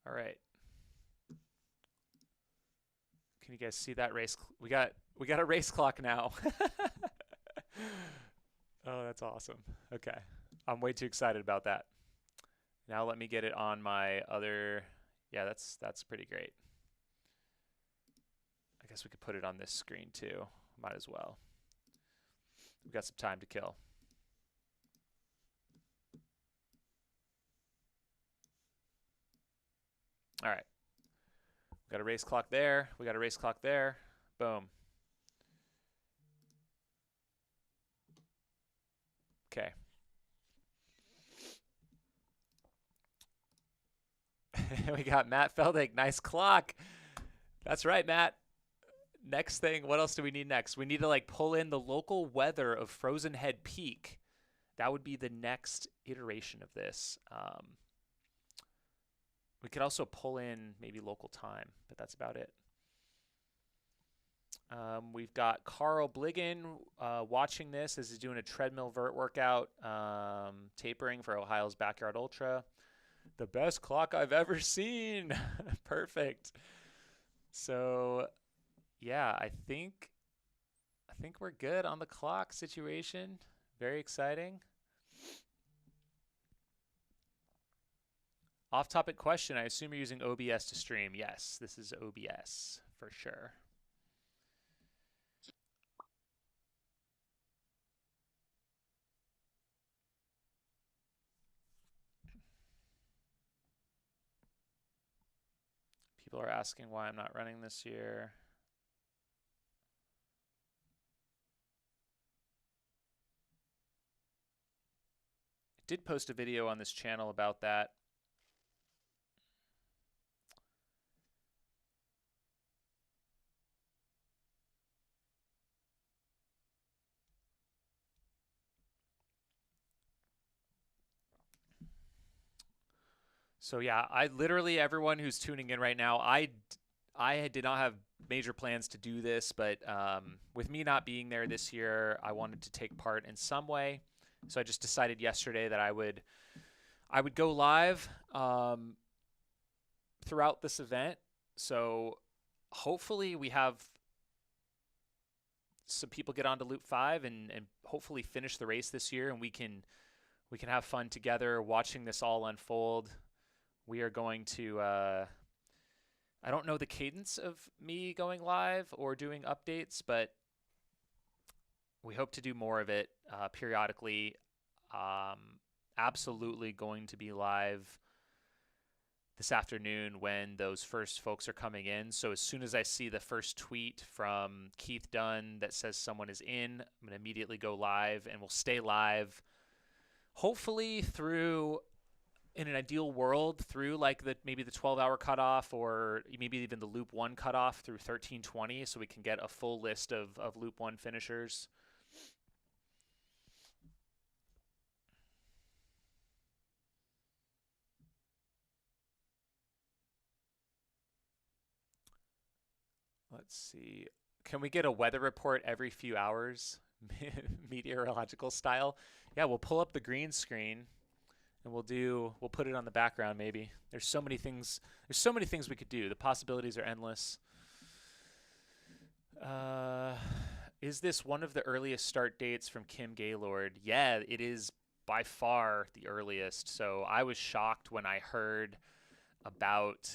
All right. Can you guys see that race? We got a race clock now. Oh, that's awesome. Okay. I'm way too excited about that. Now let me get it on my other. Yeah, that's pretty great. I guess we could put it on this screen too. Might as well. We've got some time to kill. All right. We got a race clock there. We got a race clock there. Boom. Okay. We got Matt Felding. Nice clock. That's right, Matt. Next thing, what else do we need next? We need to like pull in the local weather of Frozen Head Peak. That would be the next iteration of this. We could also pull in maybe local time, but that's about it. We've got Carl Bligan watching this as he's doing a treadmill vert workout, tapering for Ohio's Backyard Ultra. The best clock I've ever seen. Perfect. So, yeah, I think we're good on the clock situation. Very exciting. Off-topic question. I assume you're using OBS to stream. Yes, this is OBS for sure. People are asking why I'm not running this year. I did post a video on this channel about that. So yeah, I literally, everyone who's tuning in right now, I did not have major plans to do this, but with me not being there this year, I wanted to take part in some way. So I just decided yesterday that I would go live throughout this event. So hopefully we have some people get onto Loop 5 and hopefully finish the race this year, and we can have fun together watching this all unfold. We are going to, I don't know the cadence of me going live or doing updates, but we hope to do more of it periodically. Absolutely going to be live this afternoon when those first folks are coming in. So as soon as I see the first tweet from Keith Dunn that says someone is in, I'm going to immediately go live, and we'll stay live hopefully through, in an ideal world, through like maybe the 12-hour cutoff, or maybe even the Loop 1 cutoff through 13:20, so we can get a full list of Loop 1 finishers. Let's see. Can we get a weather report every few hours, meteorological style? Yeah, we'll pull up the green screen and we'll put it on the background maybe. There's so many things we could do. The possibilities are endless. Is this one of the earliest start dates from Kim Gaylord? Yeah, it is by far the earliest. So I was shocked when I heard about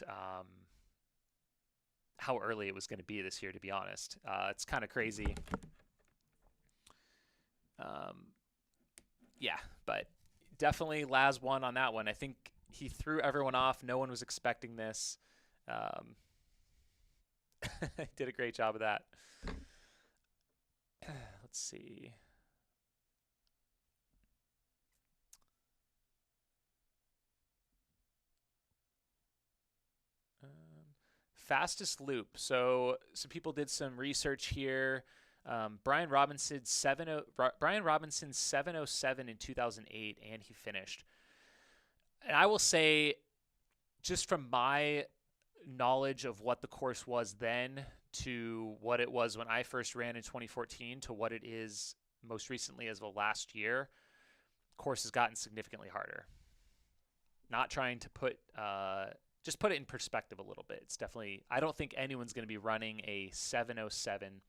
how early it was going to be this year, to be honest. It's kind of crazy. Yeah, but definitely Laz won on that one. I think he threw everyone off. No one was expecting this. Did a great job of that. Let's see. Fastest loop. So people did some research here. Brian Robinson 707 in 2008, and he finished. And I will say, just from my knowledge of what the course was then to what it was when I first ran in 2014 to what it is most recently as of last year, course has gotten significantly harder. Not trying to put just put it in perspective a little bit. It's definitely, I don't think anyone's going to be running a 707,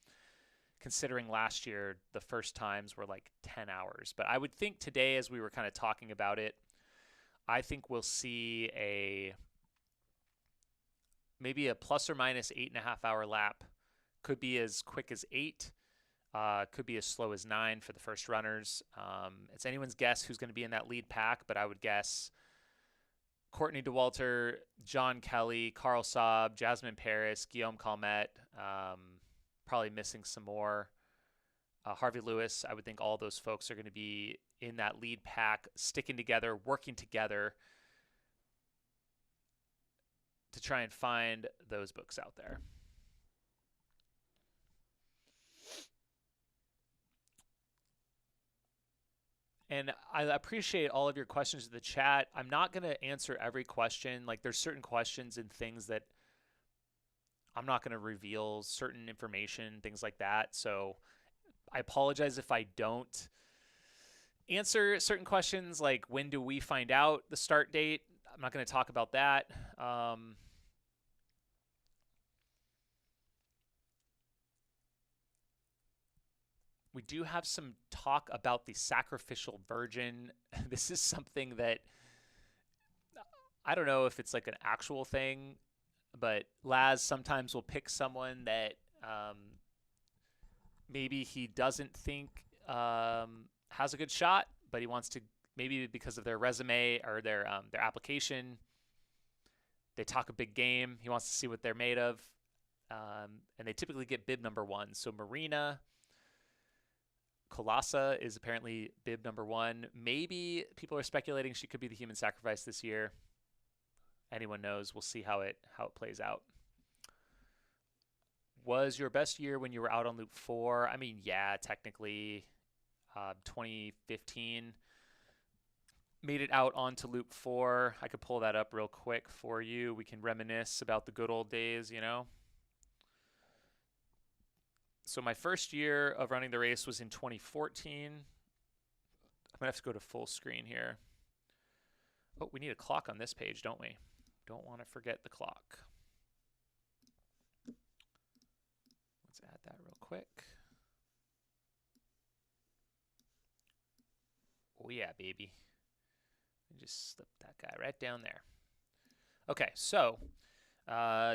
considering last year the first times were like 10 hours. But I would think today, as we were kind of talking about it, I think we'll see maybe a plus or minus 8.5 hour lap. Could be as quick as 8. Could be as slow as 9 for the first runners. It's anyone's guess who's going to be in that lead pack, but I would guess Courtney Dauwalter, John Kelly, Carl Saab, Jasmine Paris, Guillaume Calmettes, probably missing some more. Harvey Lewis, I would think all those folks are going to be in that lead pack, sticking together, working together to try and find those books out there. And I appreciate all of your questions in the chat. I'm not going to answer every question. Like, there's certain questions and things that I'm not going to reveal certain information, things like that. So I apologize if I don't answer certain questions, like when do we find out the start date? I'm not going to talk about that. We do have some talk about the sacrificial virgin. This is something that I don't know if it's like an actual thing, but Laz sometimes will pick someone that maybe he doesn't think has a good shot, but he wants to, maybe because of their resume or their application, they talk a big game. He wants to see what they're made of, and they typically get bib number 1. So Marina Kolasa is apparently bib number 1. Maybe people are speculating she could be the human sacrifice this year. Anyone knows. We'll see how it plays out. Was your best year when you were out on loop 4? I mean, yeah, technically, 2015. Made it out onto loop 4. I could pull that up real quick for you. We can reminisce about the good old days, you know. So my first year of running the race was in 2014. I'm gonna have to go to full screen here. Oh, we need a clock on this page, don't we? Don't want to forget the clock. Let's add that real quick. Oh yeah, baby. Just slip that guy right down there. Okay, so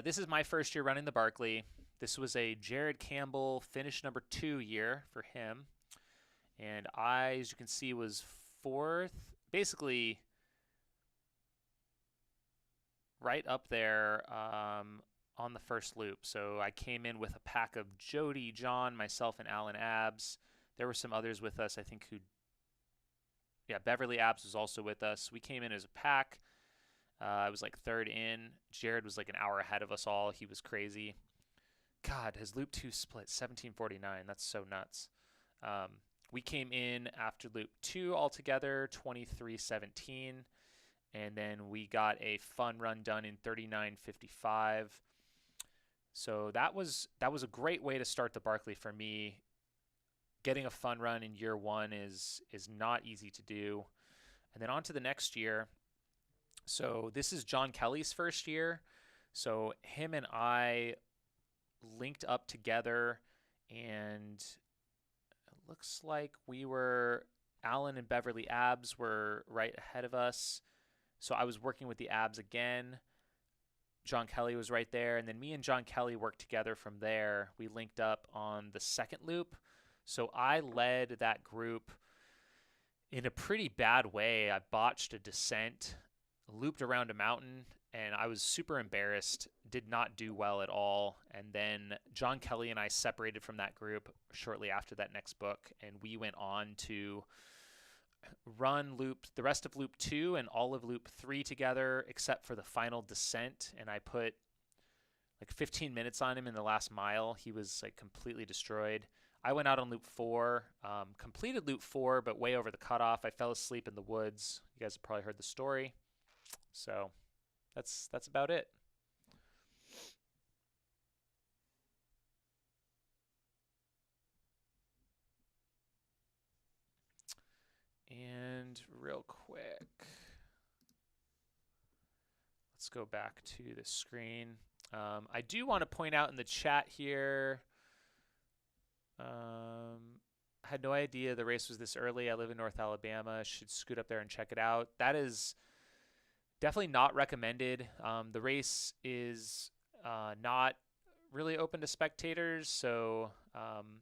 this is my first year running the Barkley. This was a Jared Campbell finish number 2 year for him. And I, as you can see, was 4th. Basically, right up there on the first loop. So I came in with a pack of Jody, John, myself, and Alan Abs. There were some others with us, I think, Beverly Abs was also with us. We came in as a pack. I was like 3rd in. Jared was like an hour ahead of us all. He was crazy. God, his loop 2 split 17:49. That's so nuts. We came in after loop 2 altogether, 23:17. And then we got a fun run done in 39:55. So that was a great way to start the Barkley for me. Getting a fun run in year 1 is not easy to do. And then on to the next year. So this is John Kelly's first year. So him and I linked up together, and it looks like Alan and Beverly Abs were right ahead of us. So I was working with the Abs again. John Kelly was right there. And then me and John Kelly worked together from there. We linked up on the second loop. So I led that group in a pretty bad way. I botched a descent, looped around a mountain, and I was super embarrassed, did not do well at all. And then John Kelly and I separated from that group shortly after that next book, and we went on to run the rest of loop 2 and all of loop 3 together, except for the final descent. And I put like 15 minutes on him in the last mile. He was like completely destroyed. I went out on loop 4, completed loop 4, but way over the cutoff. I fell asleep in the woods. You guys have probably heard the story. So that's about it. And real quick, let's go back to the screen. I do want to point out in the chat here, I had no idea the race was this early. I live in North Alabama. Should scoot up there and check it out. That is definitely not recommended. The race is not really open to spectators, so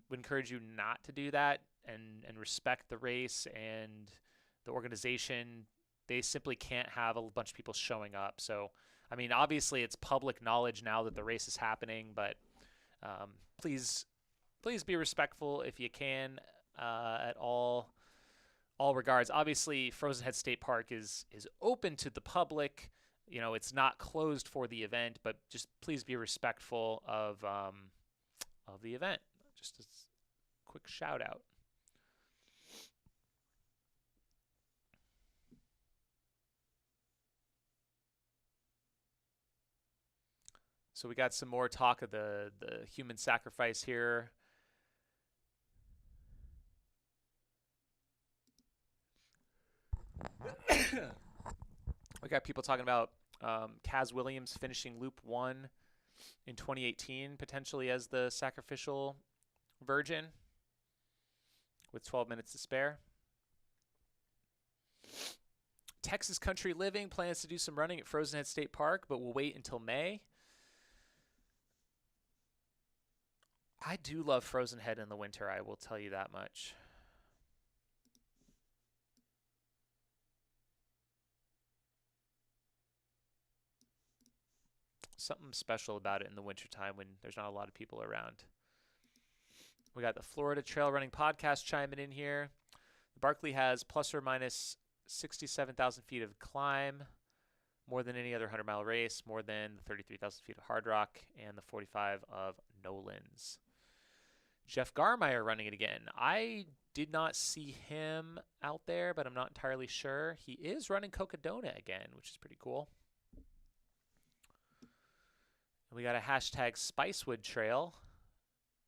would encourage you not to do that and respect the race and the organization. They simply can't have a bunch of people showing up. So, I mean, obviously it's public knowledge now that the race is happening, but please be respectful if you can at all regards. Obviously, Frozen Head State Park is open to the public. You know, it's not closed for the event, but just please be respectful of the event. Just a quick shout out. So we got some more talk of the human sacrifice here. We got people talking about Kaz Williams finishing Loop 1 in 2018, potentially as the sacrificial virgin with 12 minutes to spare. Texas Country Living plans to do some running at Frozen Head State Park, but will wait until May. I do love Frozen Head in the winter, I will tell you that much. Something special about it in the wintertime when there's not a lot of people around. We got the Florida Trail Running Podcast chiming in here. Barkley has plus or minus 67,000 feet of climb, more than any other 100-mile race, more than the 33,000 feet of Hard Rock, and the 45 of Nolan's. Jeff Garmeyer running it again. I did not see him out there, but I'm not entirely sure. He is running Cocodona again, which is pretty cool. And we got a hashtag Spicewood Trail.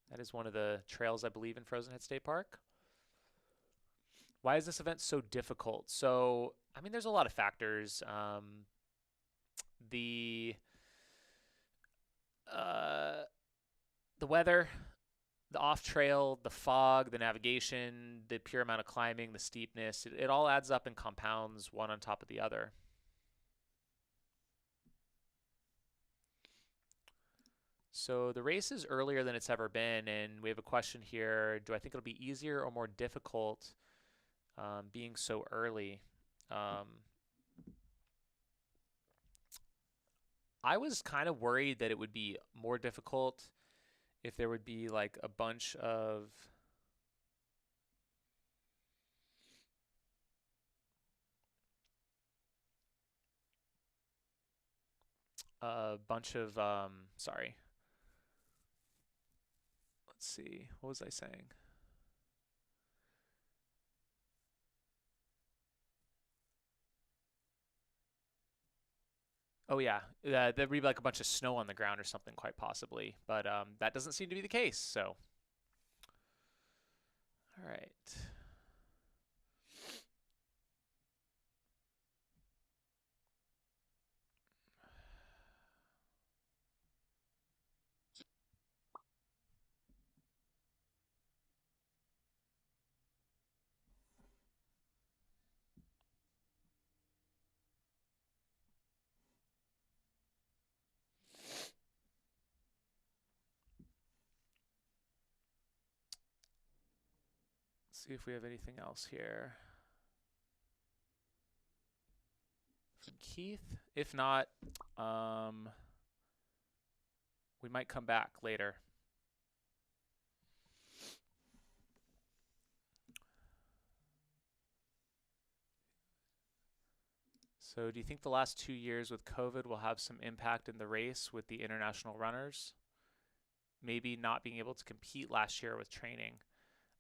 That is one of the trails, I believe, in Frozen Head State Park. Why is this event so difficult? So, I mean, there's a lot of factors. The weather, the off-trail, the fog, the navigation, the pure amount of climbing, the steepness, it all adds up and compounds one on top of the other. So the race is earlier than it's ever been, and we have a question here. Do I think it'll be easier or more difficult being so early? I was kind of worried that it would be more difficult if there would be like a bunch of sorry. Let's see. What was I saying? Oh yeah, there'd be like a bunch of snow on the ground or something, quite possibly. But that doesn't seem to be the case. So, all right. See if we have anything else here from Keith. If not, we might come back later. So do you think the last 2 years with COVID will have some impact in the race with the international runners? Maybe not being able to compete last year with training.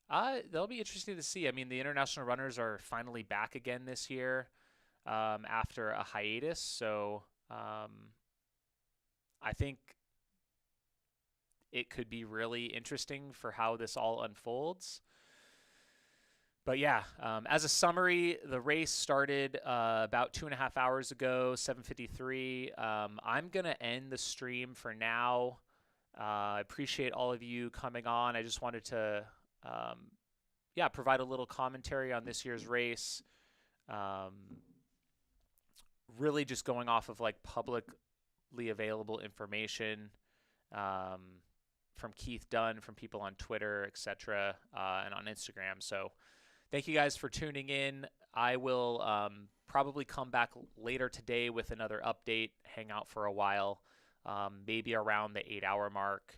That'll be interesting to see. I mean, the international runners are finally back again this year after a hiatus. So I think it could be really interesting for how this all unfolds. But yeah, as a summary, the race started about 2.5 hours ago, 7:53. I'm going to end the stream for now. I appreciate all of you coming on. I just wanted to provide a little commentary on this year's race. Really just going off of like publicly available information from Keith Dunn, from people on Twitter, etc., and on Instagram. So thank you guys for tuning in. I will probably come back later today with another update, hang out for a while, maybe around the 8-hour mark.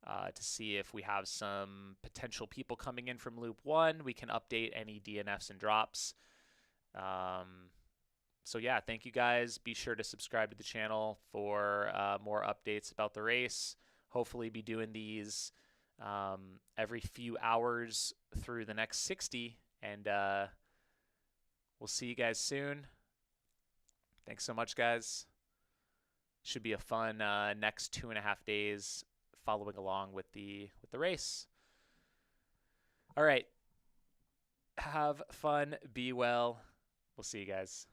To see if we have some potential people coming in from Loop 1. We can update any DNFs and drops. So yeah, thank you guys. Be sure to subscribe to the channel for more updates about the race. Hopefully be doing these every few hours through the next 60. And we'll see you guys soon. Thanks so much, guys. Should be a fun next 2.5 days following along with the race. All right. Have fun. Be well. We'll see you guys.